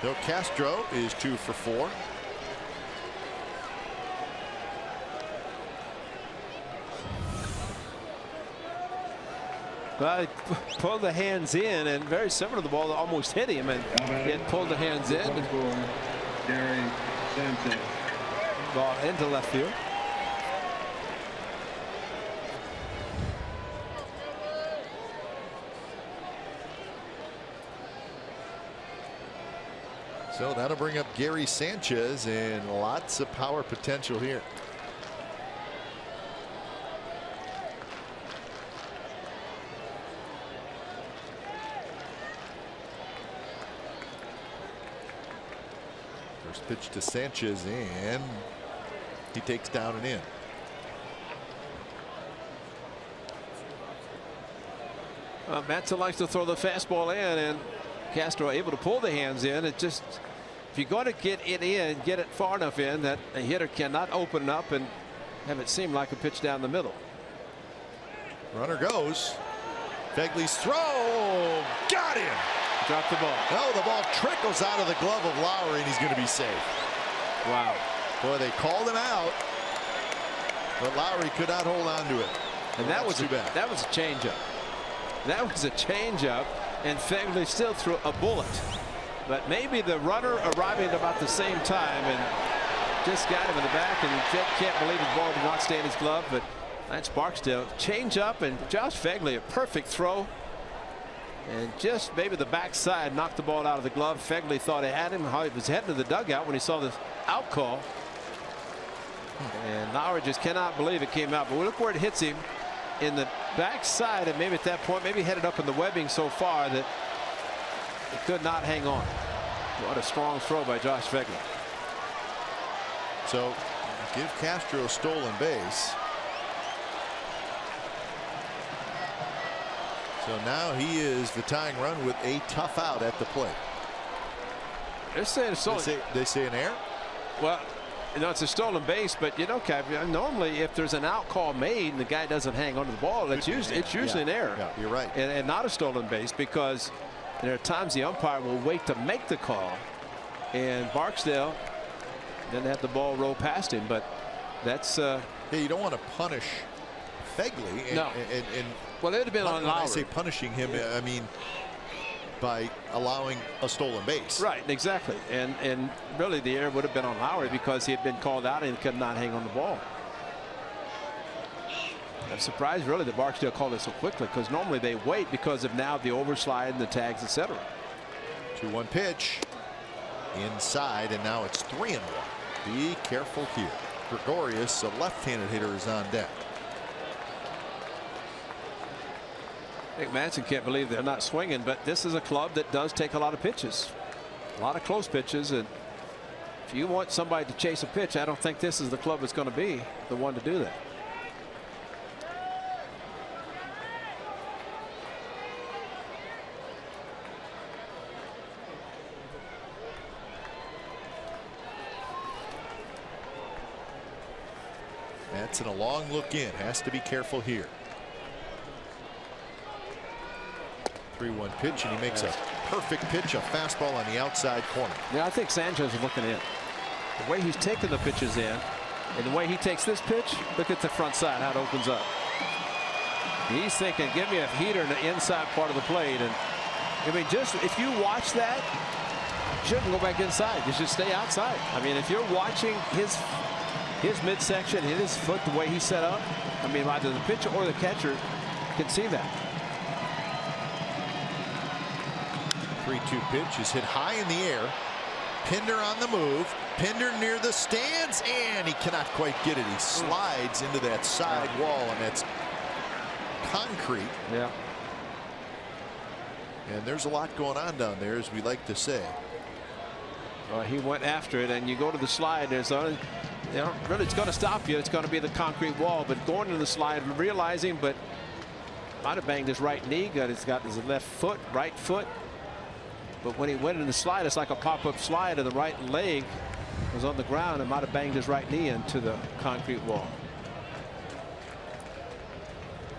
Though Castro is 2 for 4. Well, he pulled the hands in, and very similar to the ball that almost hit him, and he had pulled the hands in. Gary Sanchez. Ball into left field. So that'll bring up Gary Sanchez, and lots of power potential here. First pitch to Sanchez, and he takes down and in. Madson likes to throw the fastball in, and Castro able to pull the hands in. It just, if you're going to get it in, get it far enough in that a hitter cannot open up and have it seem like a pitch down the middle. Runner goes. Fegley's throw. Got him. Dropped the ball. No, the ball trickles out of the glove of Lowry, and he's going to be safe. Wow. Boy, they called him out, but Lowry could not hold on to it. And that was too bad. That was a changeup. That was a changeup, and Fegley still threw a bullet. But maybe the runner arriving at about the same time and just got him in the back, and Jet can't believe the ball did not stay in his glove, but that's Barksdale. Changeup, and Josh Fegley, a perfect throw. And just maybe the backside knocked the ball out of the glove. Fegley thought he had him. He was heading to the dugout when he saw this out call. And Lowry just cannot believe it came out. But look where it hits him in the backside, and maybe at that point, maybe headed up in the webbing so far that it could not hang on. What a strong throw by Josh Fegley. So give Castro a stolen base. So now he is the tying run with a tough out at the plate. They're saying it's stolen. They say an error? Well, you know, it's a stolen base, but you know, normally if there's an out call made and the guy doesn't hang onto the ball, it's usually an error. Yeah, you're right. And not a stolen base, because there are times the umpire will wait to make the call, and Barksdale didn't have the ball roll past him. But that's hey, you don't want to punish Fegley. No. Well, it would have been on Lowry. When I say punishing him, I mean by allowing a stolen base. Right, exactly. And really the error would have been on Lowry because he had been called out and could not hang on the ball. I'm surprised really that Barksdale called it so quickly, because normally they wait because of now the overslide and the tags, etc. 2-1 pitch inside, and now it's 3-1. Be careful here. Gregorius, a left-handed hitter, is on deck. I think Madsen can't believe they're not swinging, but this is a club that does take a lot of pitches, a lot of close pitches, and if you want somebody to chase a pitch, I don't think this is the club that's going to be the one to do that. Madsen, a long look in, has to be careful here. 3-1 pitch, and he makes a perfect pitch, a fastball on the outside corner. Yeah, I think Sanchez is looking in. The way he's taking the pitches in, and the way he takes this pitch, look at the front side, how it opens up. He's thinking, give me a heater in the inside part of the plate. And I mean, just if you watch that, you shouldn't go back inside. You should stay outside. I mean, if you're watching his midsection, his foot, the way he's set up, I mean, either the pitcher or the catcher can see that. 3-2 pitch is hit high in the air. Pinder on the move. Pinder near the stands, and he cannot quite get it. He slides into that side wall, and that's concrete. Yeah. And there's a lot going on down there, as we like to say. Well, he went after it, and you go to the slide. There's only, you know, really, it's going to stop you. It's going to be the concrete wall. But going to the slide, realizing, but might have banged his right knee. Got his left foot, right foot. But when he went in the slide, it's like a pop-up slide, and the right leg was on the ground and might have banged his right knee into the concrete wall.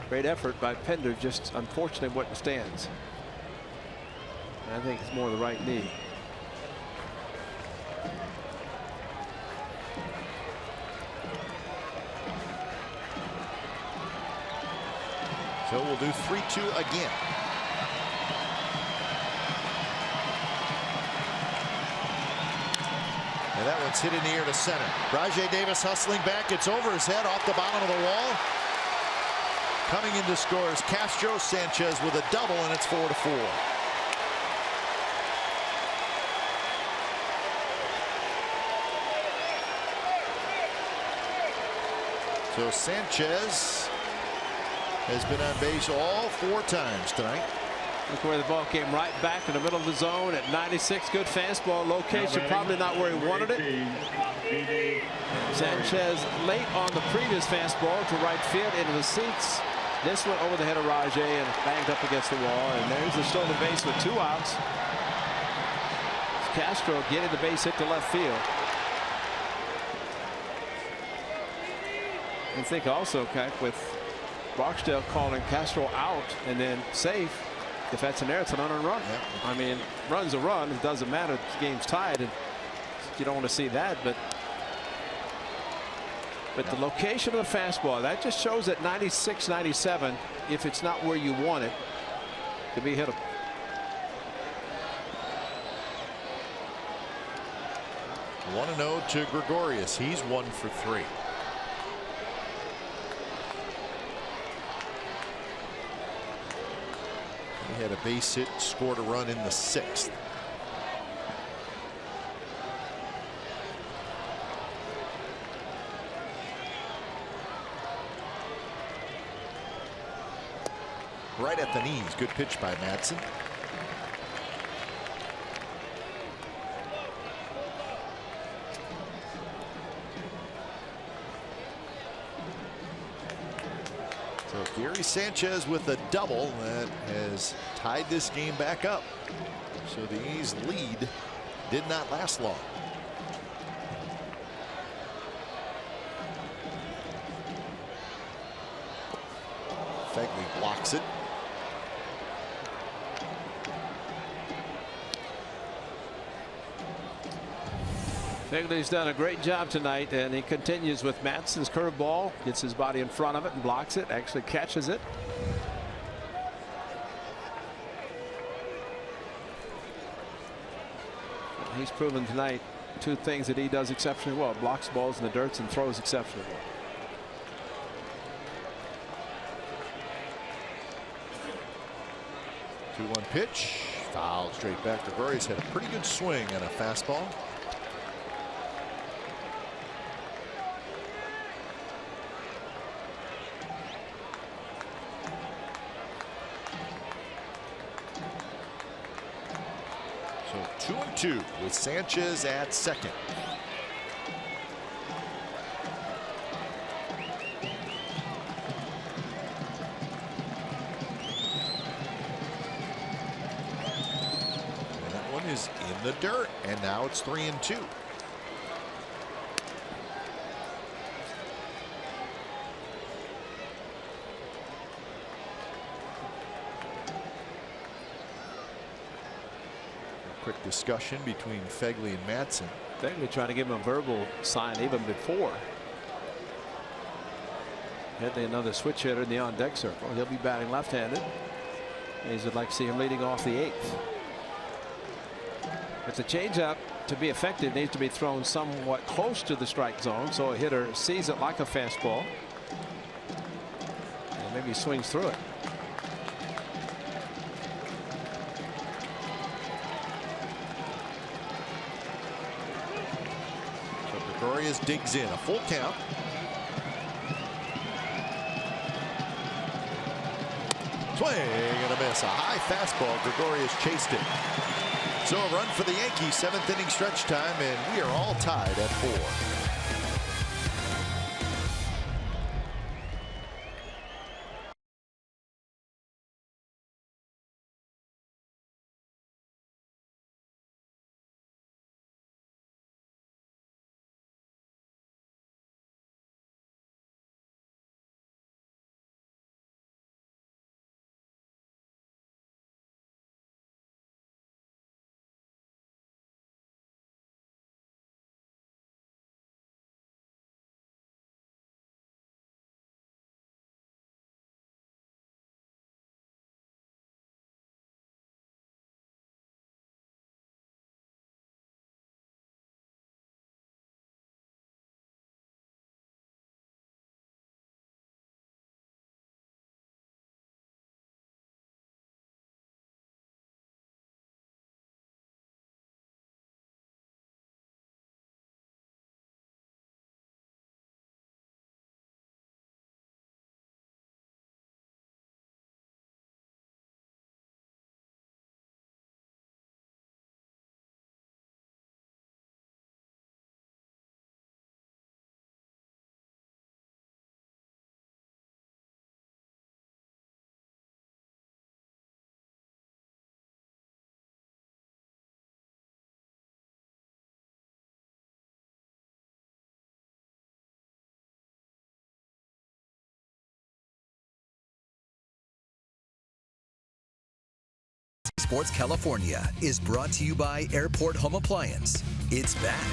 Great effort by Pinder, just unfortunately what stands. I think it's more the right knee. So we'll do 3-2 again. And that one's hit in the air to center. Rajai Davis hustling back. It's over his head, off the bottom of the wall. Coming in to score is Castro Sanchez with a double, and it's 4-4. So Sanchez has been on base all 4 times tonight. Look where the ball came, right back in the middle of the zone at 96. Good fastball location, probably not where he wanted it. Sanchez late on the previous fastball to right field into the seats. This one over the head of Rajai and banged up against the wall. And there's the stolen base with 2 outs. Castro getting the base hit to left field. And think also, Kike, with Barksdale calling Castro out and then safe. If that's an error, it's an unearned run. Yep. I mean, run's a run. It doesn't matter. The game's tied, and you don't want to see that. But the location of the fastball, that just shows that 96, 97, if it's not where you want it, to be hit. 1-0 to Gregorius. He's 1 for 3. He had a base hit, scored a run in the 6th. Right at the knees. Good pitch by Madsen. So Gary Sanchez with a double that has tied this game back up. So the A's lead did not last long. Fegley blocks it. Fegley's done a great job tonight, and he continues with Madsen's curveball, gets his body in front of it and blocks it, actually catches it. He's proven tonight 2 things that he does exceptionally well: blocks balls in the dirt and throws exceptionally well. Two-one pitch, foul straight back. Gregorius had a pretty good swing and a fastball. 2-2 with Sanchez at second. And that one is in the dirt, and now it's 3-2. Quick discussion between Phegley and Madsen. Phegley trying to give him a verbal sign even before. Headley another switch hitter in the on deck circle. He'll be batting left-handed. Hayes would like to see him leading off the 8th. But the changeup, to be effective, needs to be thrown somewhat close to the strike zone so a hitter sees it like a fastball and maybe swings through it. Gregorius digs in, a full count. Swing and a miss. A high fastball. Gregorius chased it. So a run for the Yankees, 7th inning stretch time, and we are all tied at 4. Sports California is brought to you by Airport Home Appliance. It's back.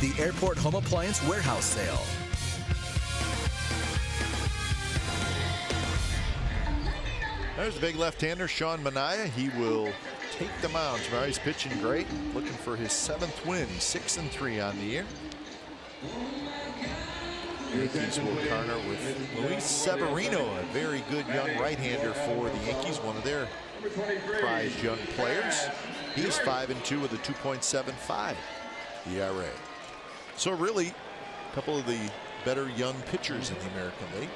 The Airport Home Appliance Warehouse Sale. There's the big left-hander, Sean Manaea. He will take the mound. He's pitching great, looking for his 7th win. He's 6-3 on the year. Yankees will partner with Luis Severino, a very good young right-hander for the Yankees, one of their prized young players. He's 5-2 with a 2.75 ERA. So really, a couple of the better young pitchers in the American League.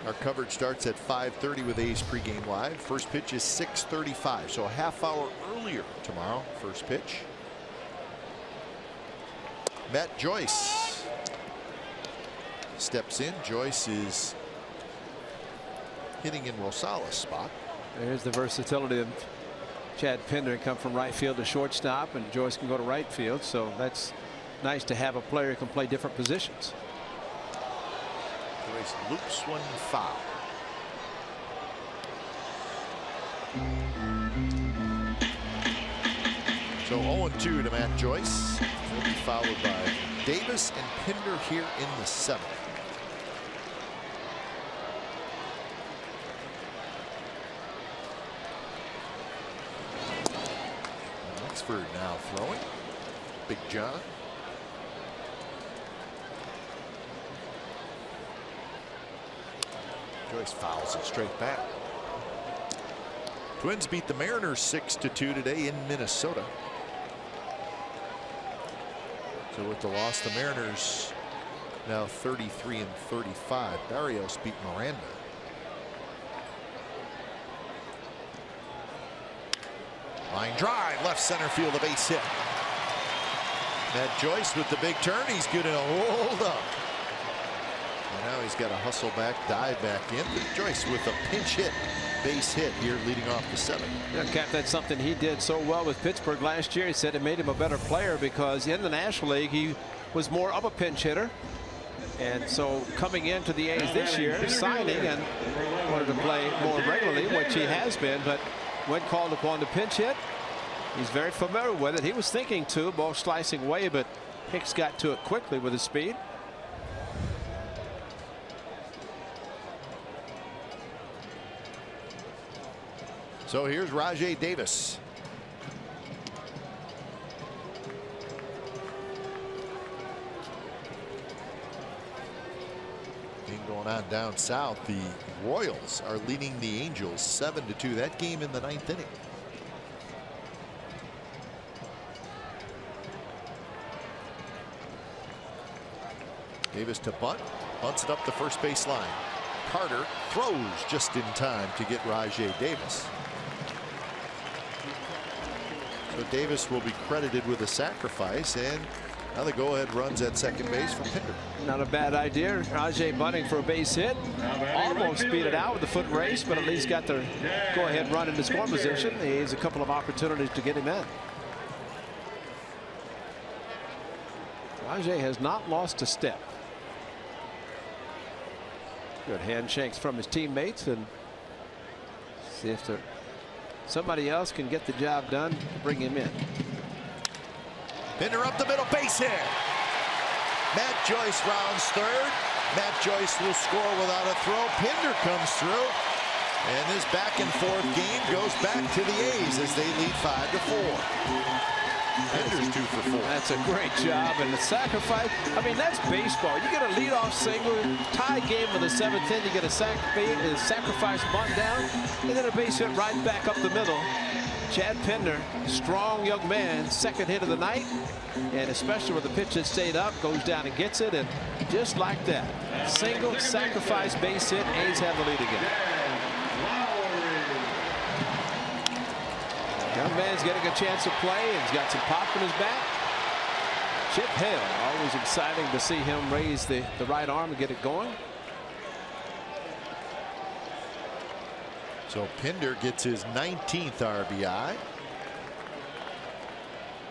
Our coverage starts at 5:30 with A's pregame live. First pitch is 6:35, so a half hour earlier tomorrow. First pitch. Matt Joyce steps in. Joyce is hitting in Rosales' spot. There's the versatility of Chad Pinder, come from right field to shortstop, and Joyce can go to right field, so that's nice to have a player who can play different positions. Joyce loops one foul. So 0-2 to Matt Joyce. He'll be followed by Davis and Pinder here in the 7th. Oxford now throwing. Big John. Joyce fouls it straight back. Twins beat the Mariners 6-2 today in Minnesota. So with the loss, the Mariners now 33-35. Barrios beat Miranda. Line drive, left center field, a base hit. Matt Joyce with the big turn. He's going to hold up. And now he's got to hustle back, dive back in. But Joyce with a pinch hit, base hit here, leading off the 7th. Yeah, Cap, that's something he did so well with Pittsburgh last year. He said it made him a better player because in the National League he was more of a pinch hitter. And so coming into the A's this year, signing and wanted to play more regularly, which he has been, but when called upon to pinch hit, he's very familiar with it. He was thinking too, ball slicing away, but Hicks got to it quickly with his speed. So here's Rajai Davis. Game going on down south. The Royals are leading the Angels 7-2. That game in the 9th inning. Davis to bunt. Bunts it up the first base line. Carter throws just in time to get Rajai Davis. So Davis will be credited with a sacrifice, and now the go-ahead runs at second base for Pinder. Not a bad idea. Rajai bunting for a base hit. Almost beat it out with the foot race, but at least got the go-ahead run in the score position. He has a couple of opportunities to get him in. Rajai has not lost a step. Good handshakes from his teammates, and see if somebody else can get the job done to bring him in. Pinder up the middle, base hit. Matt Joyce rounds third. Matt Joyce will score without a throw. Pinder comes through, and this back and forth game goes back to the A's as they lead 5-4. Pinder's 2 for 4. That's a great job, and the sacrifice. I mean, that's baseball. You get a leadoff single, tie game in the 7th inning. You get a sacrifice bunt down, and then a base hit right back up the middle. Chad Pinder, strong young man, second hit of the night, and especially with the pitch that stayed up, goes down and gets it, and just like that, single sacrifice base hit. A's have the lead again. Young man's getting a chance to play, and he's got some pop in his back. Chip Hale, always exciting to see him raise the right arm and get it going. So Pinder gets his 19th RBI.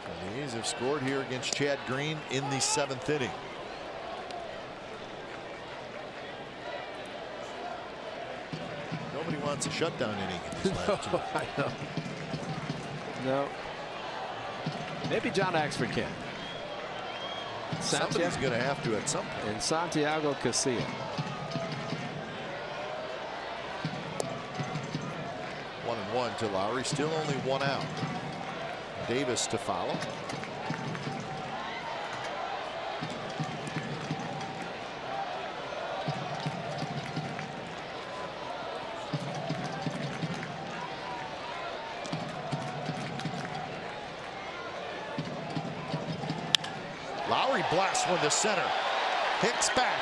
So the A's have scored here against Chad Green in the 7th inning. Nobody wants a shutdown inning in this last two. I know. No. Maybe John Axford can. Somebody's going to have to at some point. And Santiago Casilla. One and one to Lowry. Still only one out. Davis to follow. Lowry blasts one to center. Hicks back.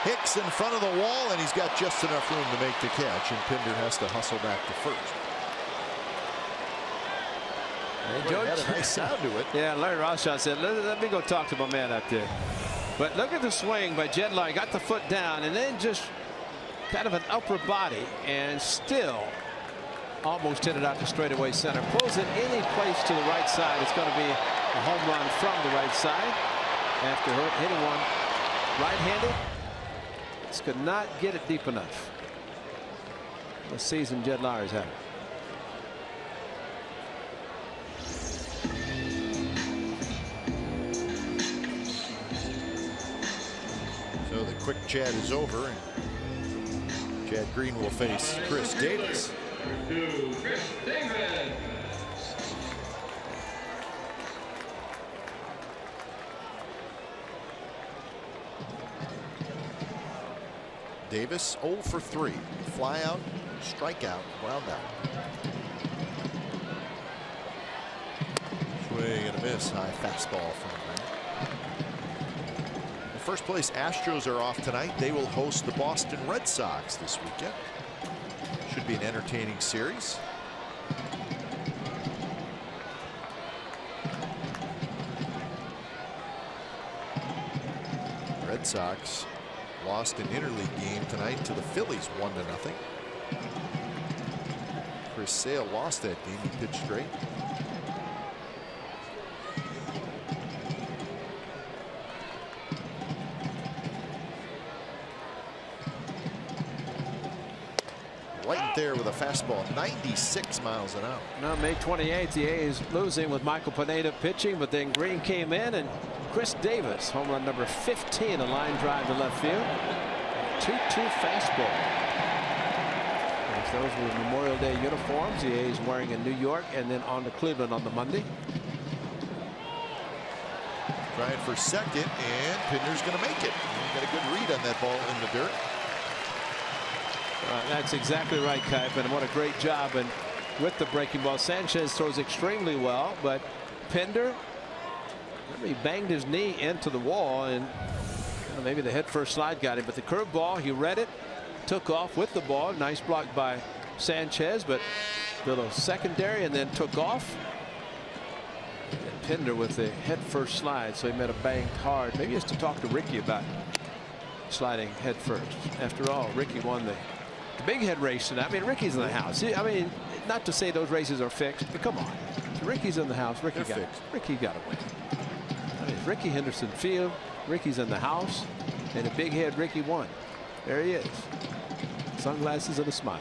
Hicks in front of the wall, and he's got just enough room to make the catch, and Pinder has to hustle back to first. Had a nice sound to it. Yeah, Larry Rothschild said, let me go talk to my man up there. But look at the swing by Jed Lowry. Got the foot down, and then just kind of an upper body, and still almost hit it out to straightaway center. Pulls it any place to the right side. It's going to be a home run from the right side after hitting one right-handed. Just could not get it deep enough. The season Jed Lowry's had. So the quick chat is over, and Chad Green will face Chris Davis. Chris Davis. Davis 0 for 3. Fly out, strikeout, ground out. Swing and a miss. High fastball from him. The first place Astros are off tonight. They will host the Boston Red Sox this weekend. Should be an entertaining series. Red Sox lost an interleague game tonight to the Phillies 1-0. Chris Sale lost that game. He pitched straight. Right there with a fastball, 96 miles an hour. Now, May 28th, the A's losing with Michael Pineda pitching, but then Green came in and Chris Davis, home run number 15, a line drive to left field. 2-2 fastball. Those were Memorial Day uniforms, the A's wearing in New York and then on to Cleveland on the Monday. Trying for second, and Pinder's going to make it. He got a good read on that ball in the dirt. That's exactly right, Kuip, and what a great job. And with the breaking ball, Sanchez throws extremely well, but Pinder, he banged his knee into the wall, and maybe the head first slide got him, but the curve ball, he read it, took off with the ball. Nice block by Sanchez, but a little secondary, and then took off. And Pinder with the head first slide, so he made a banged hard. Maybe it's to talk to Ricky about sliding head first. After all, Ricky won the big head race tonight. I mean, Ricky's in the house. I mean, not to say those races are fixed, but come on. Ricky's in the house. Ricky got to win. I mean, Ricky Henderson Field. Ricky's in the house, and a big head Ricky won. There he is. Sunglasses and a smile.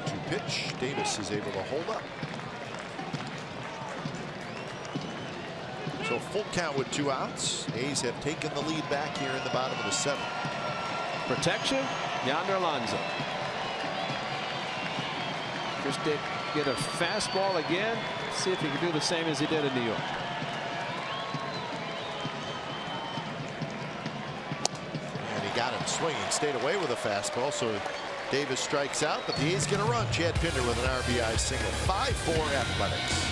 2-2 pitch. Davis is able to hold up. So full count with 2 outs. A's have taken the lead back here in the bottom of the 7th. Protection, Yonder Alonso. Just did get a fastball again. See if he can do the same as he did in New York. And he got him swinging, stayed away with a fastball, so Davis strikes out, but the A's get a run. Chad Pinder with an RBI single. 5-4 Athletics.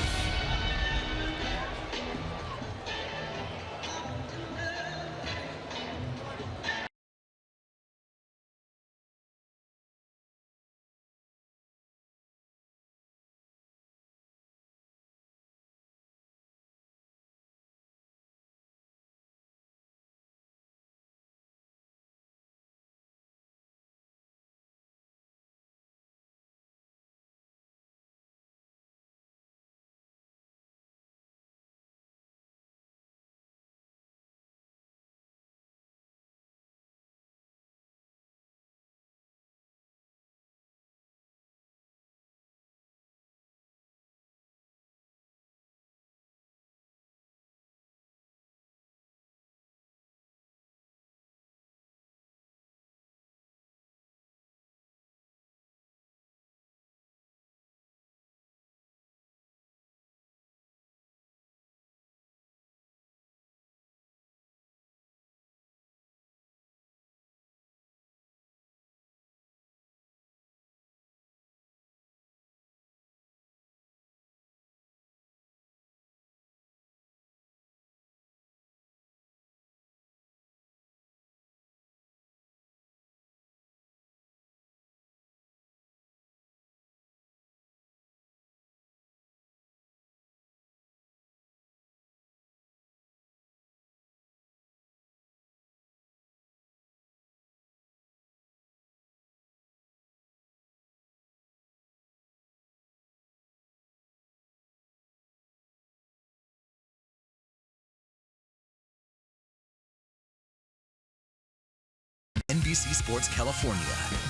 NBC Sports California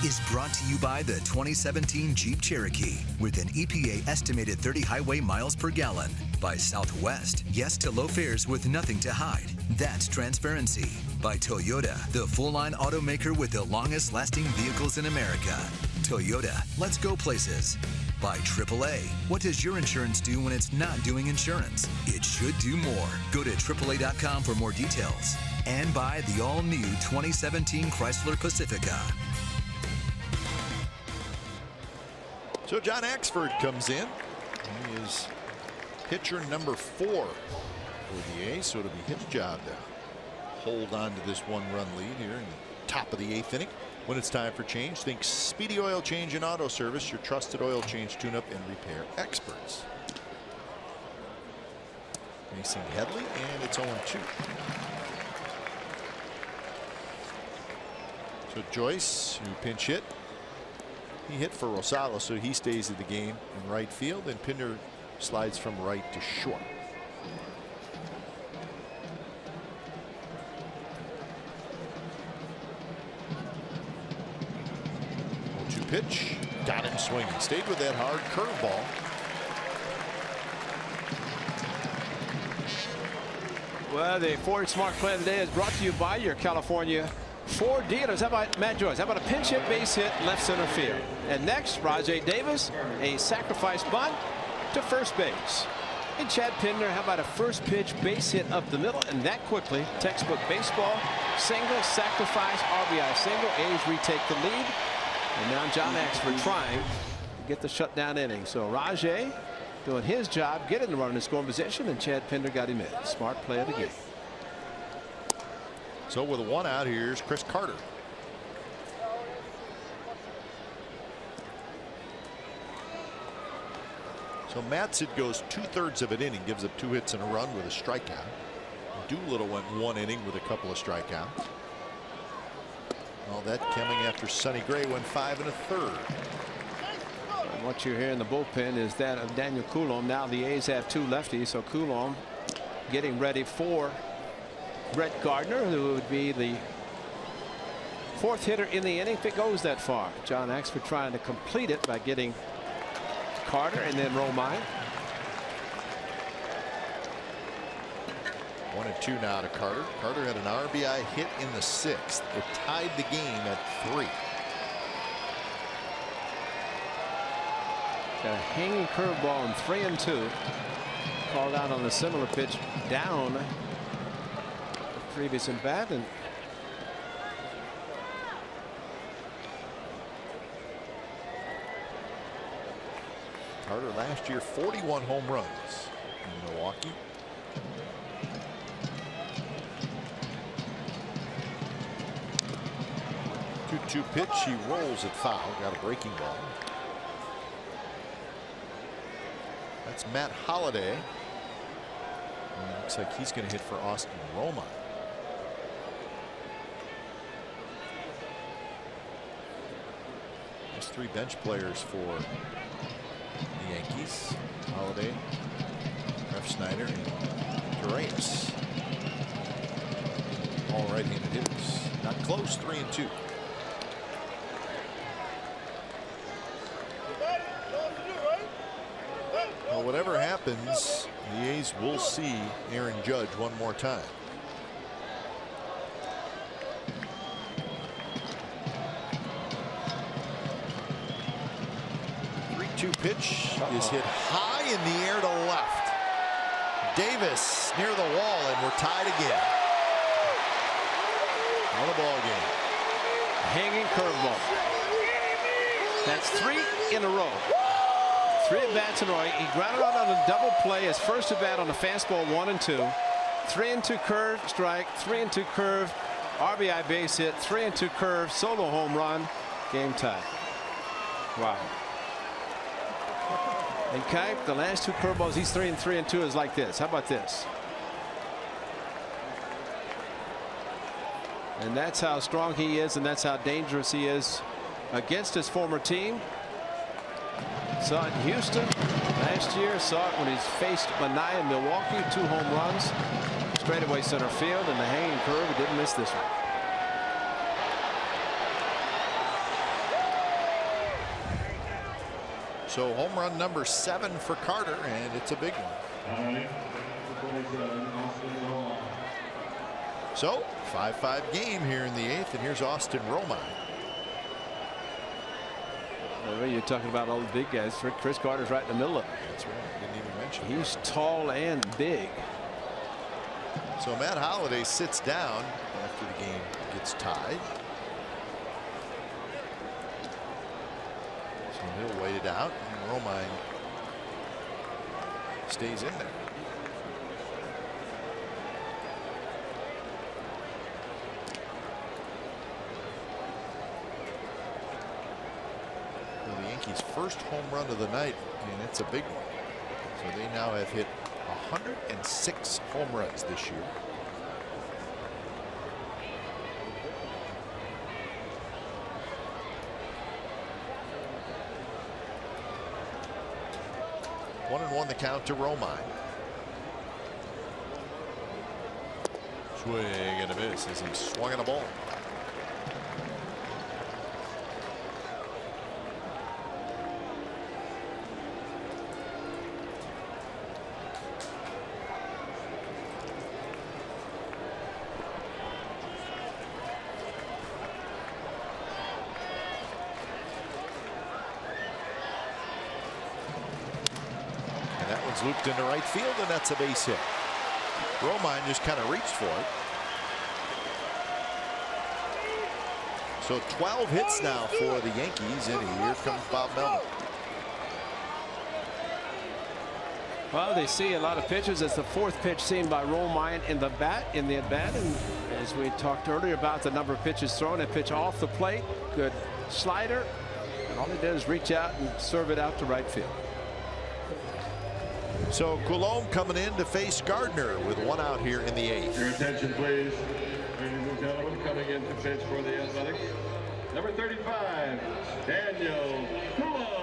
is brought to you by the 2017 Jeep Cherokee with an EPA estimated 30 highway miles per gallon. By Southwest, yes to low fares with nothing to hide. That's transparency. By Toyota, the full-line automaker with the longest lasting vehicles in America. Toyota, let's go places. By AAA, what does your insurance do when it's not doing insurance? It should do more. Go to AAA.com for more details. And by the all-new 2017 Chrysler Pacifica. So John Axford comes in. He is pitcher number 4 for the A's, so it'll be his job to hold on to this 1-run lead here in the top of the 8th inning. When it's time for change, think Speedy Oil Change and Auto Service, your trusted oil change, tune-up, and repair experts. Facing Headley, and it's 0-2. So Joyce, who pinch hit, he hit for Rosales, so he stays in the game in right field, and Pinder slides from right to short. 0-2 pitch, got him swinging, stayed with that hard curveball. Well, the Ford Smart Play of the day is brought to you by your California Ford dealers. How about Matt Joyce? How about a pinch hit base hit left center field? And next, Rajai Davis, a sacrifice bunt to first base. And Chad Pinder, how about a first pitch base hit up the middle? And that quickly, textbook baseball, single, sacrifice, RBI single. A's retake the lead. And now John Axford trying to get the shutdown inning. So Rajai doing his job, getting the runner in scoring position, and Chad Pinder got him in. Smart play of the game. So with a 1 out, here's Chris Carter. So Matson goes 2/3 of an inning, gives up 2 hits and a run with a strikeout. Doolittle went 1 inning with a couple of strikeouts. All that coming after Sonny Gray went 5 1/3. And what you hear in the bullpen is that of Daniel Coulombe. Now the A's have 2 lefties, so Coulombe getting ready for Brett Gardner, who would be the 4th hitter in the inning if it goes that far. John Axford trying to complete it by getting Carter and then Romine. 1-2 now to Carter. Carter had an RBI hit in the 6th. It tied the game at 3. Got a hanging curveball in 3-2. Called out on a similar pitch down the previous at bat, and Carter last year 41 home runs in Milwaukee. Two pitch, he rolls it foul, got a breaking ball. That's Matt Holliday. And it looks like he's going to hit for Austin Romine. There's 3 bench players for the Yankees. Holliday, Ref Snyder, and Torres. All right-handed hitters. Not close, 3-2. Well, whatever happens, the A's will see Aaron Judge one more time. Pitch is hit high in the air to left. Davis near the wall, and we're tied again. On the ball game. hanging curveball. That's 3 in a row. 3 at bats in a row. He grounded out on a double play. His first at bat on the fastball, 1-2. 3-2 curve, strike. 3-2 curve, RBI base hit. 3-2 curve, solo home run. Game tie. Wow. And Kike, the last 2 curveballs, he's 3-2 is like this. How about this? And that's how strong he is, and that's how dangerous he is against his former team. Saw it in Houston last year, saw it when he's faced Manaea in Milwaukee, 2 home runs, straightaway center field, and the hanging curve. He didn't miss this one. So home run number 7 for Carter, and it's a big one. So 5-5 game here in the 8th, and here's Austin Romine. Well, you're talking about all the big guys. Chris Carter's right in the middle of it. That's right. Didn't even mention. He's tall and big. So Matt Holliday sits down after the game gets tied. So he'll wait it out, and Romine stays in there. Well, the Yankees' first home run of the night, and it's a big one. So they now have hit 106 home runs this year. One and one the count to Romine. Swing and a miss as he swung at a ball. Looped into right field, and that's a base hit. Romine just kind of reached for it. So 12 hits now for the Yankees, and here comes Bob Melvin. Well, they see a lot of pitches. It's the fourth pitch seen by Romine in the at-bat, and as we talked earlier about the number of pitches thrown, a pitch off the plate, good slider, and all he did is reach out and serve it out to right field. So Coulombe coming in to face Gardner with one out here in the eighth. Your attention, please. Ladies and gentlemen, coming in to pitch for the Athletics, number 35, Daniel Coulombe.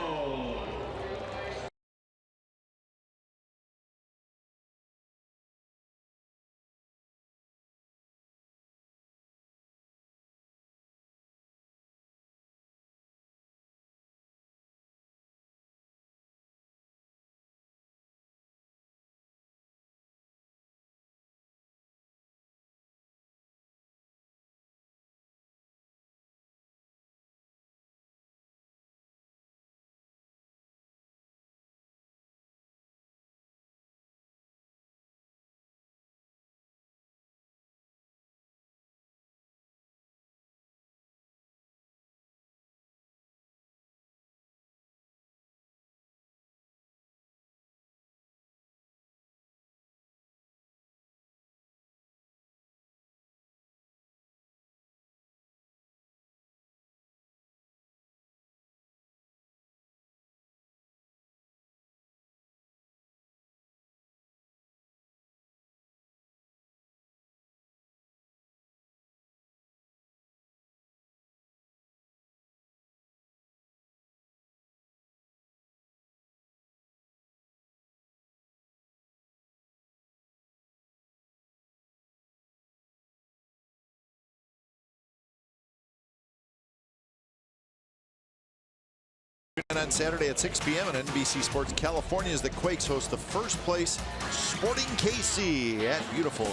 On Saturday at 6 p.m. on NBC Sports California as the Quakes host the first place Sporting KC at beautiful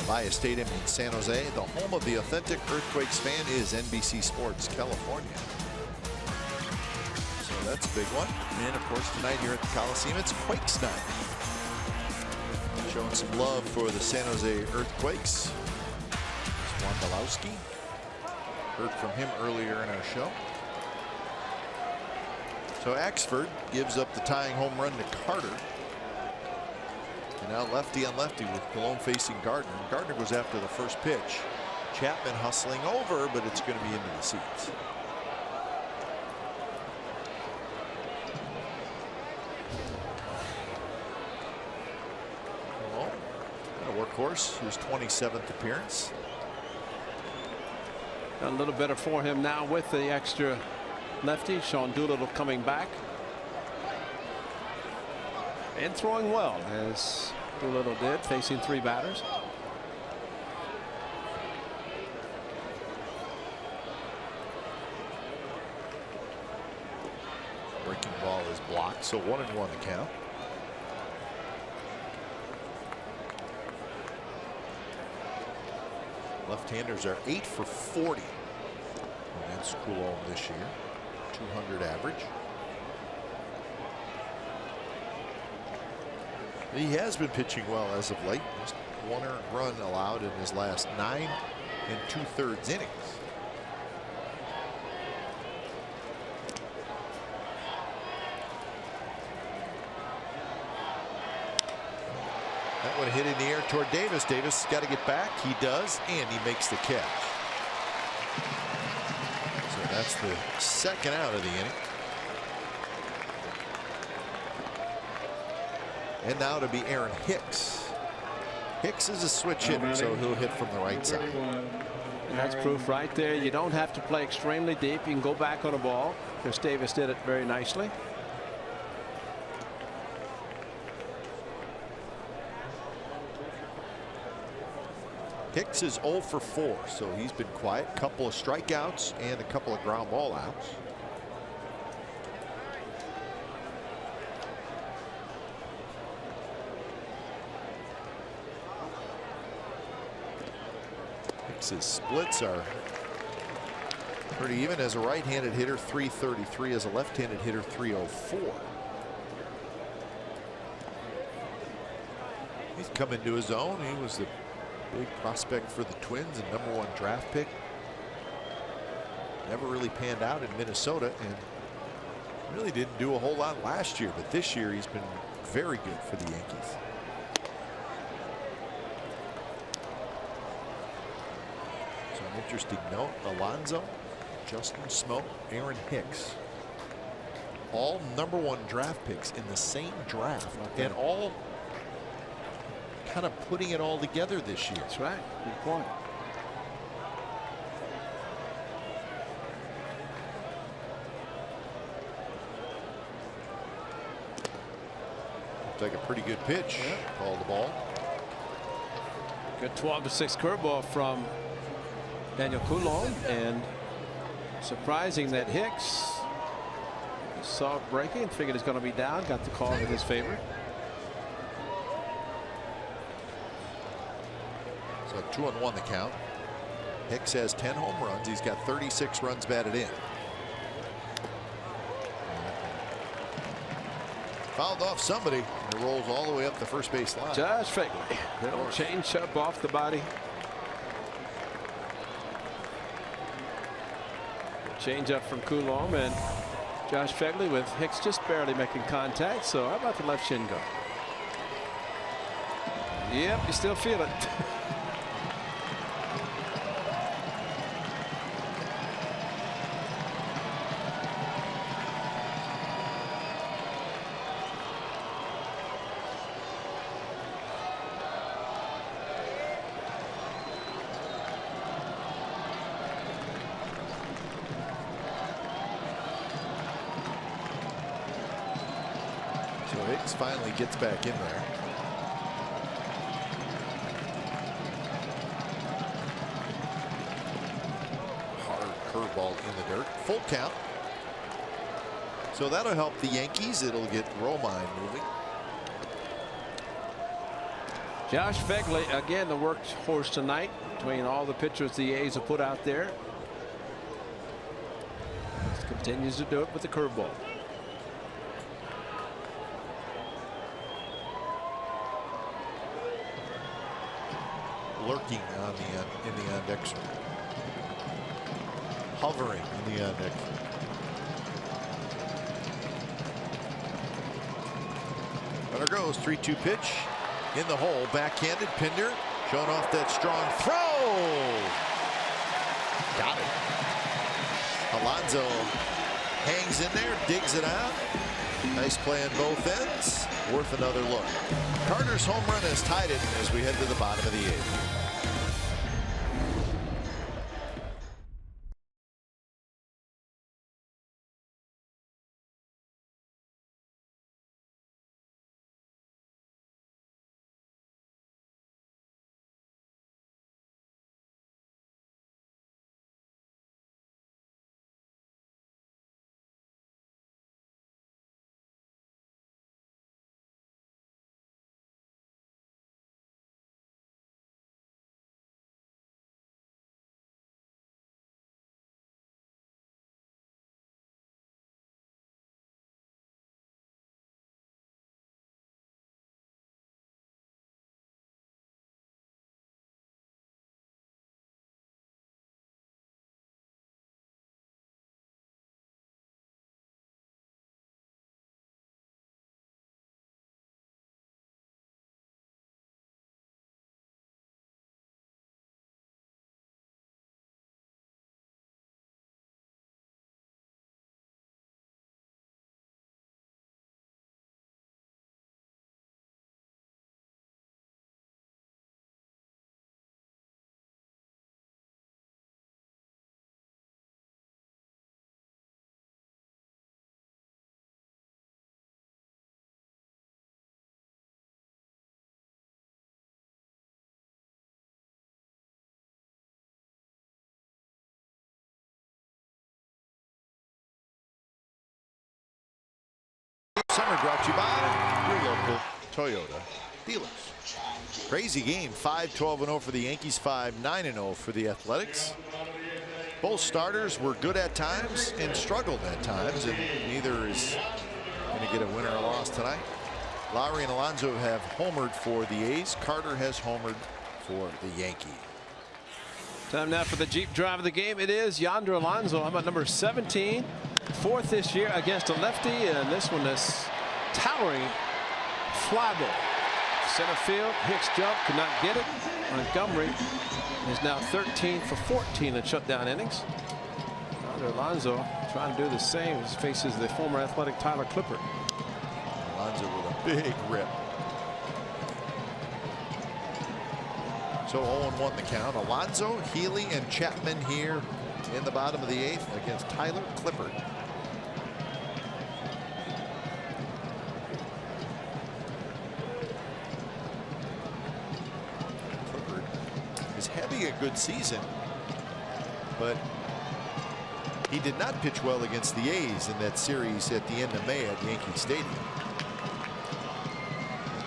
Via Stadium in San Jose. The home of the authentic Earthquakes fan is NBC Sports California. So that's a big one. And of course tonight here at the Coliseum it's Quakes night. Showing some love for the San Jose Earthquakes. Wondolowski. Heard from him earlier in our show. So Axford gives up the tying home run to Carter. And now lefty on lefty with Coulombe facing Gardner. Gardner goes after the first pitch. Chapman hustling over, but it's going to be into the seats. Coulombe, a workhorse, his 27th appearance. A little better for him now with the extra lefty. Sean Doolittle coming back and throwing well as Doolittle did, facing three batters. Breaking ball is blocked, so 1-1 the count. Left-handers are 8 for 40 against Coulombe this year. 200 average. He has been pitching well as of late. Just one earned run allowed in his last 9 2/3 innings. That one hit in the air toward Davis. Davis has got to get back. He does, and he makes the catch. That's the second out of the inning. And now to be Aaron Hicks. Hicks is a switch hitter, so he'll hit from the right side. And that's proof right there. You don't have to play extremely deep. You can go back on a ball. Chris Davis did it very nicely. Hicks is 0 for 4, so he's been quiet. Couple of strikeouts and a couple of ground ball outs. Hicks's splits are pretty even. As a right-handed hitter, 333. As a left-handed hitter, 304. He's come into his own. He was the big prospect for the Twins and #1 draft pick. Never really panned out in Minnesota and really didn't do a whole lot last year, but this year he's been very good for the Yankees. So an interesting note: Alonso, Justin Smoak, Aaron Hicks, all #1 draft picks in the same draft, and all kind of putting it all together this year. That's right. Good point. Looks like a pretty good pitch. Call the ball. Good 12-6 curveball from Daniel Coulombe, and surprising that Hicks saw it breaking and figured it's going to be down. Got the call in his favor. So 2-1 the count. Hicks has 10 home runs. He's got 36 runs batted in. Fouled off somebody, and it rolls all the way up the first base line. Josh Phegley. Little change up off the body. Change up from Coulombe, and Josh Phegley with Hicks just barely making contact. So how about the left shin go? Yep, you still feel it. So Hicks finally gets back in there. Hard curveball in the dirt. Full count. So that'll help the Yankees. It'll get Romine moving. Josh Phegley, again, the workhorse tonight between all the pitchers the A's have put out there. Continues to do it with the curveball. Lurking on in the on-deck zone. Hovering in the on-deck zone. Runner goes. 3-2 pitch in the hole. Backhanded. Pinder showing off that strong throw. Got it. Alonso hangs in there, digs it out. Nice play on both ends. Worth another look. Carter's home run has tied it as we head to the bottom of the 8th. Corner brought to you by your local Toyota dealers. Crazy game. 5-12-0 for the Yankees, 5-9-0 for the Athletics. Both starters were good at times and struggled at times, and neither is going to get a win or a loss tonight. Lowry and Alonso have homered for the A's. Carter has homered for the Yankees. Time now for the Jeep drive of the game. It is Yonder Alonso. How about number 17? Fourth this year against a lefty, and this one is towering fly ball. Center field, Hicks jump, could not get it. Montgomery is now 13 for 14 in shutdown innings. Yonder Alonso trying to do the same as faces the former Athletic Tyler Clippard. Alonso with a big rip. So 0-1 the count. Alonso, Healy, and Chapman here in the bottom of the 8th against Tyler Clippard. Clippard is having a good season, but he did not pitch well against the A's in that series at the end of May at Yankee Stadium.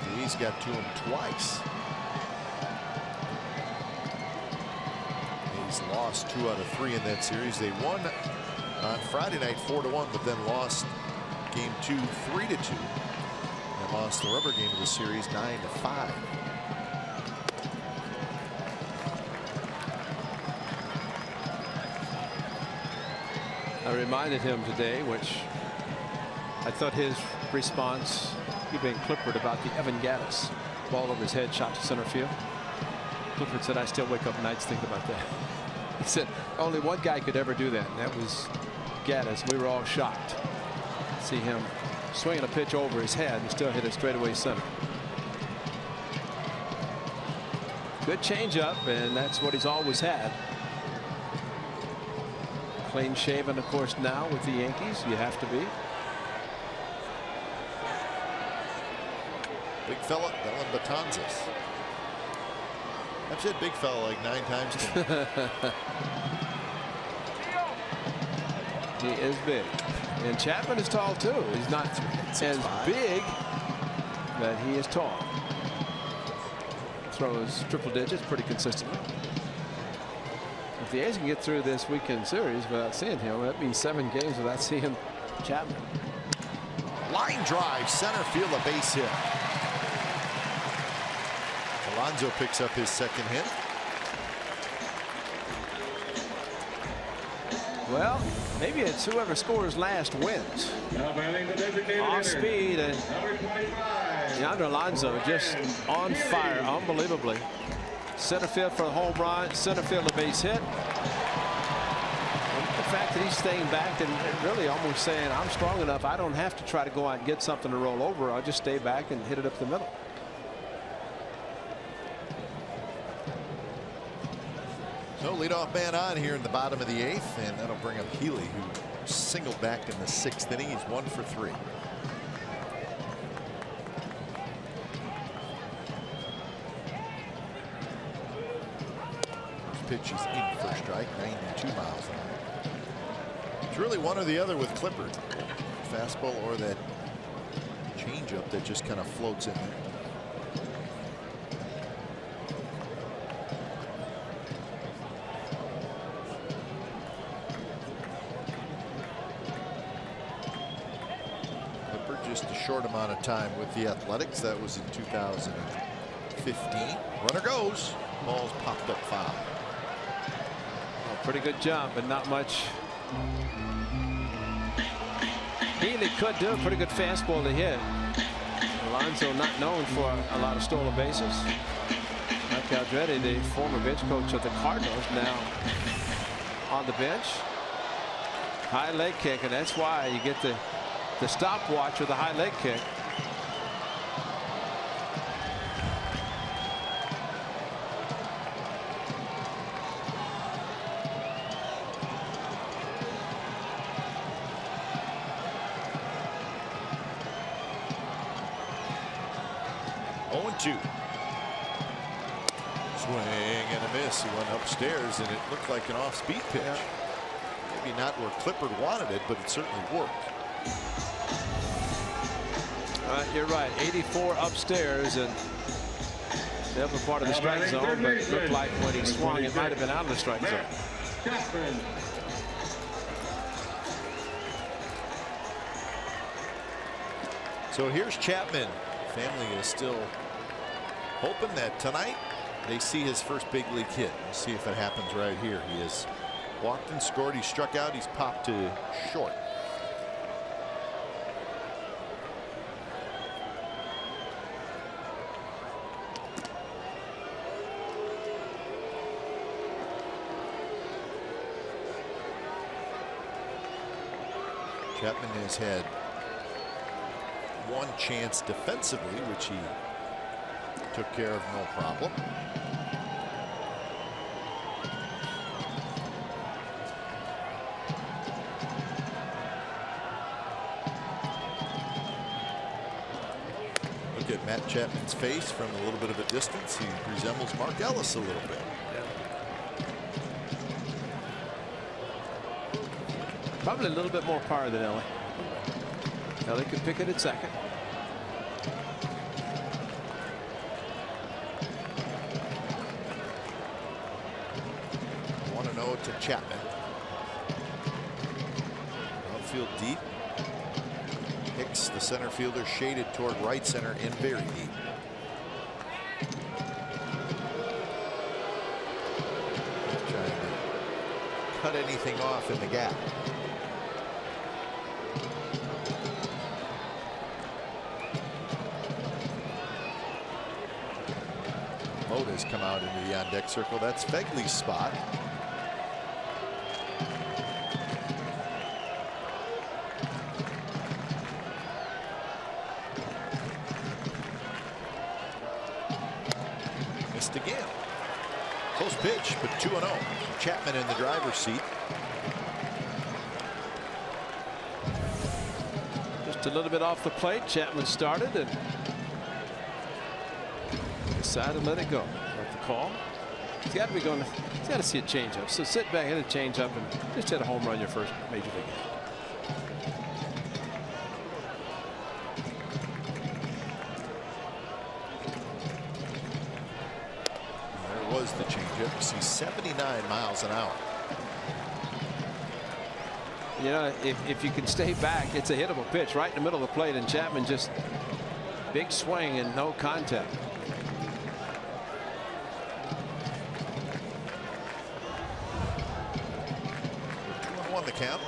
The A's got to him twice. A's lost 2 out of 3 in that series. They won on Friday night 4-1, but then lost game 2 3-2, and lost the rubber game of the series 9-5. I reminded him today, which I thought his response, he being Clippard, about the Evan Gattis ball over his head, shot to center field. Clippard said, I still wake up nights thinking about that. He said only one guy could ever do that, and that was Gattis. We were all shocked to see him swinging a pitch over his head and still hit it straightaway center. Good changeup, and that's what he's always had. Clean shaven, of course, now with the Yankees. You have to be. Big fella, Dylan Betances. I've said big fella like 9 times tonight. He is big. And Chapman is tall, too. He's not as big, but he is tall. Throws triple digits pretty consistently. If the A's can get through this weekend series without seeing him, that means 7 games without seeing Chapman. Line drive, center field, a base hit. Alonso picks up his second hit. Well, maybe it's whoever scores last wins. Off speed, and Yonder Alonso just on fire, unbelievably. Center field for a home run, center field a base hit. And the fact that he's staying back and really almost saying, I'm strong enough, I don't have to try to go out and get something to roll over. I'll just stay back and hit it up the middle. So leadoff man on here in the bottom of the 8th, and that'll bring up Healy, who singled back in the 6th inning. He's 1 for 3. Pitch is in for strike, 92 miles an hour. It's really one or the other with Clippard. Fastball or that changeup that just kind of floats in there. Clippard just a short amount of time with the Athletics. That was in 2015. Runner goes. Ball's popped up foul. Pretty good job, but not much. Healy could do a pretty good fastball to hit. Alonso not known for a lot of stolen bases. Mike Aldrete, the former bench coach of the Cardinals, now on the bench. High leg kick, and that's why you get the stopwatch with the high leg kick. Swing and a miss. He went upstairs, and it looked like an off-speed pitch. Yeah. Maybe not where Clippard wanted it, but it certainly worked. You're right. 84 upstairs and the upper part of the strike zone, but it looked like when he swung, it might have been out of the strike zone. So here's Chapman. Family is still hoping that tonight they see his first big league hit. We'll see if it happens right here. He has walked and scored. He struck out. He's popped to short. Chapman has had one chance defensively, which he took care of no problem. Look at Matt Chapman's face from a little bit of a distance. He resembles Mark Ellis a little bit. Probably a little bit more power than Ellie. Ellie could pick it at second. Want to know to Chapman. Outfield deep. Hicks, the center fielder, shaded toward right center and very deep. Trying to cut anything off in the gap. Has come out into the on deck circle. That's Fegley's spot. Missed again. Close pitch, but 2-0. Chapman in the driver's seat. Just a little bit off the plate. Chapman started and decided to let it go. Like the call. He's got to be going. He's got to see a changeup. So sit back, hit a changeup, and just hit a home run your first major league game. There was the changeup. You see 79 miles an hour. You know, if you can stay back, it's a hittable pitch right in the middle of the plate, and Chapman just big swing and no contact. 2-1 the count.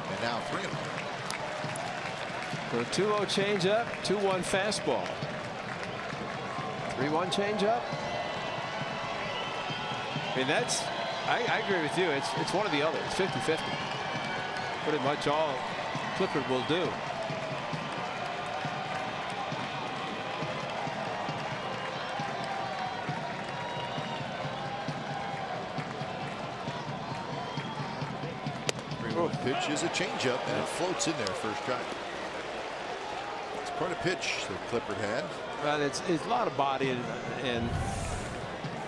And now 3-0. So 2-0 changeup, 2-1 fastball. 3-1 changeup. I mean, that's, I agree with you. It's one or the other. It's 50-50. Pretty much all Clippard will do. Pitch is a changeup, and it floats in there first strike. It's quite a pitch that Clippard had. Well, it's a lot of body, and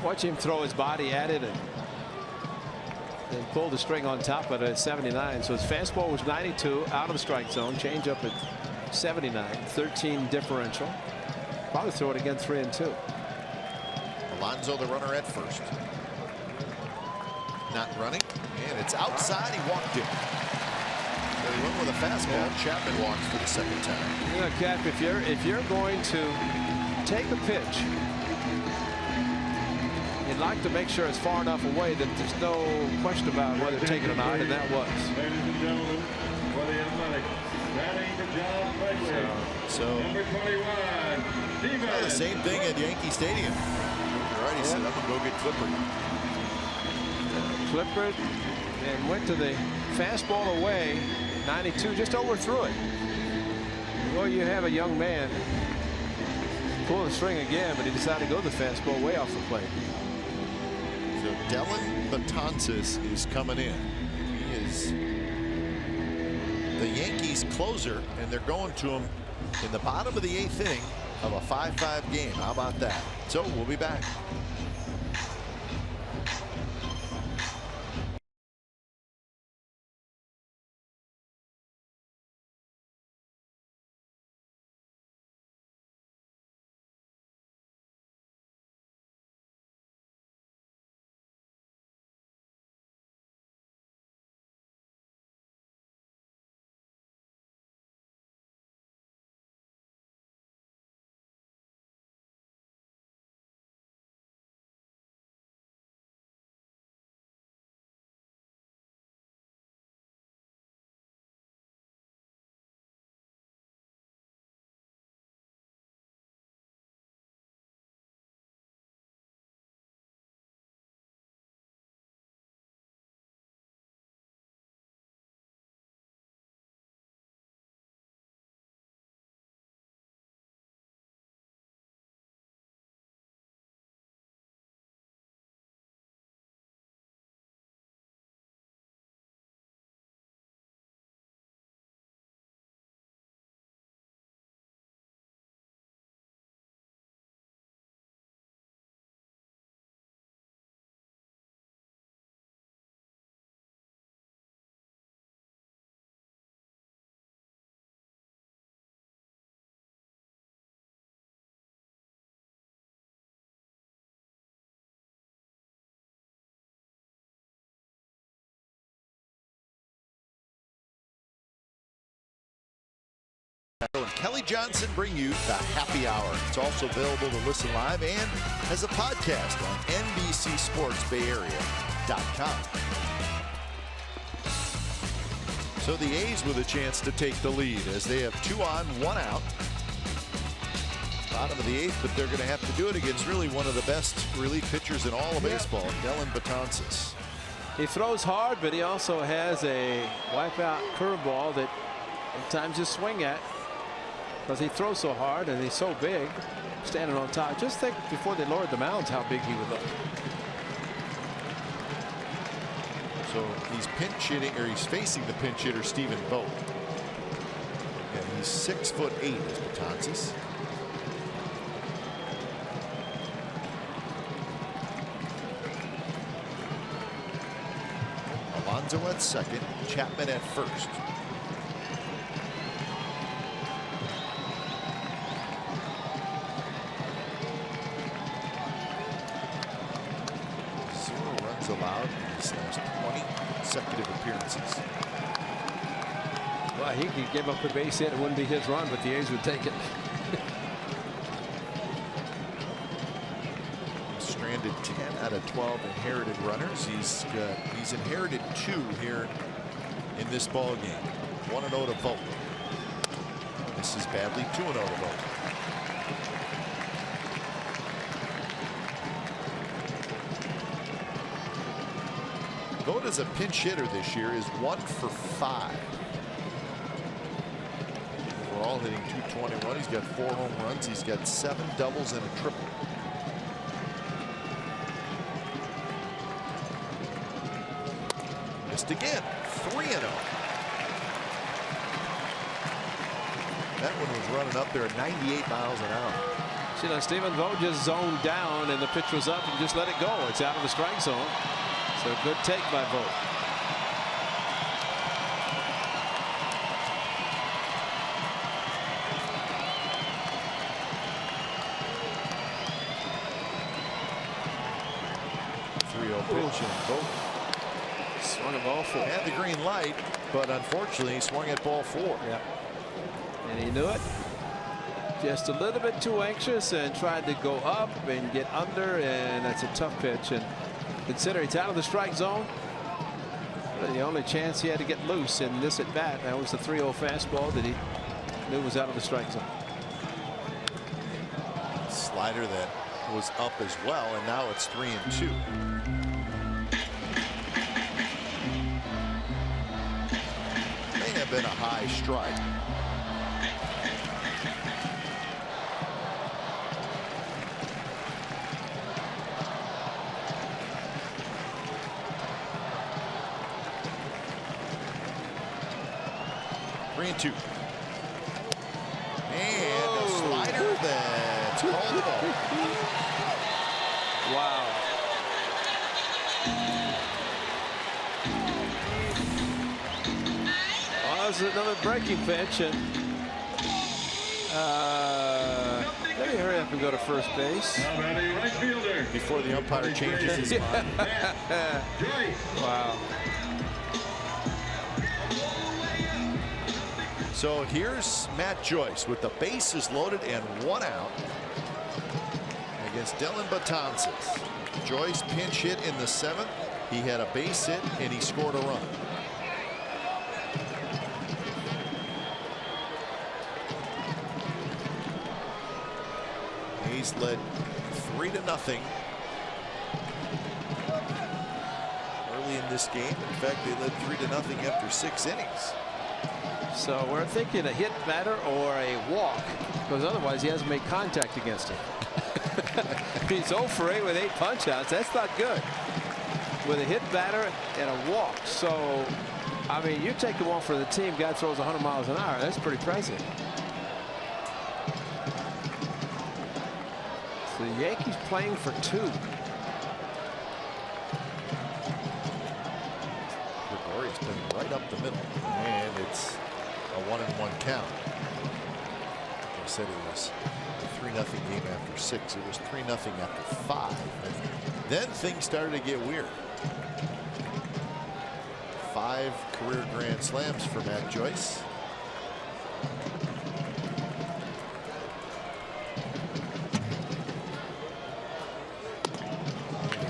watch him throw his body at it and pull the string on top of it at 79. So his fastball was 92 out of the strike zone. Changeup at 79, 13 differential. Probably throw it again 3-2. Alonso, the runner at first. Not running, and it's outside. He walked it. So he went with a fastball. Yeah. Chapman walks for the second time. You know, Cap, if you're going to take a pitch, you'd like to make sure it's far enough away that there's no question about whether to take it or not, and that was. Ladies and gentlemen, for the Athletics, batting for John Fegley. So number 21, the same thing at Yankee Stadium. All right, he said, I'm gonna go get Clippard. Clippard and went to the fastball away. 92, just overthrew it. Well, you have a young man pull the string again, but he decided to go the fastball way off the plate. So Dellin Betances is coming in. He is the Yankees closer, and they're going to him in the bottom of the 8th inning. of a 5-5 game. How about that? So we'll be back. And Kelly Johnson bring you the Happy Hour. It's also available to listen live and as a podcast on NBCSportsBayArea.com. So the A's with a chance to take the lead as they have 2 on, 1 out. Bottom of the 8th, but they're going to have to do it against really one of the best relief pitchers in all of baseball, Dellin Betances. He throws hard, but he also has a wipeout curveball that sometimes you swing at because he throws so hard and he's so big, standing on top. Just think before they lowered the mounds how big he would look. So he's pinch hitting, or he's facing the pinch hitter Stephen Vogt. And he's 6'8" as Betances. Alonso at second, Chapman at first. Allowed in his last 20 consecutive appearances. Well, he could give up a base hit. It wouldn't be his run, but the A's would take it. Stranded 10 out of 12 inherited runners. He's inherited 2 here in this ball game. 1-0 to Vogt. This is badly. 2-0 to Vogt. Vogt as a pinch hitter this year is 1 for 5. Overall hitting .221. He's got 4 home runs. He's got 7 doubles and a triple. Missed again. 3-0. That one was running up there at 98 miles an hour. See, now Stephen Vogt just zoned down and the pitch was up and just let it go. It's out of the strike zone. So good take by Vogt. Pitch and Vogt swung at ball 4. Had the green light, but unfortunately he swung at ball 4. Yeah. And he knew it. Just a little bit too anxious and tried to go up and get under, and that's a tough pitch. And consider it's out of the strike zone. The only chance he had to get loose in this at bat, that was the 3-0 fastball that he knew was out of the strike zone. Slider that was up as well, and now it's 3-2. May have been a high strike. And a slider that Wow. Well, this is another breaking pitch, and let me hurry up and go to first base before the umpire changes his mind. Wow. So here's Matt Joyce with the bases loaded and 1 out against Dellin Betances. Joyce pinch hit in the 7th. He had a base hit and he scored a run. A's led 3-0 early in this game. In fact, they led 3-0 after 6 innings. So we're thinking a hit batter or a walk, because otherwise he hasn't made contact against him. He's 0 for 8 with 8 punch outs. That's not good. With a hit batter and a walk. So, I mean, you take the one for the team, guy throws 100 miles an hour. That's pretty impressive. So the Yankees playing for 2. Gregorius been right up the middle, and it's a 1-1 count. Like I said, it was a 3-0 game after 6. It was 3-0 after 5. And then things started to get weird. 5 career grand slams for Matt Joyce.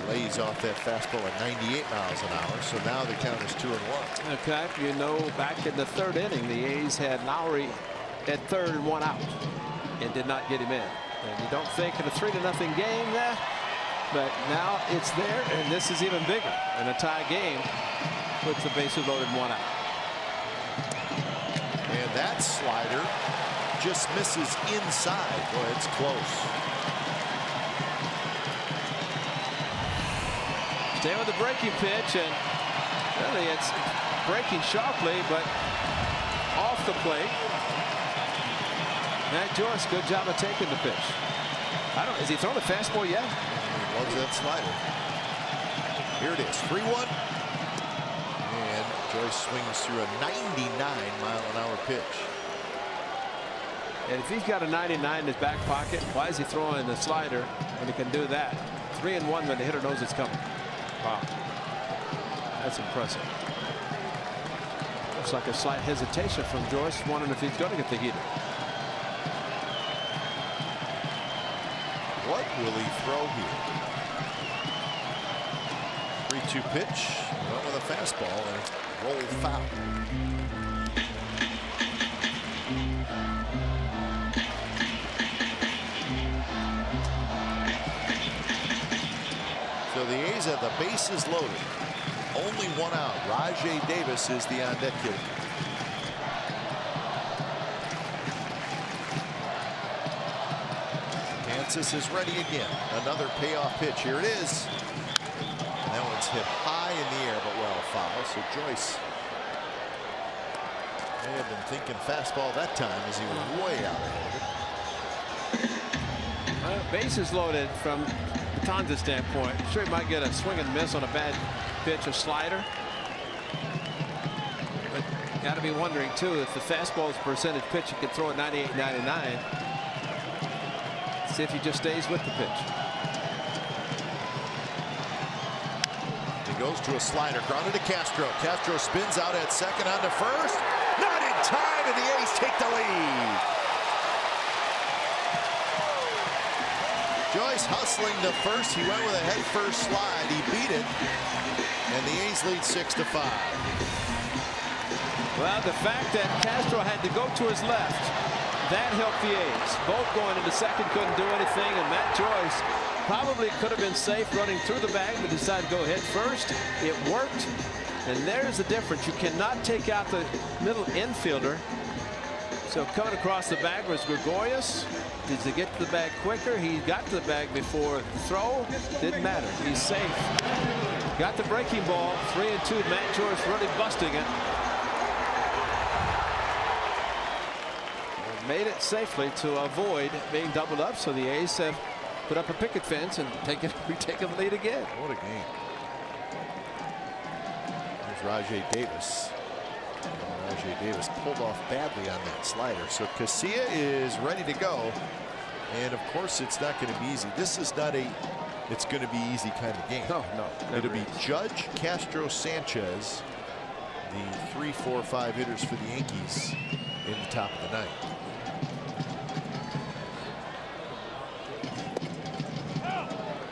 Lays off that fastball at 98 miles an hour. So now the count is 2-1. Okay, you know, back in the 3rd inning, the A's had Lowry at 3rd and 1 out and did not get him in. And you don't think in a 3-0 game there, but now it's there, and this is even bigger. In a tie game, puts the bases loaded and 1 out. And that slider just misses inside. Boy, it's close. Stay with the breaking pitch, and really it's breaking sharply, but off the plate. Matt Joyce, good job of taking the pitch. Has he thrown a fastball yet? He loves that slider. Here it is, 3-1. And Joyce swings through a 99-mile-an-hour pitch. And if he's got a 99 in his back pocket, why is he throwing the slider when he can do that? 3-1 when the hitter knows it's coming. Wow. That's impressive. Looks like a slight hesitation from Joyce, wondering if he's going to get the heater. What will he throw here? 3-2 pitch. Went with a fastball and it's rolled foul. So the A's have the bases loaded. Only 1 out. Rajai Davis is the on deck hitter. Kansas is ready again. Another payoff pitch. Here it is. And that one's hit high in the air, but well foul. So Joyce may have been thinking fastball that time as he was way out ahead of it. Bases loaded from Betances' standpoint. Sure, he might get a swing and miss on a bad pitch, a slider. But got to be wondering too if the fastball's percentage pitch, he could throw at 98, 99. See if he just stays with the pitch. He goes to a slider, grounded to Castro. Castro spins out at second on to first. Not in time, and the A's take the lead. Joyce hustling to first. He went with a head-first slide. He beat it, and the A's lead 6-5. Well, the fact that Castro had to go to his left, that helped the A's. Both going into second, couldn't do anything, and Matt Joyce probably could have been safe running through the bag, but decided to go head first. It worked, and there's the difference. You cannot take out the middle infielder. So coming across the bag was Gregorius. Did he get to the bag quicker? He got to the bag before the throw. Didn't matter. He's safe. Got the breaking ball. 3-2. Matt Joyce really busting it. Made it safely to avoid being doubled up. So the A's have put up a picket fence and retake the lead again. What a game. There's Rajai Davis. Rajai Davis pulled off badly on that slider. So Casilla is ready to go. And of course, it's not going to be easy. This is not a it's going to be easy kind of game. No. It'll be Judge, Castro, Sanchez, the 3, 4, 5 hitters for the Yankees in the top of the ninth.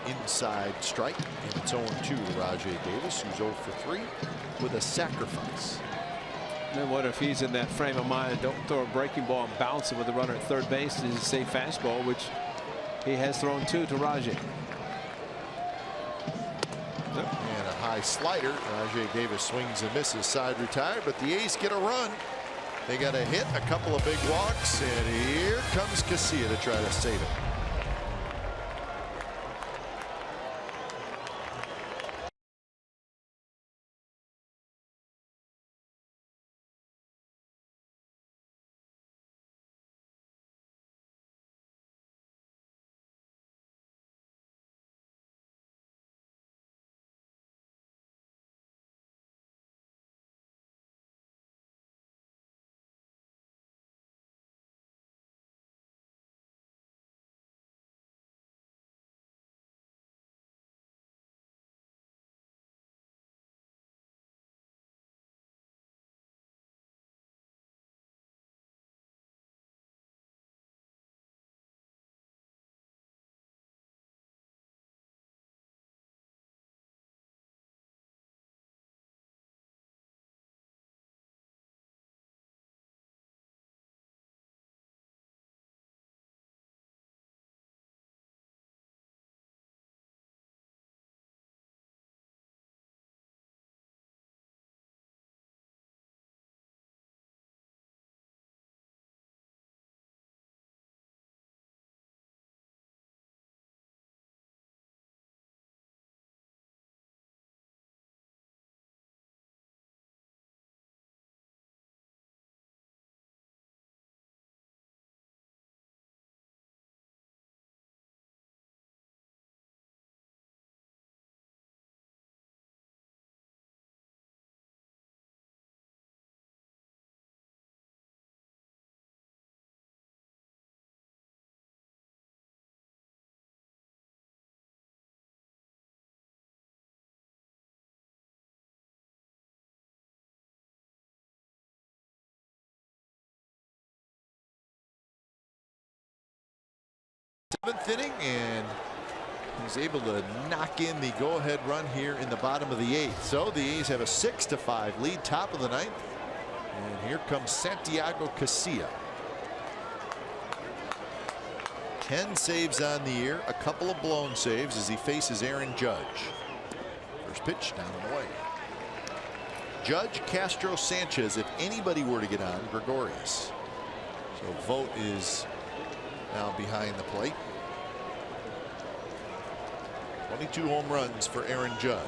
Inside strike, and it's 0-2 to Rajai Davis, who's 0 for 3 with a sacrifice. Then what if he's in that frame of mind? Don't throw a breaking ball and bounce it with a runner at third base. Is a safe fastball, which he has thrown to Rajai. And a high slider. Rajai Davis swings and misses, side retired, but the A's get a run. They got a hit, a couple of big walks, and here comes Casilla to try to save it. Seventh inning, and he's able to knock in the go-ahead run here in the bottom of the eighth. So the A's have a 6-5 lead, top of the ninth. And here comes Santiago Casilla. 10 saves on the year, a couple of blown saves as he faces Aaron Judge. First pitch down and away. Judge, Castro, Sanchez. If anybody were to get on, Gregorius. So Vogt is now behind the plate. 22 home runs for Aaron Judge.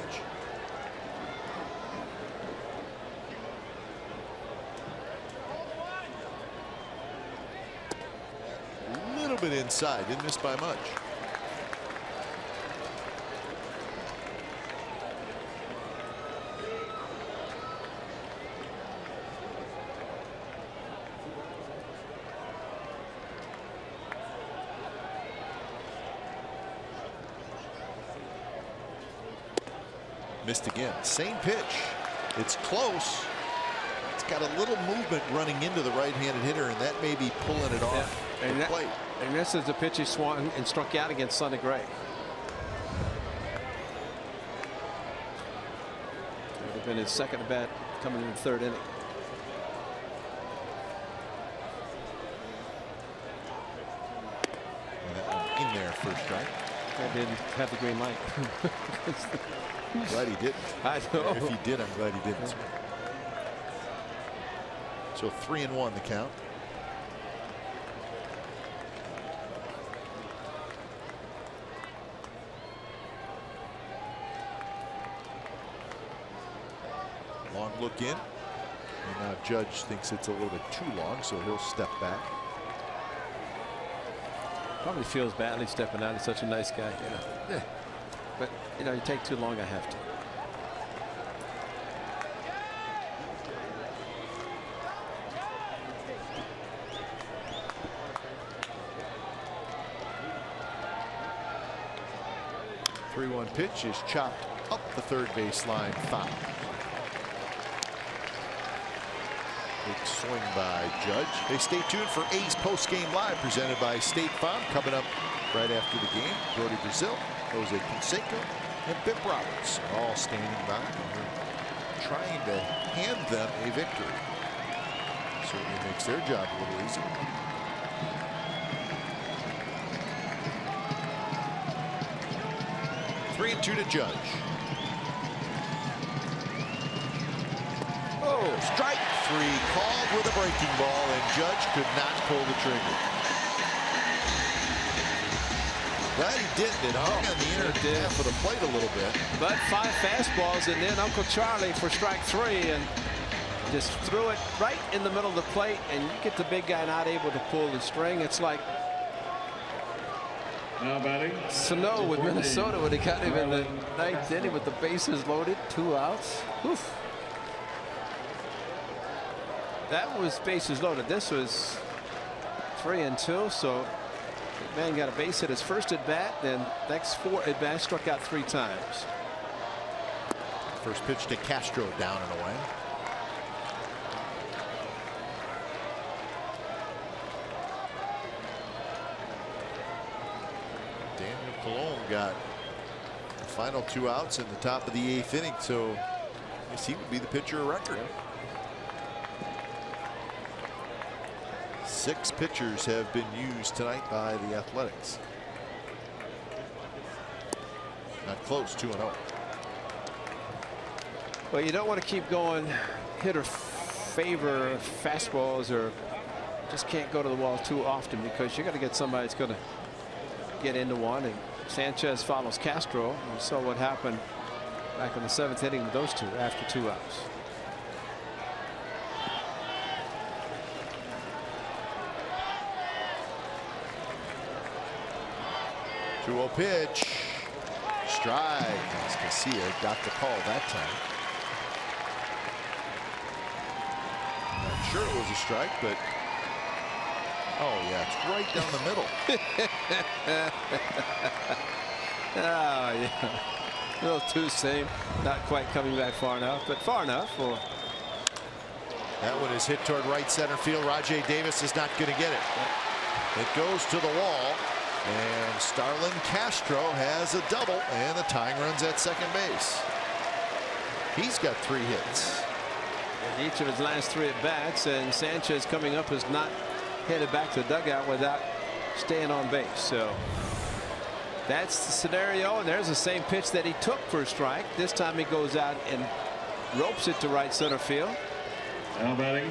A little bit inside, didn't miss by much. Missed again. Same pitch. It's close. It's got a little movement running into the right-handed hitter, and that may be pulling it off the plate. And this is the pitch he swung and struck out against Sonny Gray. It would have been his second at bat coming in the third inning. And that one in there first strike. I didn't have the green light. I'm glad he didn't. I know. If he did, I'm glad he didn't. So 3-1 the count. Long look in. And now Judge thinks it's a little bit too long, so he'll step back. Probably feels badly stepping out. He's such a nice guy. Yeah. But, you know, you take too long, I have to. Three-one pitch is chopped up the third baseline, foul. Big swing by Judge. They stay tuned for A's post-game live presented by State Farm. Coming up right after the game, Brody Brazil, Jose Canseco, and Bip Roberts are all standing by. We're trying to hand them a victory. Certainly makes their job a little easier. Three and two to Judge. Oh, strike three called with a breaking ball, and Judge could not pull the trigger. Well, he didn't. It hung on the inner half of the plate a little bit. But 5 fastballs, and then Uncle Charlie for strike 3, and just threw it right in the middle of the plate, and you get the big guy not able to pull the string. It's like Sano with Minnesota when he got him in the 9th inning with the bases loaded, 2 outs. Oof. That was bases loaded. This was 3 and 2, so McMahon got a base hit his first at bat, then next 4 at bats, struck out 3 times. First pitch to Castro, down and away. Daniel Colon got the final 2 outs in the top of the 8th inning, so I guess he would be the pitcher of record. 6 pitchers have been used tonight by the Athletics. Not close, 2-0. Well, you don't want to keep going hitter favor fastballs, or just can't go to the wall too often, because you're going to get somebody that's going to get into one. And Sanchez follows Castro. We saw what happened back in the 7th inning with those 2 after 2 outs. 2-0 pitch. Strike. As Casilla got the call that time. Not sure it was a strike, but oh yeah, it's right down the middle. Oh yeah, a little too same. Not quite coming back far enough, but far enough for. That one is hit toward right center field. Rajai Davis is not going to get it. It goes to the wall. And Starlin Castro has a double, and the tying run's at second base. He's got 3 hits. In each of his last 3 at bats, and Sanchez coming up has not headed back to the dugout without staying on base. So that's the scenario, and there's the same pitch that he took for a strike. This time he goes out and ropes it to right center field. Now batting.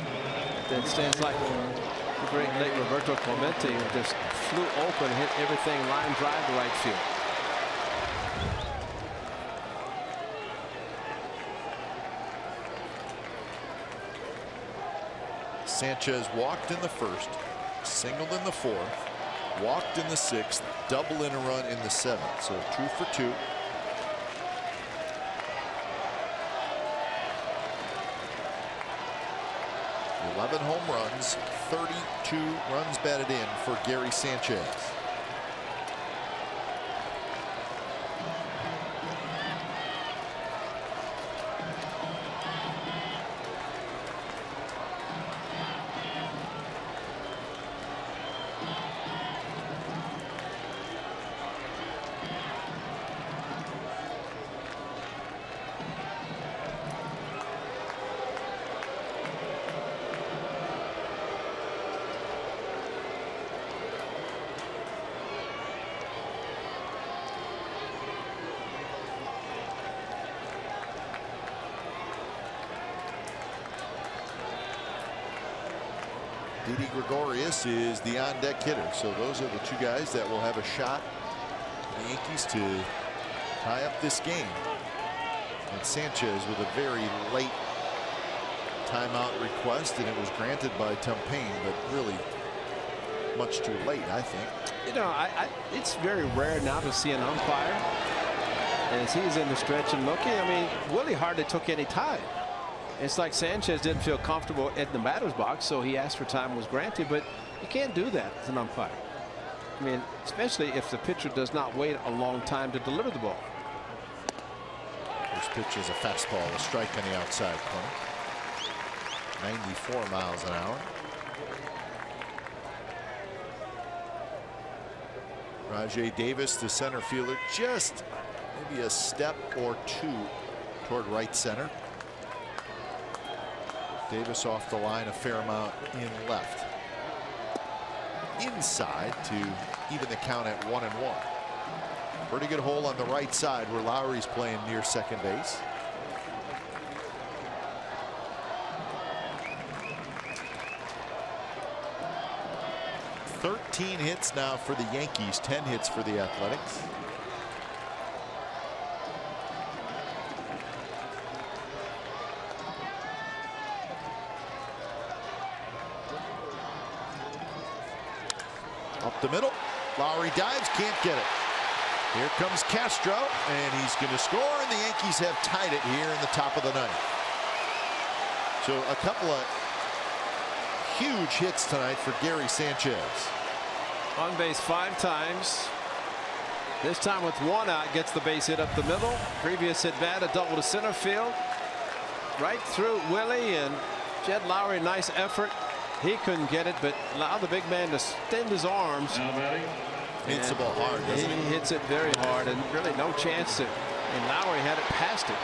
Then stands like the great late Roberto Clemente, who just flew open, hit everything line drive to right field. Sanchez walked in the 1st, singled in the 4th, walked in the 6th, double in a run in the 7th. So 2 for 2. $11 home runs, 32 runs batted in for Gary Sanchez. Didi Gregorius is the on-deck hitter. So those are the 2 guys that will have a shot for the Yankees to tie up this game. And Sanchez with a very late timeout request, and it was granted by Tom Payne, but really much too late, I think. You know, it's very rare now to see an umpire as he's in the stretch and looking. I mean, Willie hardly took any time. It's like Sanchez didn't feel comfortable in the batter's box, so he asked for time, was granted, but you can't do that as an umpire. I mean, especially if the pitcher does not wait a long time to deliver the ball. This pitch is a fastball, a strike on the outside corner. 94 miles an hour. Rajai Davis, the center fielder, just maybe a step or two toward right center. Davis off the line a fair amount in left. Inside to even the count at 1-1. Pretty good hole on the right side where Lowry's playing near second base. $13 hits now for the Yankees, 10 hits for the Athletics. Up the middle, Lowry dives, can't get it. Here comes Castro, and he's going to score, and the Yankees have tied it here in the top of the ninth. So a couple of huge hits tonight for Gary Sanchez. On base 5 times. This time with 1 out, gets the base hit up the middle. Previous at bat, a double to center field. Right through Willie and Jed Lowry, nice effort. He couldn't get it, but allowed the big man to extend his arms. Hits the ball hard, doesn't he? He hits it very hard, and really no chance to. And Lowry had it past it.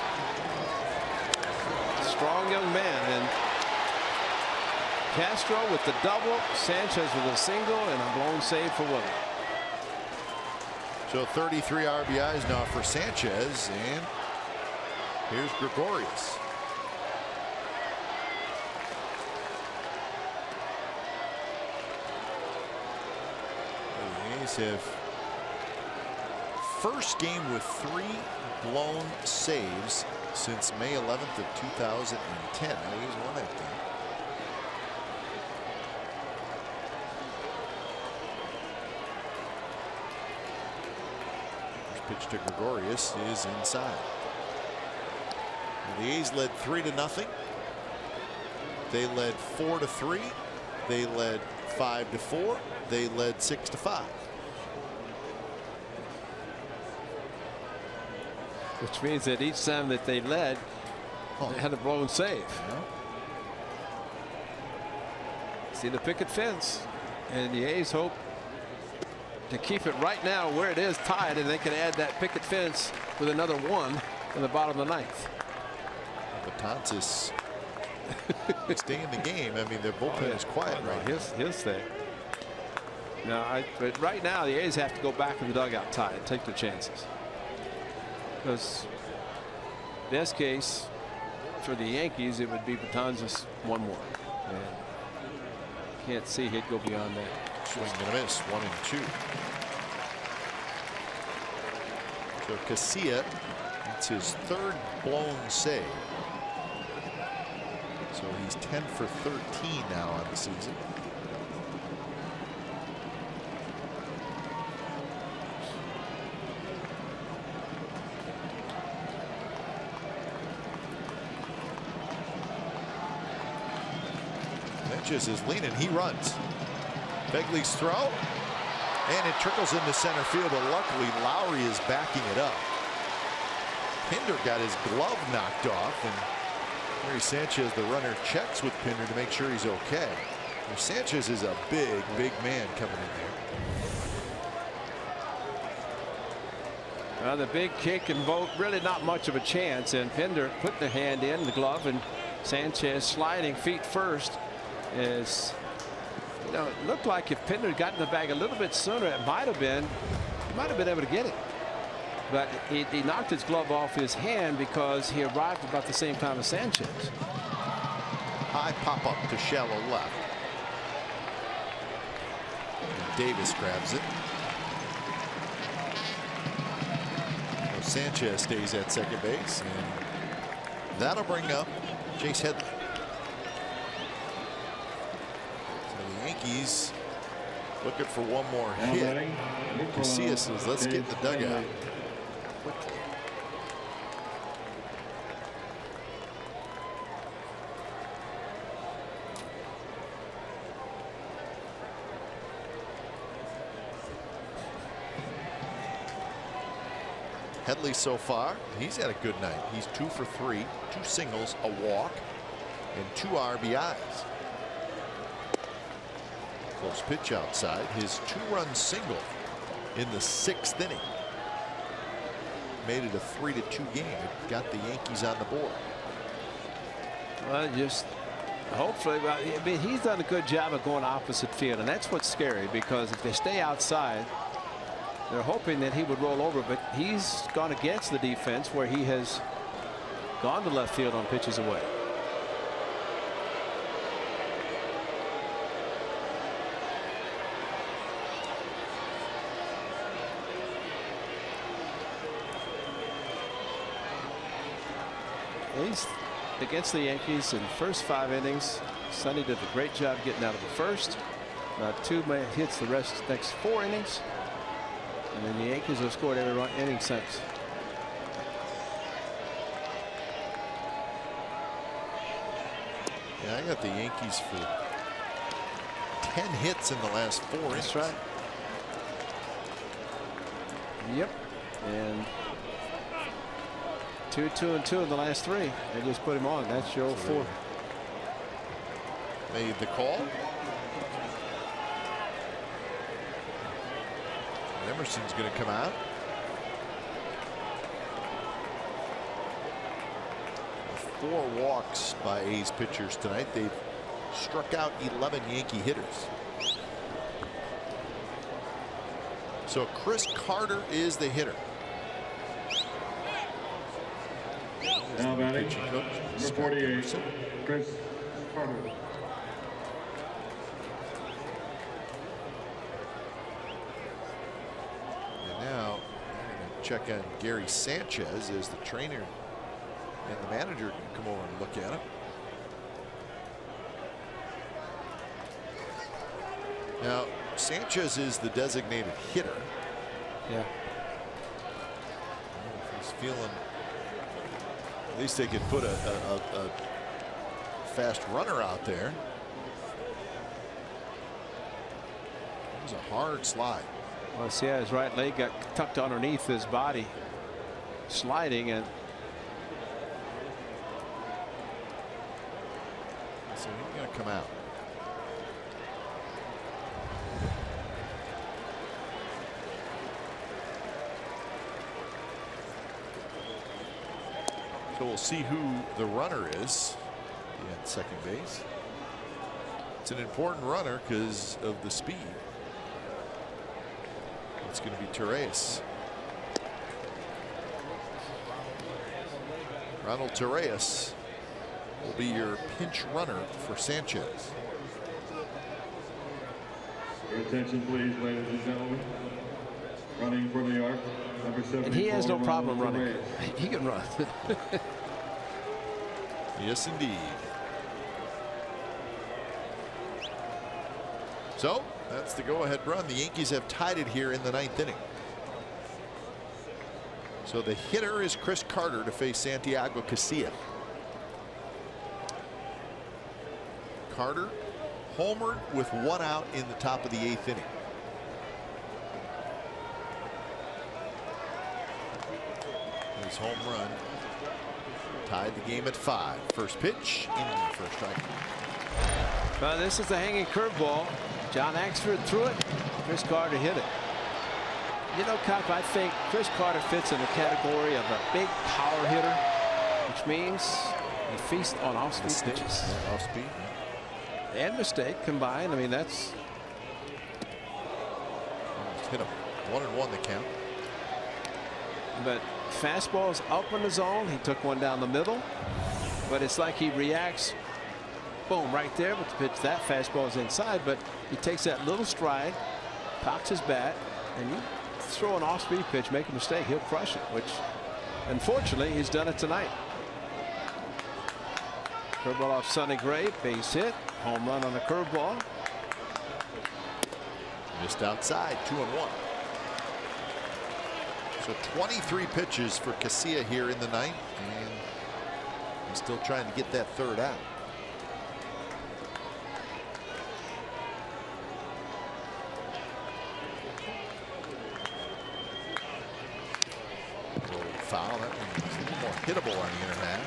Strong young man, and Castro with the double, Sanchez with a single, and a blown save for Willie. So 33 RBIs now for Sanchez, and here's Gregorius. Have first game with 3 blown saves since May 11th of 2010. Now he's won that game. First pitch to Gregorius is inside. And the A's led 3-0. They led 4-3. They led 5-4. They led 6-5. Which means that each time that they led, they had a blown save. Yeah. See the picket fence, and the A's hope to keep it right now where it is tied, and they can add that picket fence with another 1 in the bottom of the 9th. Betances stay in the game. I mean, their bullpen is quiet right now. He'll stay. No, but right now the A's have to go back in the dugout tied, take their chances. Because best case for the Yankees, it would be Betances 1 more. And can't see he'd go beyond that. Swing and a miss, 1-2. So Casilla, it's his 3rd blown save. So he's 10 for 13 now on the season. Sanchez is leaning, he runs. Begley's throw, and it trickles into center field, but luckily Lowry is backing it up. Pinder got his glove knocked off, and Gary Sanchez, the runner, checks with Pinder to make sure he's okay. Sanchez is a big man coming in there. The big kick and vote, really not much of a chance, and Pinder putting the hand in the glove, and Sanchez sliding feet first. Is, you know, it looked like if Pinder had gotten the bag a little bit sooner, it might have been able to get it. But he knocked his glove off his hand because he arrived about the same time as Sanchez. High pop up to shallow left. And Davis grabs it. Well, Sanchez stays at second base, and that'll bring up Chase Headley. So the Yankees Looking for one more hit. Casillas says, let's get in the dugout. Headley so far, he's had a good night. He's 2 for 3, 2 singles, a walk, and 2 RBIs. Close pitch outside. His 2-run single in the 6th inning made it a 3-2 game. It got the Yankees on the board. Well, just hopefully, well, I mean, he's done a good job of going opposite field, and that's what's scary, because if they stay outside, they're hoping that he would roll over, but he's gone against the defense where he has gone to left field on pitches away. He's against the Yankees in the first 5 innings. Sonny did a great job getting out of the first. About 2 hits the next 4 innings. And then the Yankees have scored every inning since. Yeah, I got the Yankees for 10 hits in the last 4 innings. That's right. Yep. And 2-2-2 in the last 3. They just put him on. That's your 0-4. Made the call. Emerson's going to come out. 4 walks by A's pitchers tonight. They've struck out 11 Yankee hitters. So Chris Carter is the hitter. Now batting, number 48, Chris Carter. Check on Gary Sanchez as the trainer and the manager can come over and look at him. Now Sanchez is the designated hitter. Yeah. He's feeling, at least they could put a fast runner out there. It was a hard slide. Well, see, his right leg got tucked underneath his body, sliding, and so he's going to come out. So we'll see who the runner is at second base. It's an important runner because of the speed. It's going to be Torreyes. Ronald Torreyes will be your pinch runner for Sanchez. Your attention, please, ladies and gentlemen. Running for the arc, number 74. And he has no problem running. He can run. Yes, indeed. So that's the go-ahead run. The Yankees have tied it here in the 9th inning. So the hitter is Chris Carter to face Santiago Casillas. Carter homered with 1 out in the top of the 8th inning. His home run tied the game at 5. First pitch in for a strike. Well, this is the hanging curveball. John Axford threw it. Chris Carter hit it. You know, Cock, I think Chris Carter fits in the category of a big power hitter, which means he feasts on off-speed pitches. Yeah, off-speed. Yeah. And mistake combined. I mean, that's almost hit him. 1-1 the count. But fastball's up in the zone. He took one down the middle, but it's like he reacts. Boom, right there with the pitch. That fastball is inside, but he takes that little stride, cocks his bat, and you throw an off-speed pitch, make a mistake, he'll crush it, which unfortunately he's done it tonight. Curveball off Sonny Gray, base hit, home run on the curveball. Missed outside, 2-1. So 23 pitches for Casilla here in the ninth, and he's still trying to get that third out. Foul. That one's a little more hittable on the inner half.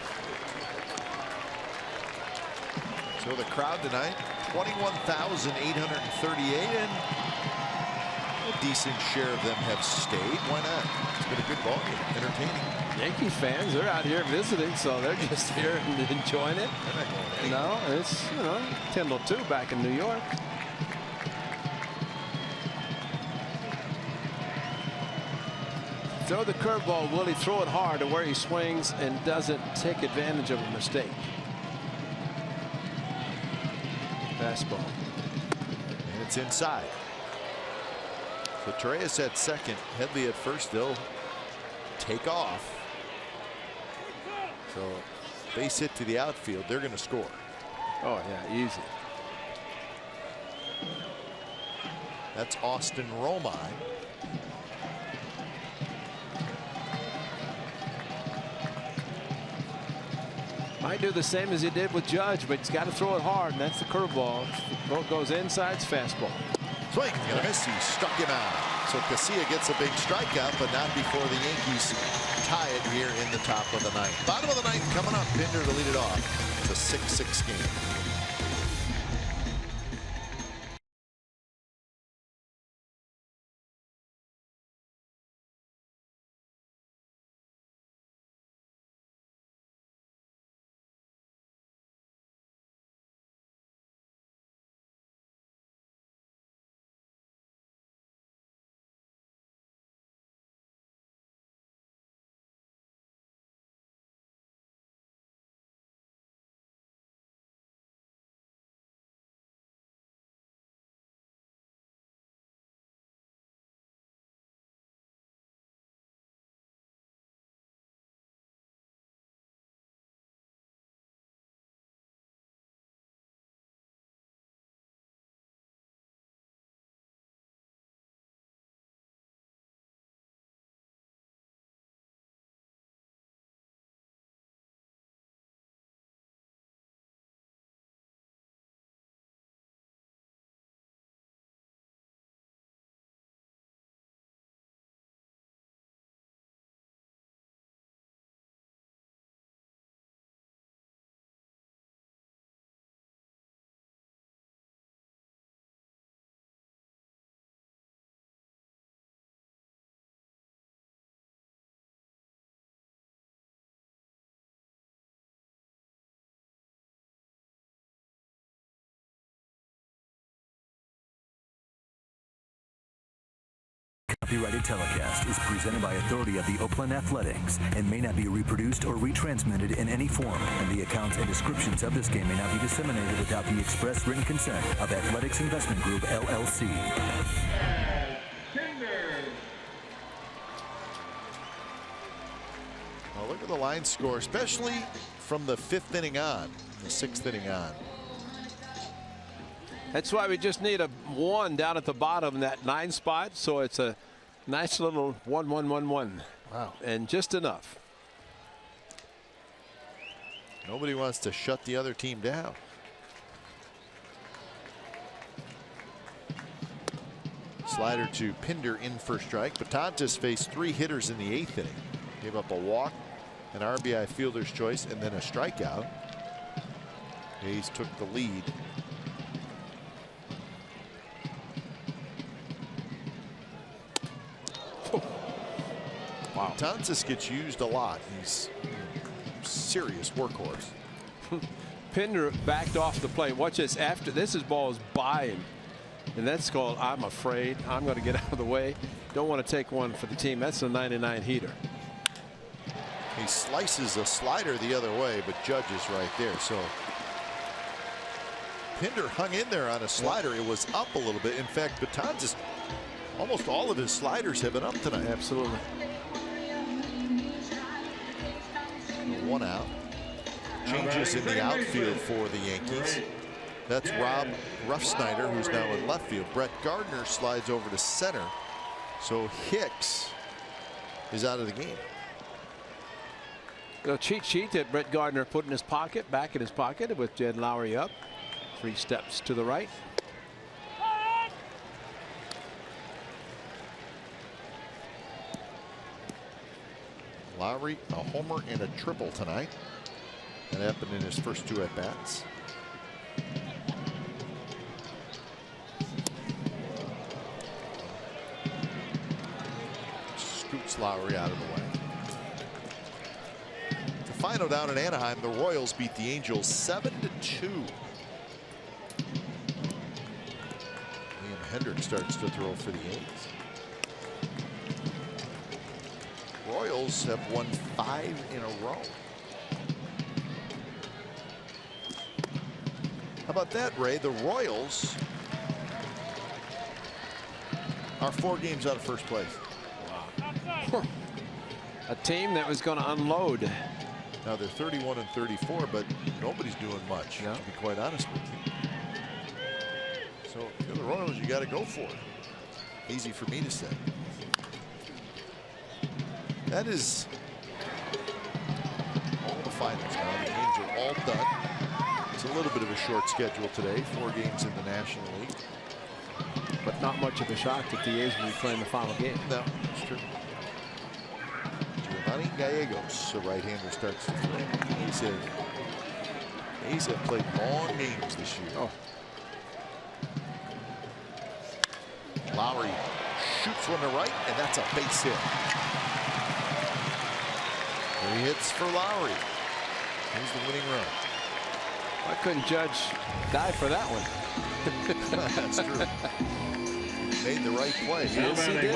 So the crowd tonight, 21,838, and a decent share of them have stayed. Why not? It's been a good ball game, entertaining. Yankees fans, they're out here visiting, so they're just here and enjoying it. No, it's 10-2 back in New York. Throw the curveball, will he throw it hard to where he swings and doesn't take advantage of a mistake? Fastball. And it's inside. So Torreyes at second, Headley at first. They'll take off. So base hit to the outfield. They're going to score. Oh, yeah, easy. That's Austin Romine. Might do the same as he did with Judge, but he's got to throw it hard, and that's the curveball. Both goes inside, it's fastball. Swing and a miss. He struck him out. So Casilla gets a big strikeout, but not before the Yankees tie it here in the top of the ninth. Bottom of the ninth coming up. Pinder to lead it off. It's a 6-6 game. Copyrighted telecast is presented by authority of the Oakland Athletics and may not be reproduced or retransmitted in any form, and the accounts and descriptions of this game may not be disseminated without the express written consent of Athletics Investment Group, LLC. Well, look at the line score, especially from the 5th inning on, the 6th inning on. That's why we just need a 1 down at the bottom, that 9 spot. So it's a nice little 1-1-1-1. Wow. And just enough. Nobody wants to shut the other team down. Slider to Pinder in for strike. Betances faced 3 hitters in the 8th inning. Gave up a walk, an RBI fielder's choice, and then a strikeout. Hayes took the lead. Wow. Betances gets used a lot. He's a serious workhorse. Pinder backed off the plate. Watch this. After this, his ball is by him. And that's called, I'm afraid. I'm going to get out of the way. Don't want to take one for the team. That's a 99 heater. He slices a slider the other way, but Judge is right there. So Pinder hung in there on a slider. It was up a little bit. In fact, Betances, almost all of his sliders have been up tonight. Absolutely. 1 out. Changes in the outfield for the Yankees. That's Rob Ruffsnyder, who's now in left field. Brett Gardner slides over to center. So Hicks is out of the game. The cheat sheet that Brett Gardner put in his pocket, back in his pocket, with Jed Lowry up. 3 steps to the right. Lowry, a homer and a triple tonight. That happened in his first 2 at-bats. Scoots Lowry out of the way. The final down in Anaheim, the Royals beat the Angels 7-2. Liam Hendricks starts to throw for the A's. Royals have won 5 in a row. How about that, Ray? The Royals are 4 games out of first place. Wow. A team that was going to unload. Now they're 31-34, but nobody's doing much, to be quite honest with you. So if you're the Royals, you got to go for it. Easy for me to say. That is all the finals now. The games are all done. It's a little bit of a short schedule today. 4 games in the National League. But not much of a shock that the A's will be playing the final game. No, it's true. Giovanni Gallegos, a right-hander, starts to throw. A's have played long games this year. Oh. Lowry shoots one to right, and that's a base hit. 3 hits for Lowry. Here's the winning run. Why couldn't Judge die for that one? That's true. Made the right play. Yes, he did.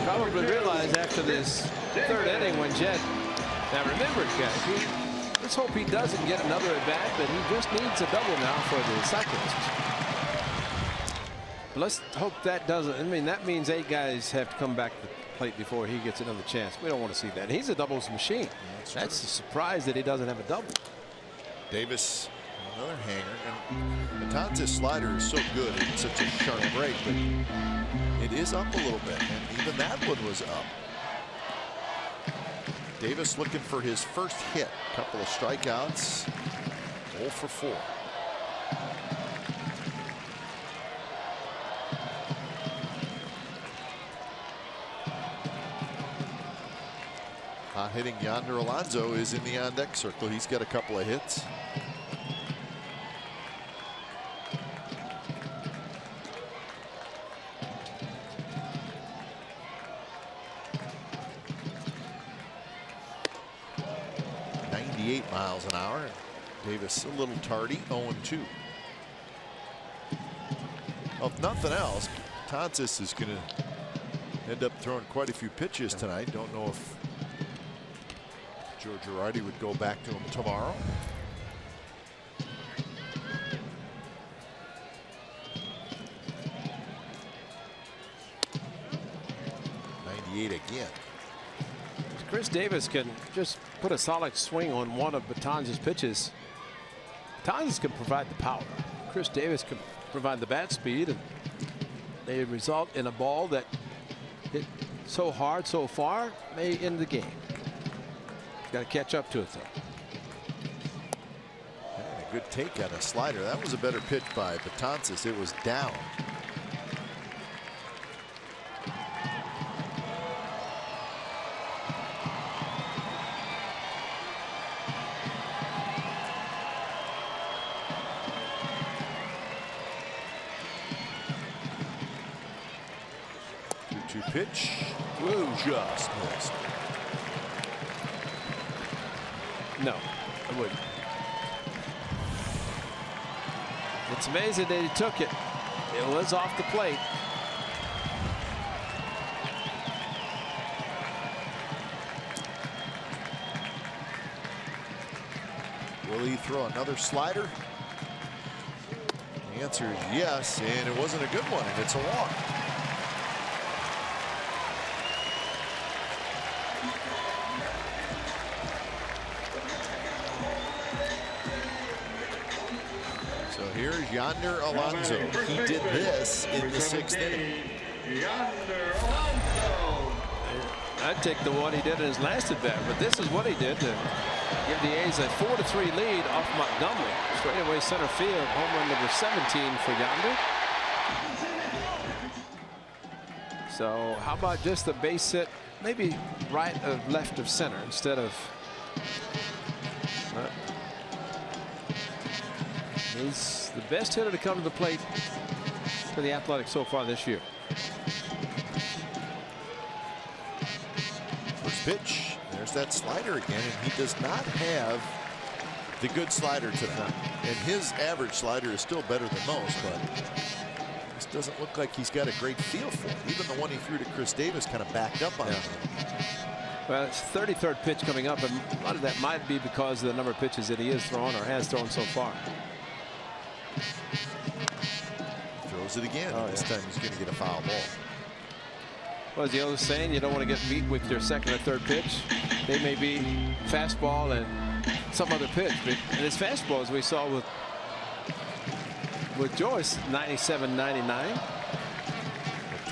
Probably realized after this 3rd inning when Jed. Now remember, guys, let's hope he doesn't get another at bat, but he just needs a double now for the Cyclists. Let's hope that doesn't. I mean, that means 8 guys have to come back to the plate before he gets another chance. We don't want to see that. He's a doubles machine. That's a surprise that he doesn't have a double. Davis, another hanger. And Betances' slider is so good. It's such a sharp break, but it is up a little bit. And even that one was up. Davis looking for his first hit. Couple of strikeouts. 0 for 4. Hot hitting Yonder Alonso is in the on-deck circle. He's got a couple of hits. Miles an hour. Davis a little tardy, 0-2. If nothing else, Betances is going to end up throwing quite a few pitches tonight. Don't know if Joe Girardi would go back to him tomorrow. Again. Chris Davis can just put a solid swing on one of Betances' pitches. Betances can provide the power. Chris Davis can provide the bat speed, and they result in a ball that hit so hard so far may end the game. Got to catch up to it though. And a good take on a slider. That was a better pitch by Betances. It was down. Pitch. Whoa, just missed. No, I wouldn't. It's amazing that he took it. It was off the plate. Will he throw another slider? The answer is yes, and it wasn't a good one, and it's a walk. So here's Yonder Alonso. He did this in the 6th inning. Yonder Alonso. I'd take the one he did in his last at bat, but this is what he did to give the A's a 4-3 lead off Montgomery. Straightaway center field, home run number 17 for Yonder. So how about just the base hit, maybe right of left of center instead of. He's the best hitter to come to the plate for the Athletics so far this year. First pitch. There's that slider again, and he does not have the good slider tonight. And his average slider is still better than most, but this doesn't look like he's got a great feel for it. Even the one he threw to Chris Davis kind of backed up on him. Well, it's 33rd pitch coming up, and a lot of that might be because of the number of pitches that he is throwing or has thrown so far. Throws it again. This time he's going to get a foul ball. Well, as the old saying, you don't want to get beat with your second or third pitch. They may be fastball and some other pitch, but and his fastball, as we saw with Joyce, 97-99.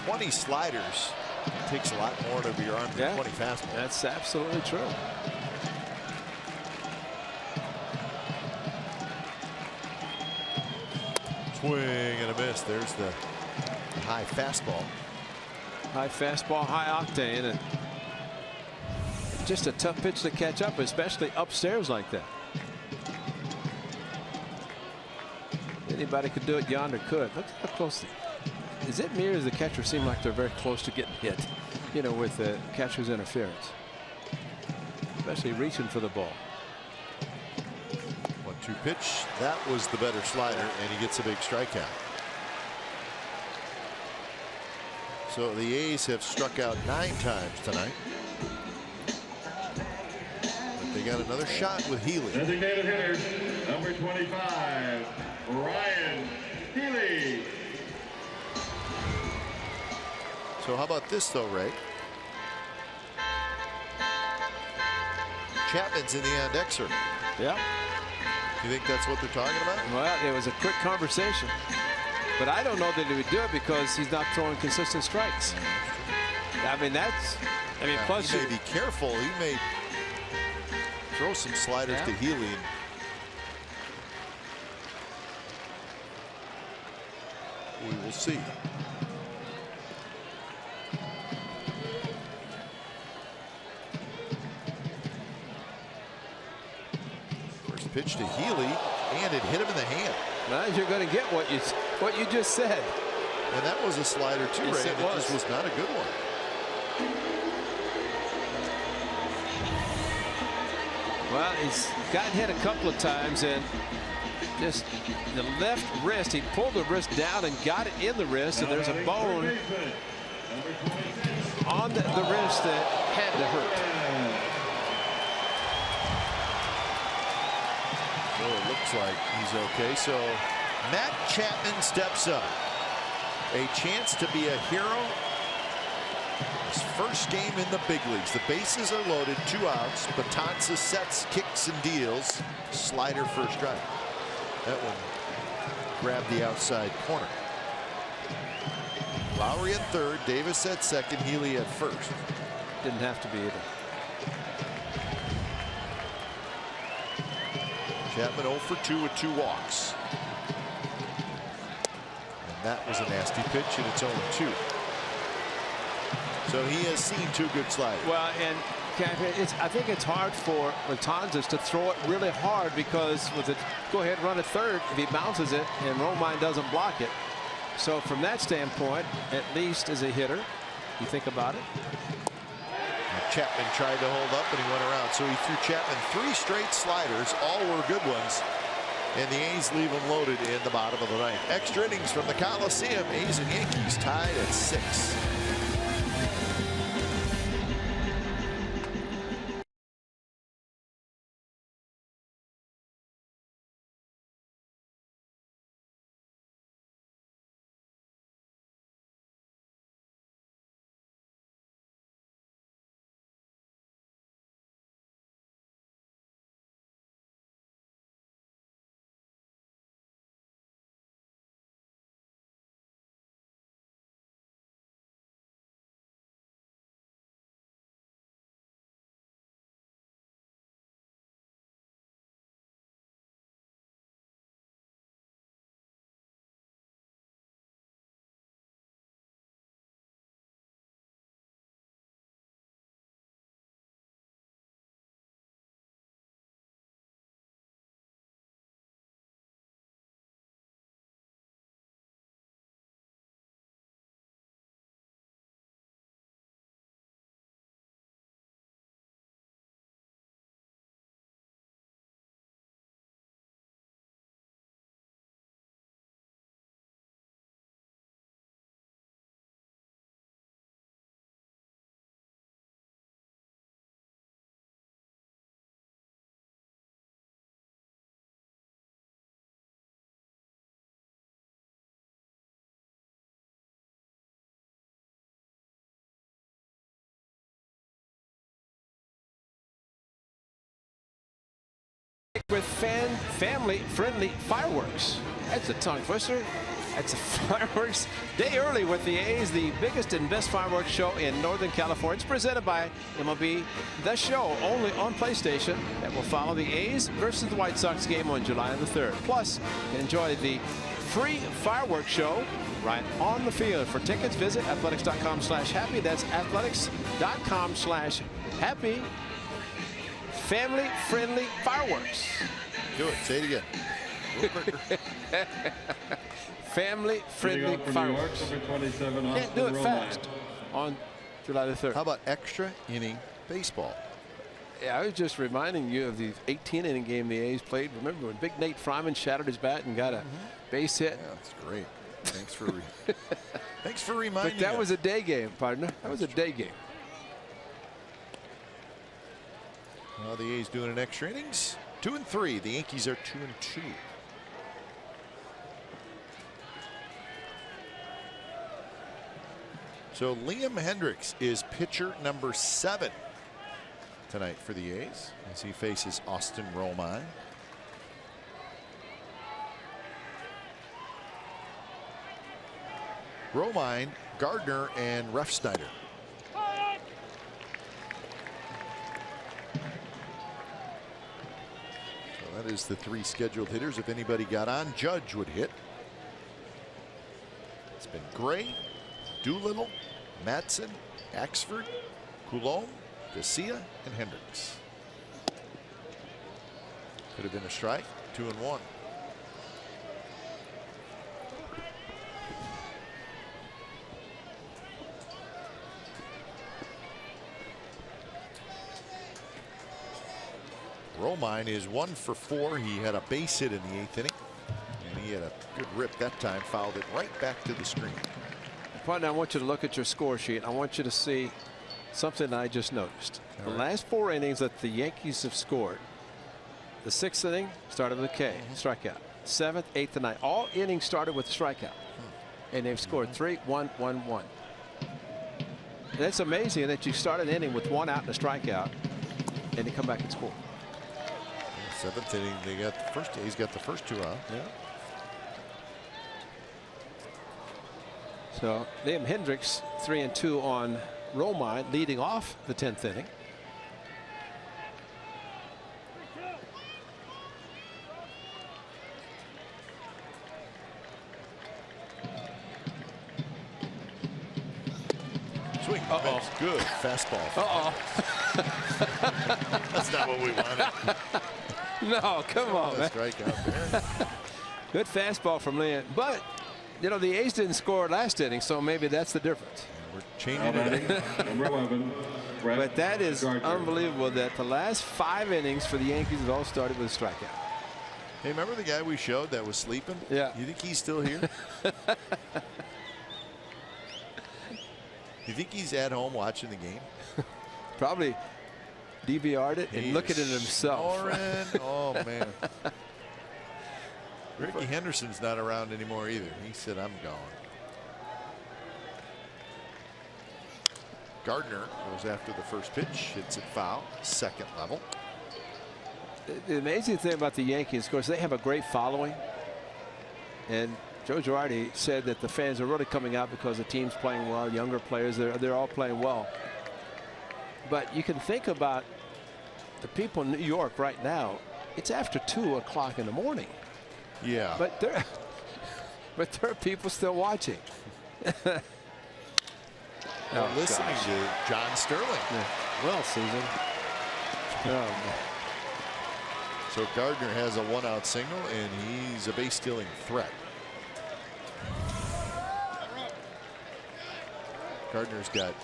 20 sliders. It takes a lot more over your arm than 20 fastballs. That's absolutely true. Swing and a miss. There's the high fastball. High fastball, high octane, and just a tough pitch to catch up, especially upstairs like that. Anybody could do it. Yonder could. Look how close. Is it me or does the catcher seem like they're very close to getting hit? You know, with the catcher's interference, especially reaching for the ball. 1-2 pitch. That was the better slider, and he gets a big strikeout. So the A's have struck out 9 times tonight. But they got another shot with Healy. Designated hitter, number 25, Ryan Healy. So how about this though, Ray? Chapman's in the on-deck circle. Yeah. You think that's what they're talking about? Well, it was a quick conversation. But I don't know that he would do it because he's not throwing consistent strikes. I mean, plus he may be careful. He may throw some sliders to Healy. And we will see. First pitch to Healy, and it hit him in the hand. Now you're going to get what you just said. And that was a slider too, yes, Ray. It just was not a good one. Well, he's gotten hit a couple of times, and just the left wrist, he pulled the wrist down and got it in the wrist, and there's a bone on the wrist that had to hurt. So it looks like he's okay. So Matt Chapman steps up. A chance to be a hero. His first game in the big leagues. The bases are loaded, 2 outs. Betances sets, kicks, and deals. Slider first strike. That one grabbed the outside corner. Lowry at third, Davis at second, Healy at first. Didn't have to be either. Chapman 0 for 2 with 2 walks. And that was a nasty pitch, and it's 0-2. So he has seen 2 good sliders. Well, and I think it's hard for Betances to throw it really hard because with it, go ahead, run at third. If he bounces it and Romine doesn't block it. So from that standpoint, at least as a hitter, you think about it. Chapman tried to hold up, and he went around. So he threw Chapman 3 straight sliders. All were good ones. And the A's leave them loaded in the bottom of the 9th. Extra innings from the Coliseum. A's and Yankees tied at 6. with family-friendly fireworks. That's a tongue twister. That's a fireworks day early with the A's, the biggest and best fireworks show in Northern California. It's presented by MLB The Show, only on PlayStation, that will follow the A's versus the White Sox game on July the 3rd. Plus, enjoy the free fireworks show right on the field. For tickets, visit athletics.com/happy. That's athletics.com/happy. Family-friendly fireworks. Do it. Say it again. A little quicker. Family-friendly fireworks. Can't do it fast on July the 3rd. How about extra inning baseball? Yeah, I was just reminding you of the 18-inning game the A's played. Remember when Big Nate Fryman shattered his bat and got a base hit? Yeah, that's great. Thanks for thanks for reminding But that us. was a day game, partner. That was a day game. Well, the A's doing an extra innings. 2 and 3. The Yankees are 2 and 2. So Liam Hendricks is pitcher number 7 tonight for the A's as he faces Austin Romine. Romine, Gardner, and Refsnyder. So that is the 3 scheduled hitters. If anybody got on, Judge would hit. It's been Gray, Doolittle, Madsen, Axford, Coulombe, Garcia, and Hendricks. Could have been a strike. 2 and 1. Romine is 1 for 4. He had a base hit in the 8th inning, and he had a good rip that time. Fouled it right back to the screen. Partner, I want you to look at your score sheet. I want you to see something I just noticed. The last 4 innings that the Yankees have scored. The 6th inning started with a K, strikeout. 7th, 8th, and 9th. All innings started with a strikeout. And they've scored 3, 1, 1, 1. And it's amazing that you start an inning with 1 out and a strikeout, and they come back and score. 7th inning, they got the first. He's got the first 2 out. Yeah. So Liam Hendricks 3 and 2 on Romine, leading off the 10th inning. Swing. That's good. Fastball. That's not what we wanted. No, come on, man. Strikeout there. Good fastball from Liam. But, you know, the A's didn't score last inning, so maybe that's the difference. We're changing it. Number 11. But that is unbelievable that the last 5 innings for the Yankees have all started with a strikeout. Hey, remember the guy we showed that was sleeping? Yeah. You think he's still here? You think he's at home watching the game? Probably DVR'd it and look at it himself. Snoring. Oh, man. Ricky Henderson's not around anymore either. He said, I'm gone. Gardner goes after the first pitch, hits it foul, 2nd level. The amazing thing about the Yankees, of course, they have a great following. And Joe Girardi said that the fans are really coming out because the team's playing well, younger players, they're all playing well. But you can think about the people in New York right now. It's after 2 o'clock in the morning. Yeah. But there are people still watching. Listening to John Sterling. Yeah. Well, Susan. So Gardner has a 1-out single, and he's a base-stealing threat. Gardner's got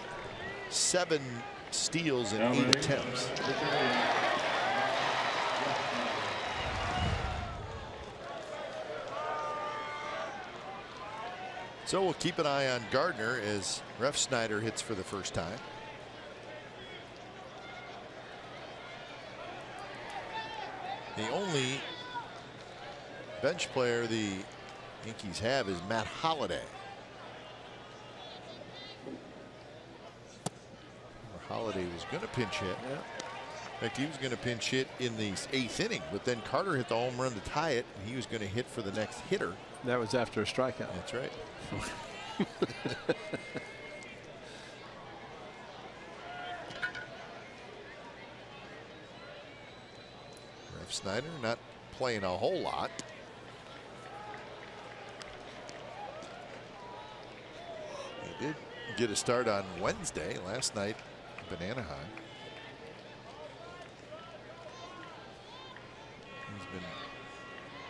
7 steals in 8 attempts. So we'll keep an eye on Gardner as Refsnyder hits for the first time. The only bench player the Yankees have is Matt Holliday. Holliday was going to pinch hit. In fact, he was going to pinch hit in the 8th inning, but then Carter hit the home run to tie it, and he was going to hit for the next hitter. That was after a strikeout. That's right. Snyder not playing a whole lot. He did get a start on Wednesday last night up in Anaheim.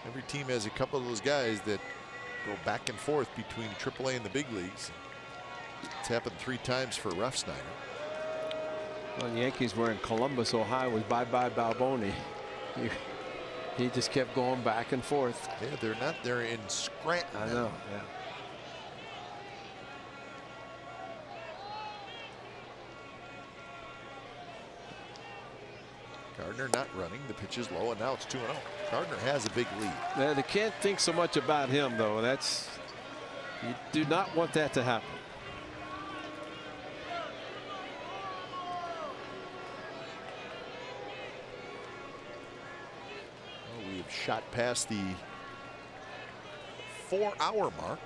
Every team has a couple of those guys that go back and forth between AAA and the big leagues. It's happened 3 times for Ruff Snyder. Well, the Yankees were in Columbus, Ohio, was bye-bye Balboni. He just kept going back and forth. Yeah, they're not there in Scranton. I know. Yeah. Gardner not running. The pitch is low, and now it's 2-0. Gardner has a big lead. Yeah, they can't think so much about him, though. That's, you do not want that to happen. Well, we have shot past the 4-hour mark.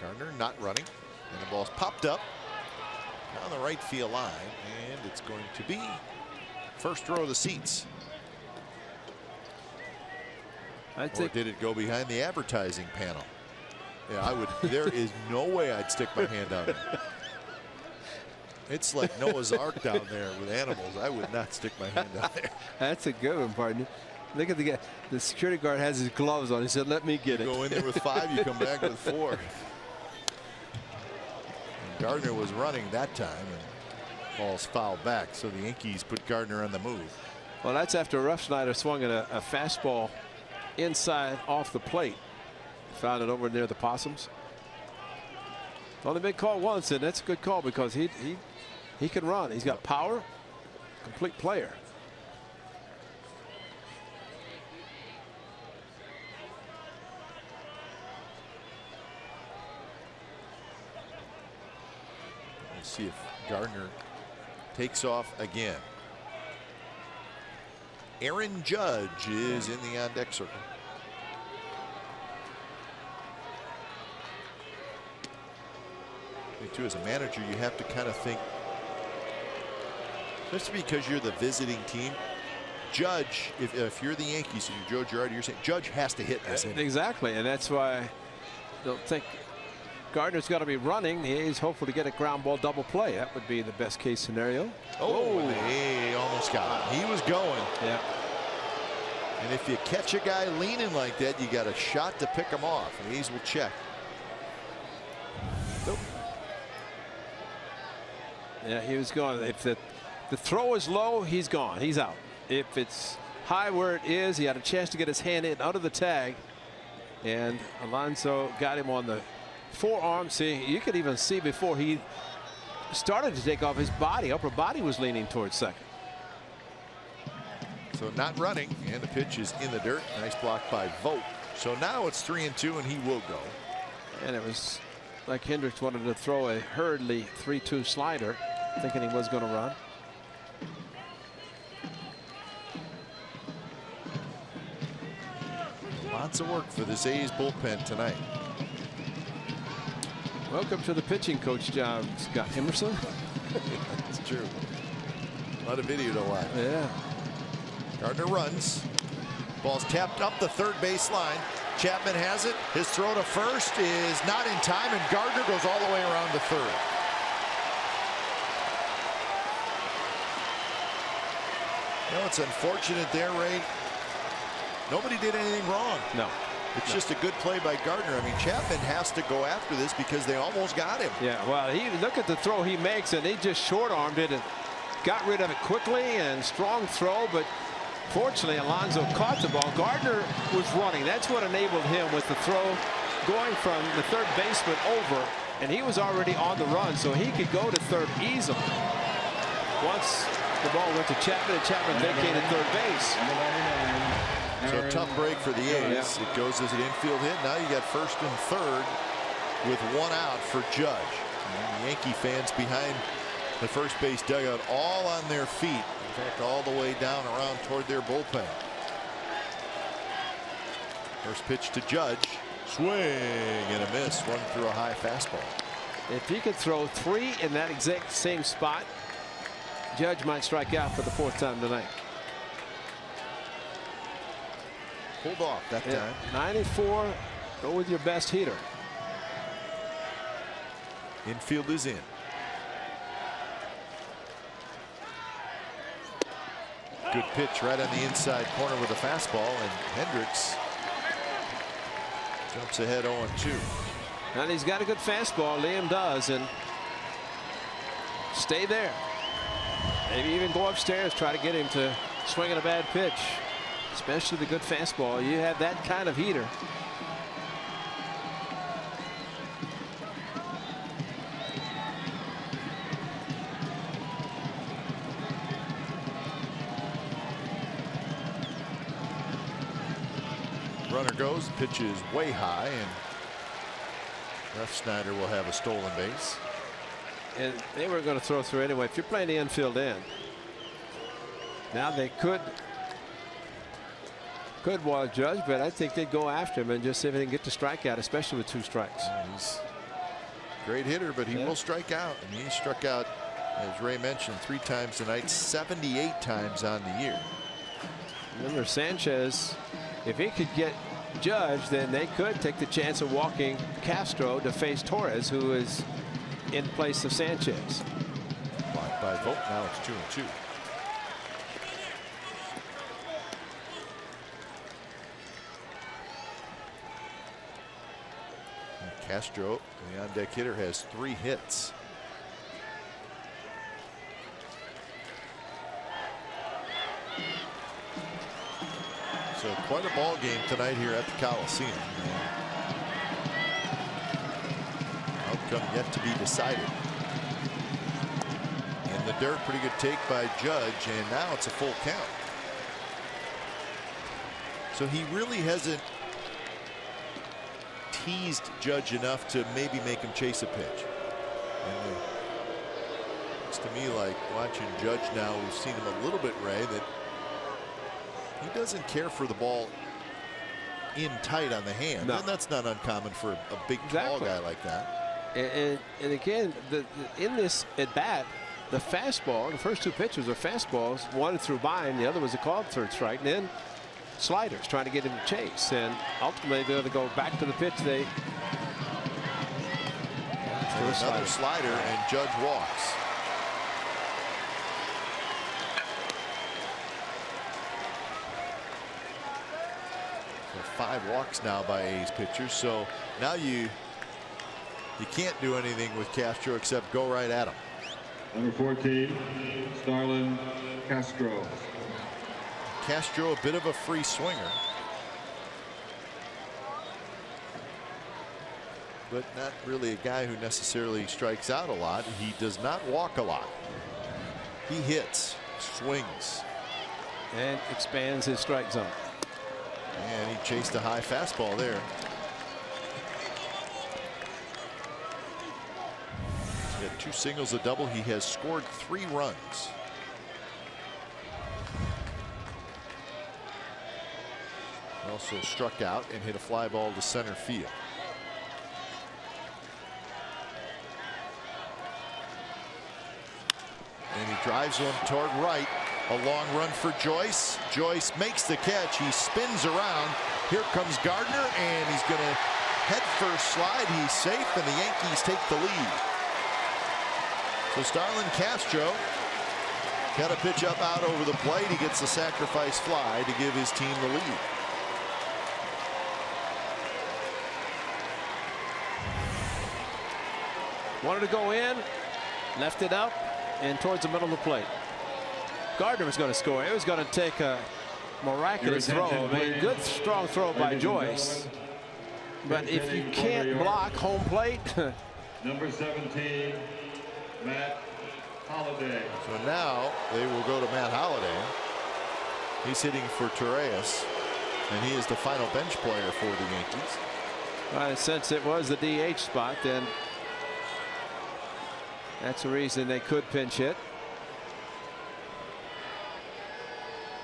Gardner not running, and the ball's popped up on the right field line, and it's going to be first row of the seats. I think, or did it go behind the advertising panel? Yeah, I would. There is no way I'd stick my hand out there. It's like Noah's Ark down there with animals. I would not stick my hand out there. That's a good one, partner. Look at the guy. The security guard has his gloves on. He said, "Let me get it." Go in there with 5, you come back with 4. Gardner was running that time, and ball's fouled back, so the Yankees put Gardner on the move. Well, that's after Ruff Snyder swung at a fastball inside off the plate. Found it over near the Possums. Only been called once, and that's a good call because he can run. He's got power, complete player. See if Gardner takes off again. Aaron Judge is in the on-deck circle. I think too, as a manager, you have to kind of think, just because you're the visiting team, Judge, if you're the Yankees and you're Joe Girardi, you're saying Judge has to hit this inning. Exactly, and that's why they'll think Gardner's got to be running. He's hopeful to get a ground ball double play. That would be the best case scenario. Oh, he almost got him. He was going. Yeah. And if you catch a guy leaning like that, you got a shot to pick him off. And Hayes will check. Nope. Yeah, he was going. If the throw is low, he's gone. He's out. If it's high where it is, he had a chance to get his hand in under the tag. And Alonso got him on the forearm. See, you could even see before he started to take off, his body, upper body was leaning towards second. So not running, and the pitch is in the dirt. Nice block by Vogt. So now it's 3-2, and he will go. And it was like Hendricks wanted to throw a hurriedly 3-2 slider, thinking he was going to run. Lots of work for this A's bullpen tonight. Welcome to the pitching coach job, Scott Emerson. That's true. A lot of video to watch. Yeah. Gardner runs. Ball's tapped up the third base line. Chapman has it. His throw to first is not in time, and Gardner goes all the way around to third. You know, it's unfortunate there, Ray. Nobody did anything wrong. No. It's just a good play by Gardner. I mean, Chapman has to go after this because they almost got him. Yeah, well, look at the throw he makes, and he just short-armed it and got rid of it quickly, and strong throw, but fortunately Alonso caught the ball. Gardner was running. That's what enabled him with the throw going from the third baseman over, and he was already on the run, so he could go to third easily. once the ball went to Chapman, and Chapman vacated third base. So a tough break for the A's. It goes as an infield hit. Now you got first and third with one out for Judge. And the Yankee fans behind the first base dugout all on their feet. In fact, all the way down around toward their bullpen. First pitch to Judge. Swing and a miss. One through a high fastball. If he could throw 3 in that exact same spot, Judge might strike out for the 4th time tonight. Pulled off that time. 94. Go with your best hitter. Infield is in. Good pitch right on the inside corner with a fastball, and Hendricks jumps ahead 0-2. And he's got a good fastball. Liam does, and stay there. Maybe even go upstairs, try to get him to swing at a bad pitch, especially the good fastball. You have that kind of heater. Runner goes, pitch is way high, and Refsnyder will have a stolen base. And they were going to throw through anyway. If you're playing the infield end, now they could wall Judge, but I think they'd go after him and just see if they can get the strikeout, especially with 2 strikes. He's a great hitter, but he will strike out. I mean, he struck out, as Ray mentioned, 3 times tonight, 78 times on the year. Remember, Sanchez, if he could get Judge, then they could take the chance of walking Castro to face Torres, who is in place of Sanchez. Blocked by Vogt. Now it's 2-2. Castro, the on-deck hitter, has 3 hits. So quite a ball game tonight here at the Coliseum. Outcome yet to be decided. In the dirt, pretty good take by Judge, and now it's a full count. So he really hasn't teased Judge enough to maybe make him chase a pitch. And it's to me like watching Judge now. We've seen him a little bit, Ray, that he doesn't care for the ball in tight on the hand. No. And that's not uncommon for a big, tall guy like that. And again, in this at bat, the fastball, the first 2 pitches are fastballs. One threw by him, the other was a called third strike. And then sliders trying to get him to chase. And ultimately, they're going to go back to the pitch. They another slider, and Judge walks. So 5 walks now by A's pitchers. So now you can't do anything with Castro except go right at him. Number 14, Starlin Castro. Castro, a bit of a free swinger, but not really a guy who necessarily strikes out a lot. He does not walk a lot. He hits, swings, and expands his strike zone. And he chased a high fastball there. He had 2 singles, a double. He has scored 3 runs. Also struck out and hit a fly ball to center field. And he drives one toward right. A long run for Joyce. Joyce makes the catch. He spins around. Here comes Gardner, and he's going to head first slide. He's safe, and the Yankees take the lead. So Starlin Castro got a pitch up out over the plate. He gets a sacrifice fly to give his team the lead. Wanted to go in, left it up, and towards the middle of the plate. Gardner was going to score. It was going to take a miraculous throw. I mean, good, strong throw by Joyce. But if you can't block home plate. Number 17, Matt Holliday. So now they will go to Matt Holliday. He's hitting for Torreyes, and he is the final bench player for the Yankees. Well, since it was the DH spot, then that's the reason they could pinch hit.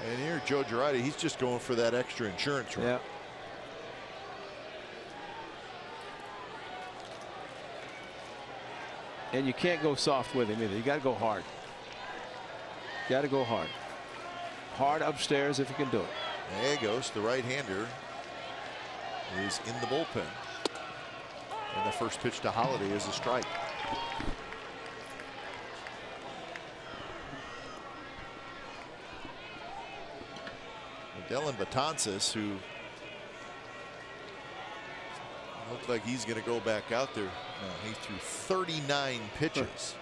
And here, Joe Girardi, he's just going for that extra insurance run. Yeah. And you can't go soft with him either. You got to go hard. You got to go hard. Hard upstairs if you can do it. Gallegos, the right-hander, is in the bullpen. And the first pitch to Holliday is a strike. Dylan Betances, who looked like he's going to go back out there. No, he threw 39 pitches.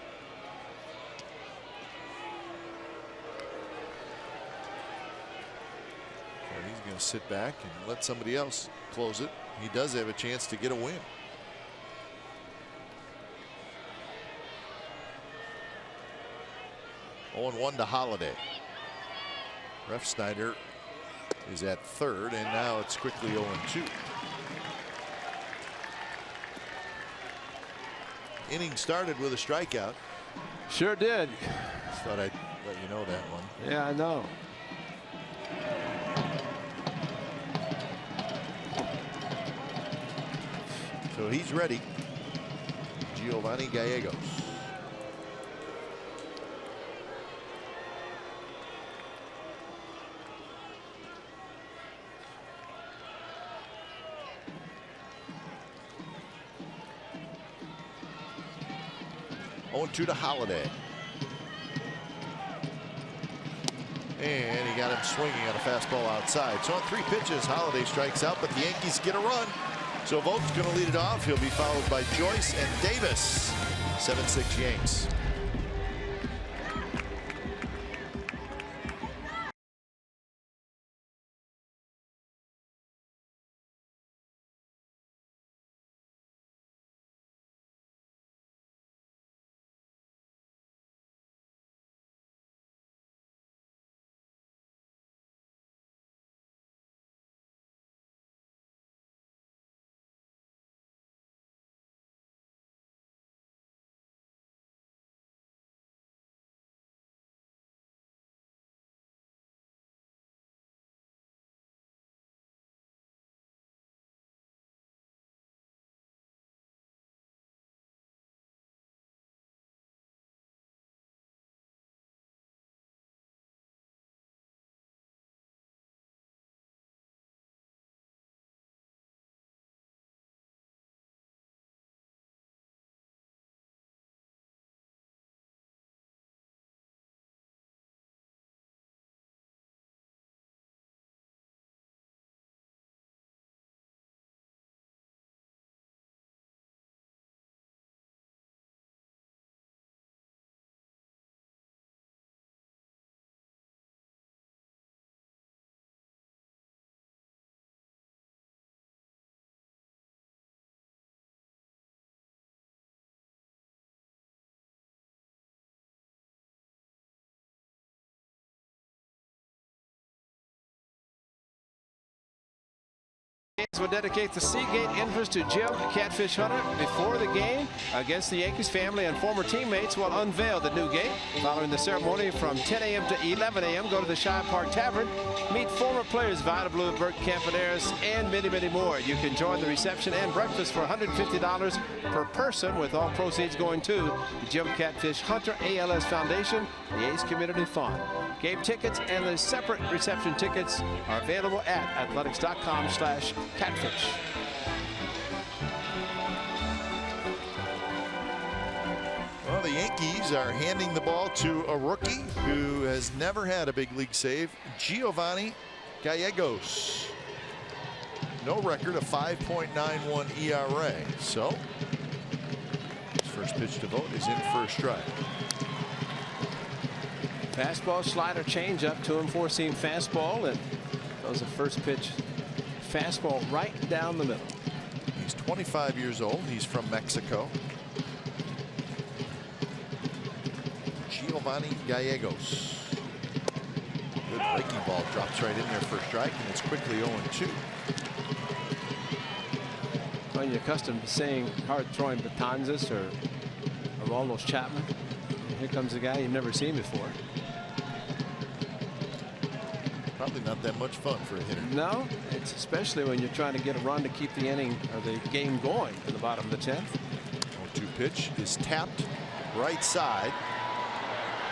So he's going to sit back and let somebody else close it. He does have a chance to get a win. Oh, 1 to Holliday. Refsnyder is at third, and now it's quickly 0-2. Inning started with a strikeout. Sure did. Just thought I'd let you know that one. Yeah, I know. So he's ready. Giovanni Gallegos. On 2 to Holliday. And he got him swinging on a fastball outside. So on 3 pitches, Holliday strikes out, but the Yankees get a run. So Vogt's going to lead it off. He'll be followed by Joyce and Davis. 7-6 Yanks. Will dedicate the Seagate Inverse to Jim Catfish Hunter before the game against the Yankees. Family and former teammates will unveil the new gate. Following the ceremony from 10 a.m. to 11 a.m. go to the Shire Park Tavern, meet former players Vida Blue, Bert Campaneris, and many, many more. You can join the reception and breakfast for $150 per person, with all proceeds going to the Jim Catfish Hunter ALS Foundation, the Ace Community Fund. Game tickets and the separate reception tickets are available at athletics.com/catfish. Well, the Yankees are handing the ball to a rookie who has never had a big league save, Giovanni Gallegos. No record, a 5.91 ERA. So his first pitch to Vogt is in for a strike. Fastball, slider, changeup, 2 and 4 seam fastball, and that was the first pitch. Fastball right down the middle. He's 25 years old. He's from Mexico. Giovanni Gallegos. Good breaking ball, drops right in there for a strike, and it's quickly 0-2. Well, you're accustomed to seeing hard-throwing Betances or Aroldis Chapman. And here comes a guy you've never seen before. Probably not that much fun for a hitter. No, it's especially when you're trying to get a run to keep the inning or the game going in the bottom of the 10th. 0-2 pitch is tapped right side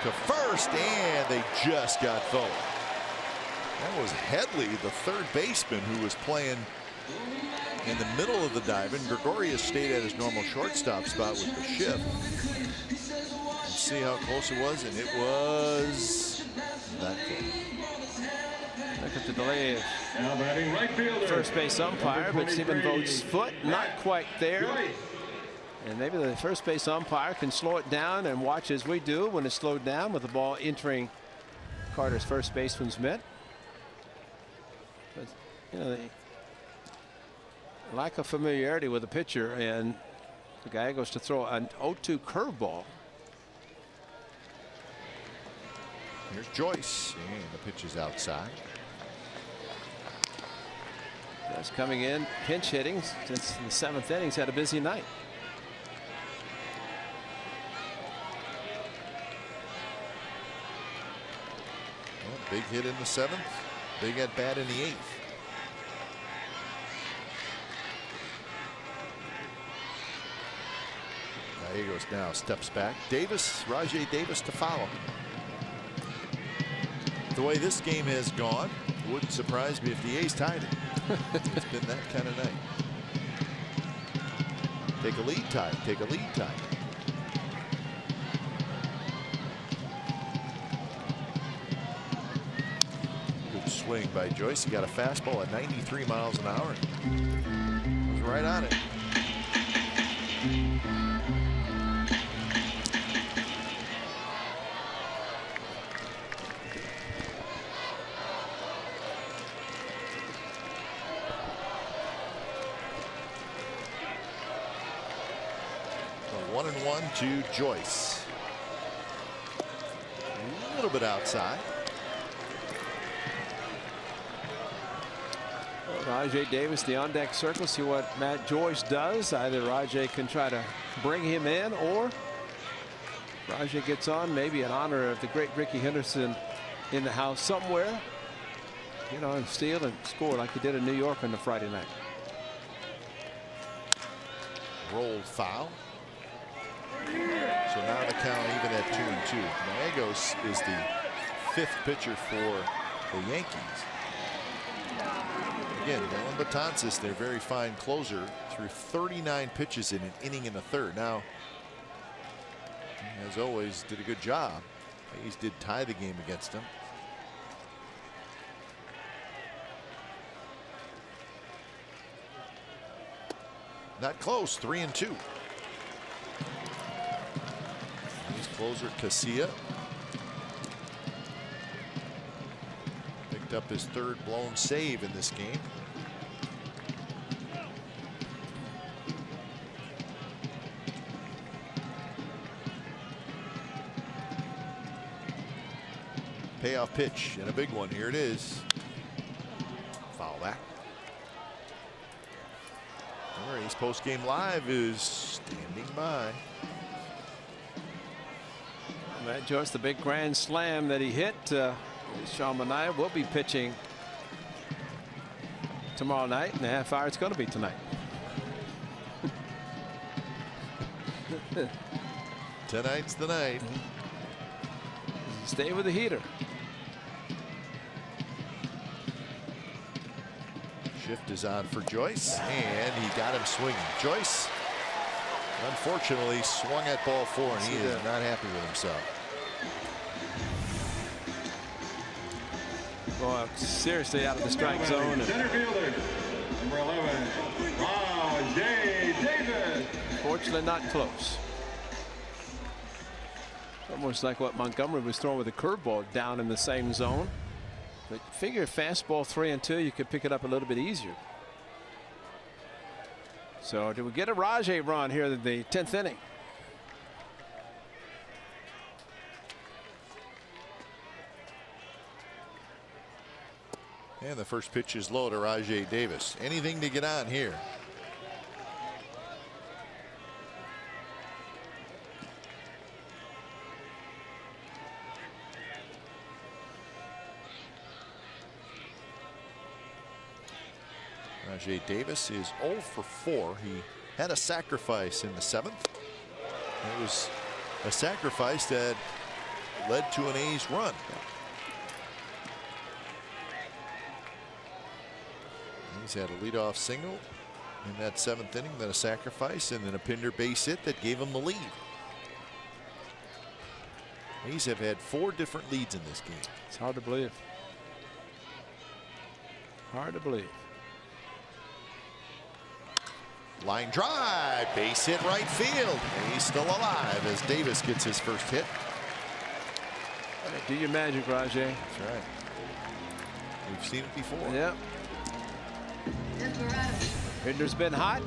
to first, and they just got Vogt. That was Headley, the third baseman, who was playing in the middle of the dive, and Gregorius stayed at his normal shortstop spot with the shift. Let's see how close it was, and it was that close. Look at the delay of Now batting right fielder. first base umpire, but Stephen 23. Vogt's foot not quite there. Joyce. And maybe the first base umpire can slow it down and watch as we do when it's slowed down with the ball entering Carter's first baseman's mitt. But, you know, they lack of familiarity with the pitcher, and the guy goes to throw an 0-2 curveball. Here's Joyce, and the pitch is outside. That's coming in, pinch hitting since the 7th inning. He's had a busy night. Well, big hit in the 7th, big at bat in the 8th. Gallegos now steps back. Davis, Rajai Davis to follow. The way this game has gone, wouldn't surprise me if the A's tied it. It's been that kind of night. Take a lead tie, take a lead tie. Good swing by Joyce. He got a fastball at 93 miles an hour. Was right on it. So 1-1 to Joyce. A little bit outside. Rajai Davis, the on-deck circle. See what Matt Joyce does. Either Rajai can try to bring him in, or Rajai gets on, maybe in honor of the great Ricky Henderson in the house somewhere. Get on, steal, and score like he did in New York on the Friday night. Rolled foul. So now the count even at 2-2. Gallegos is the 5th pitcher for the Yankees. Again, Dylan Betances, their very fine closer, threw 39 pitches in an inning and a third. Now, as always, did a good job. A's did tie the game against him. Not close, 3-2. A's closer Casilla picked up his 3rd blown save in this game. Payoff pitch and a big one. Here it is. Foul back. A's post-game live is standing by. Matt Joyce, the big grand slam that he hit. Sean Manaea will be pitching tomorrow night. In the half hour it's going to be tonight. Tonight's the night. Stay with the heater. Shift is on for Joyce, and he got him swinging. Joyce, unfortunately, swung at ball 4, and he is not happy with himself. Boy, seriously out of the strike zone. Center fielder, number 11, Rajai Davis. Fortunately, not close. Almost like what Montgomery was throwing with a curveball down in the same zone. But figure fastball 3-2, you could pick it up a little bit easier. So do we get a Rajai run here in the 10th inning? And the first pitch is low to Rajai Davis. Anything to get on here. Rajai Davis is 0 for 4. He had a sacrifice in the 7th. It was a sacrifice that led to an A's run. He's had a leadoff single in that 7th inning, then a sacrifice, and then a Pinder base hit that gave him the lead. A's have had 4 different leads in this game. It's hard to believe. Hard to believe. Line drive, base hit right field. He's still alive as Davis gets his first hit. Do your magic, Rajai. That's right. We've seen it before. Yeah. Pinder's been hot.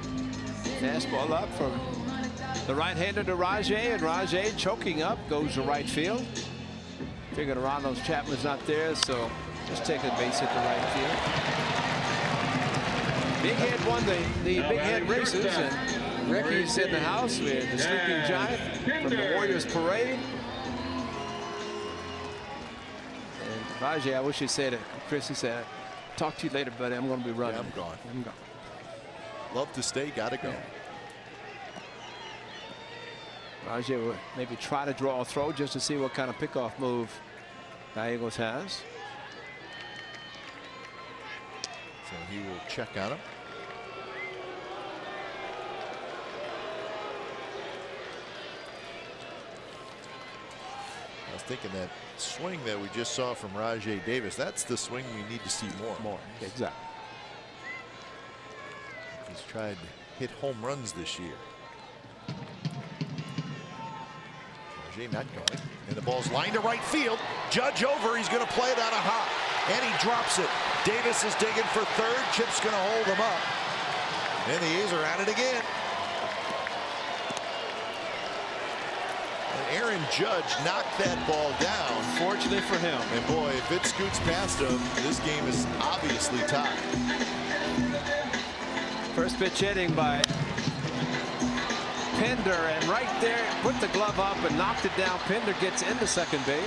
Fastball up from the right-hander to Rajai, and Rajai choking up, goes to right field. Figured Aroldis Chapman's not there, so just take a base hit to right field. Big Head won the Big Head races, and Ricky's in the house with the Sleeping Giant from the Warriors Parade. And Rajai, I wish he said it. Chris, he said, talk to you later, buddy. I'm going to be running. Yeah, I'm gone. I'm gone. Love to stay, gotta go. Yeah. Rajai will maybe try to draw a throw just to see what kind of pickoff move Gallegos has. So he will check on him. I was thinking that swing that we just saw from Rajai Davis, that's the swing we need to see more. Exactly. He's tried to hit home runs this year. Rajai not going. And the ball's lined to right field. Judge over. He's going to play it out of hot. And he drops it. Davis is digging for third. Chip's going to hold him up. And the A's are at it again. And Aaron Judge knocked that ball down. Fortunately for him. And boy, if it scoots past him, this game is obviously tied. First pitch hitting by Pinder, and right there, put the glove up and knocked it down. Pinder gets into second base.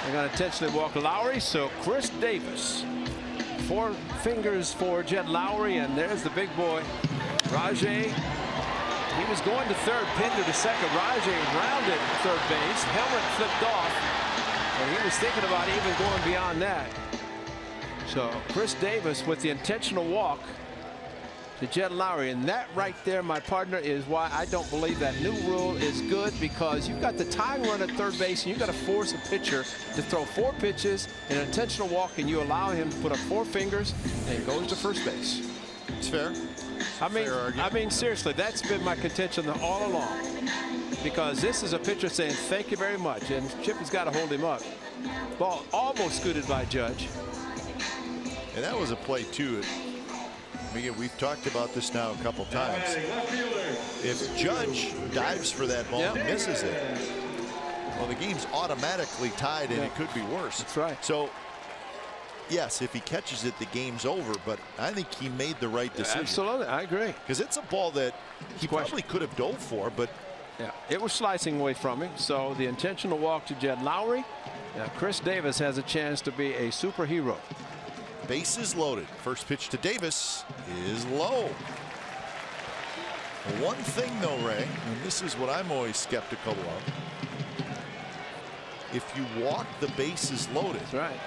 They're going to intentionally walk Lowry, so Chris Davis. 4 fingers for Jed Lowry, and there's the big boy, Rajai. He was going to third, Pinder to second. Rajai rounded third base, helmet flipped off, and he was thinking about even going beyond that. So Chris Davis with the intentional walk to Jed Lowry, and that right there, my partner, is why I don't believe that new rule is good, because you've got the tying run at third base and you've got to force a pitcher to throw 4 pitches in an intentional walk, and you allow him to put up 4 fingers and he goes to first base. It's fair. I mean, seriously, that's been my contention all along, because this is a pitcher saying thank you very much, and Chip has got to hold him up. Ball almost scooted by Judge. And that was a play too. Again, we've talked about this now a couple times. If Judge dives for that ball and misses it, well, the game's automatically tied, and it could be worse. That's right. So, yes, if he catches it, the game's over, but I think he made the right decision. Absolutely, I agree. Because it's a ball that he probably could have dove for, but yeah, it was slicing away from him. So the intentional walk to Jed Lowry. Chris Davis has a chance to be a superhero. Bases loaded. First pitch to Davis is low. One thing though, Ray, and this is what I'm always skeptical of. If you walk the bases loaded, that's right,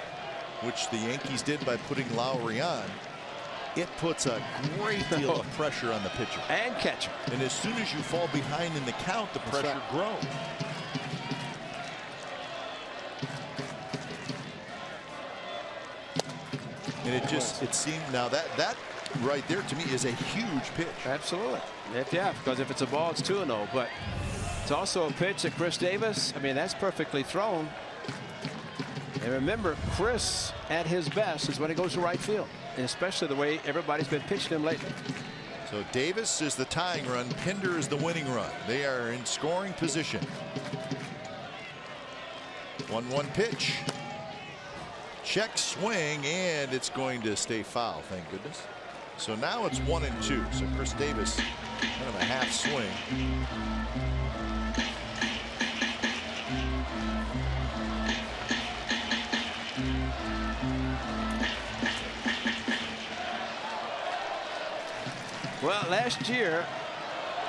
which the Yankees did by putting Lowry on, it puts a great deal of pressure on the pitcher and catcher. And as soon as you fall behind in the count, the pressure grows. And it seemed now that right there to me is a huge pitch. Absolutely. Yeah, because if it's a ball, it's 2-0. But it's also a pitch that Chris Davis, I mean, that's perfectly thrown. And remember, Chris at his best is when he goes to right field, and especially the way everybody's been pitching him lately. So Davis is the tying run. Pinder is the winning run. They are in scoring position. 1-1 pitch. Check swing, and it's going to stay foul, thank goodness. So now it's 1-2. So Chris Davis kind of a half swing. Well, last year,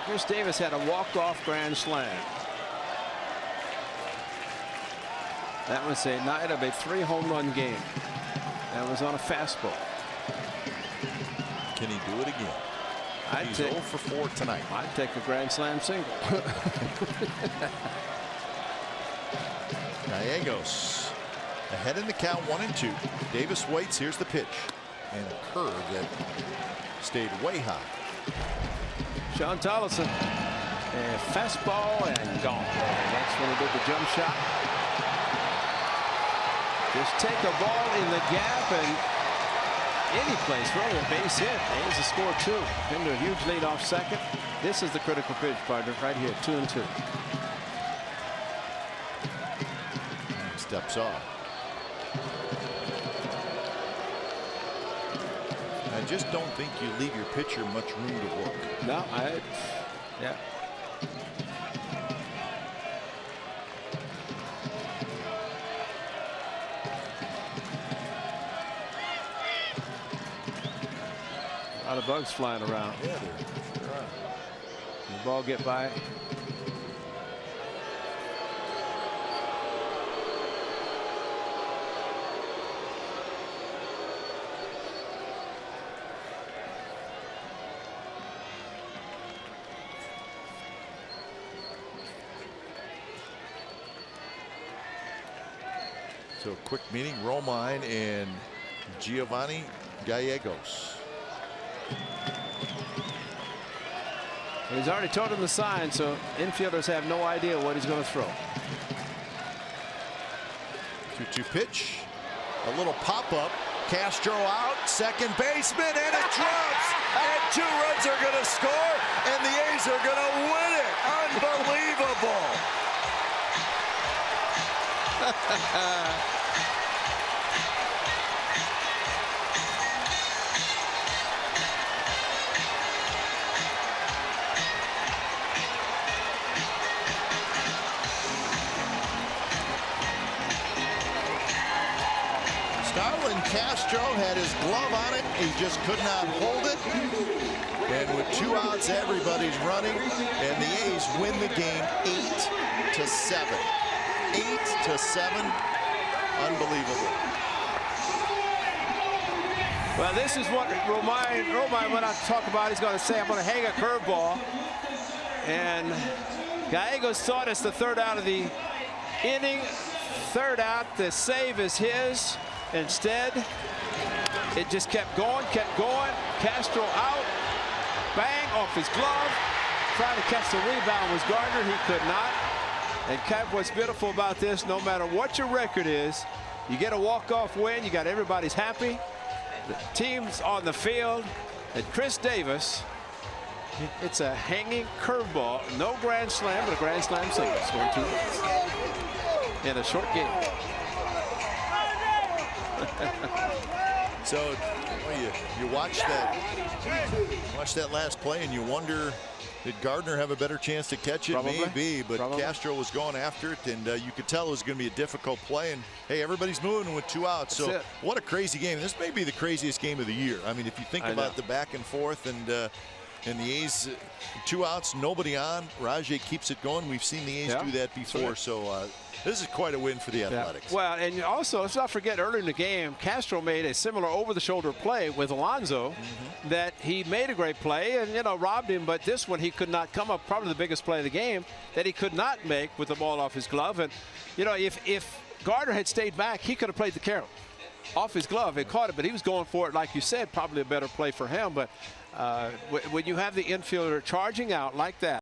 Chris Davis had a walk-off grand slam. That was a night of a 3-home-run game. That was on a fastball. Can he do it again? He's 0 for 4 tonight. I'd take a grand slam single. Gallegos ahead in the count, 1-2. Davis waits. Here's the pitch. And a curve that stayed way high. Sean Tollefson, a fastball and gone. That's when he did the jump shot. Just take a ball in the gap and any place, really a base hit. A's to score 2. Into a huge lead off second. This is the critical pitch, partner, right here, 2-2. Steps off. I just don't think you leave your pitcher much room to work. No, yeah. A lot of bugs flying around. Yeah, there sure are. The ball get by. So quick meeting, Romine and Giovanni Gallegos. He's already told him the sign, so infielders have no idea what he's going to throw. 2-2 pitch. A little pop-up. Castro out. Second baseman, and it drops. And 2 runs are going to score, and the A's are going to win it. Unbelievable. Starlin Castro had his glove on it. He just could not hold it. And with 2 outs, everybody's running. And the A's win the game 8-7. 8-7. Unbelievable. Well, this is what Romine went out to talk about. He's going to say, I'm going to hang a curveball. And Gallegos thought it's the 3rd out of the inning. 3rd out, the save is his. Instead, it just kept going. Castro out. Bang, off his glove. Trying to catch the rebound was Gardner. He could not. And Cap, what's beautiful about this, no matter what your record is, you get a walk-off win, you got everybody's happy. The team's on the field. And Chris Davis, it's a hanging curveball. No grand slam, but a grand slam single. Scoring 2 runs in a short game. So you watch that last play and you wonder, did Gardner have a better chance to catch it? Probably. Maybe, but Probably. Castro was going after it, and you could tell it was going to be a difficult play. And hey, everybody's moving with 2 outs. That's so it. what a crazy game. This may be the craziest game of the year. I mean, if you think about the back and forth, and the A's 2 outs, nobody on. Rajai keeps it going. We've seen the A's do that before. So this is quite a win for the Athletics. Yeah. Well, and also, let's not forget, earlier in the game, Castro made a similar over-the-shoulder play with Alonso that he made a great play and, robbed him. But this one, he could not come up, probably the biggest play of the game, that he could not make with the ball off his glove. And, if Gardner had stayed back, he could have played the carry off his glove and caught it. But he was going for it, like you said, probably a better play for him. But when you have the infielder charging out like that,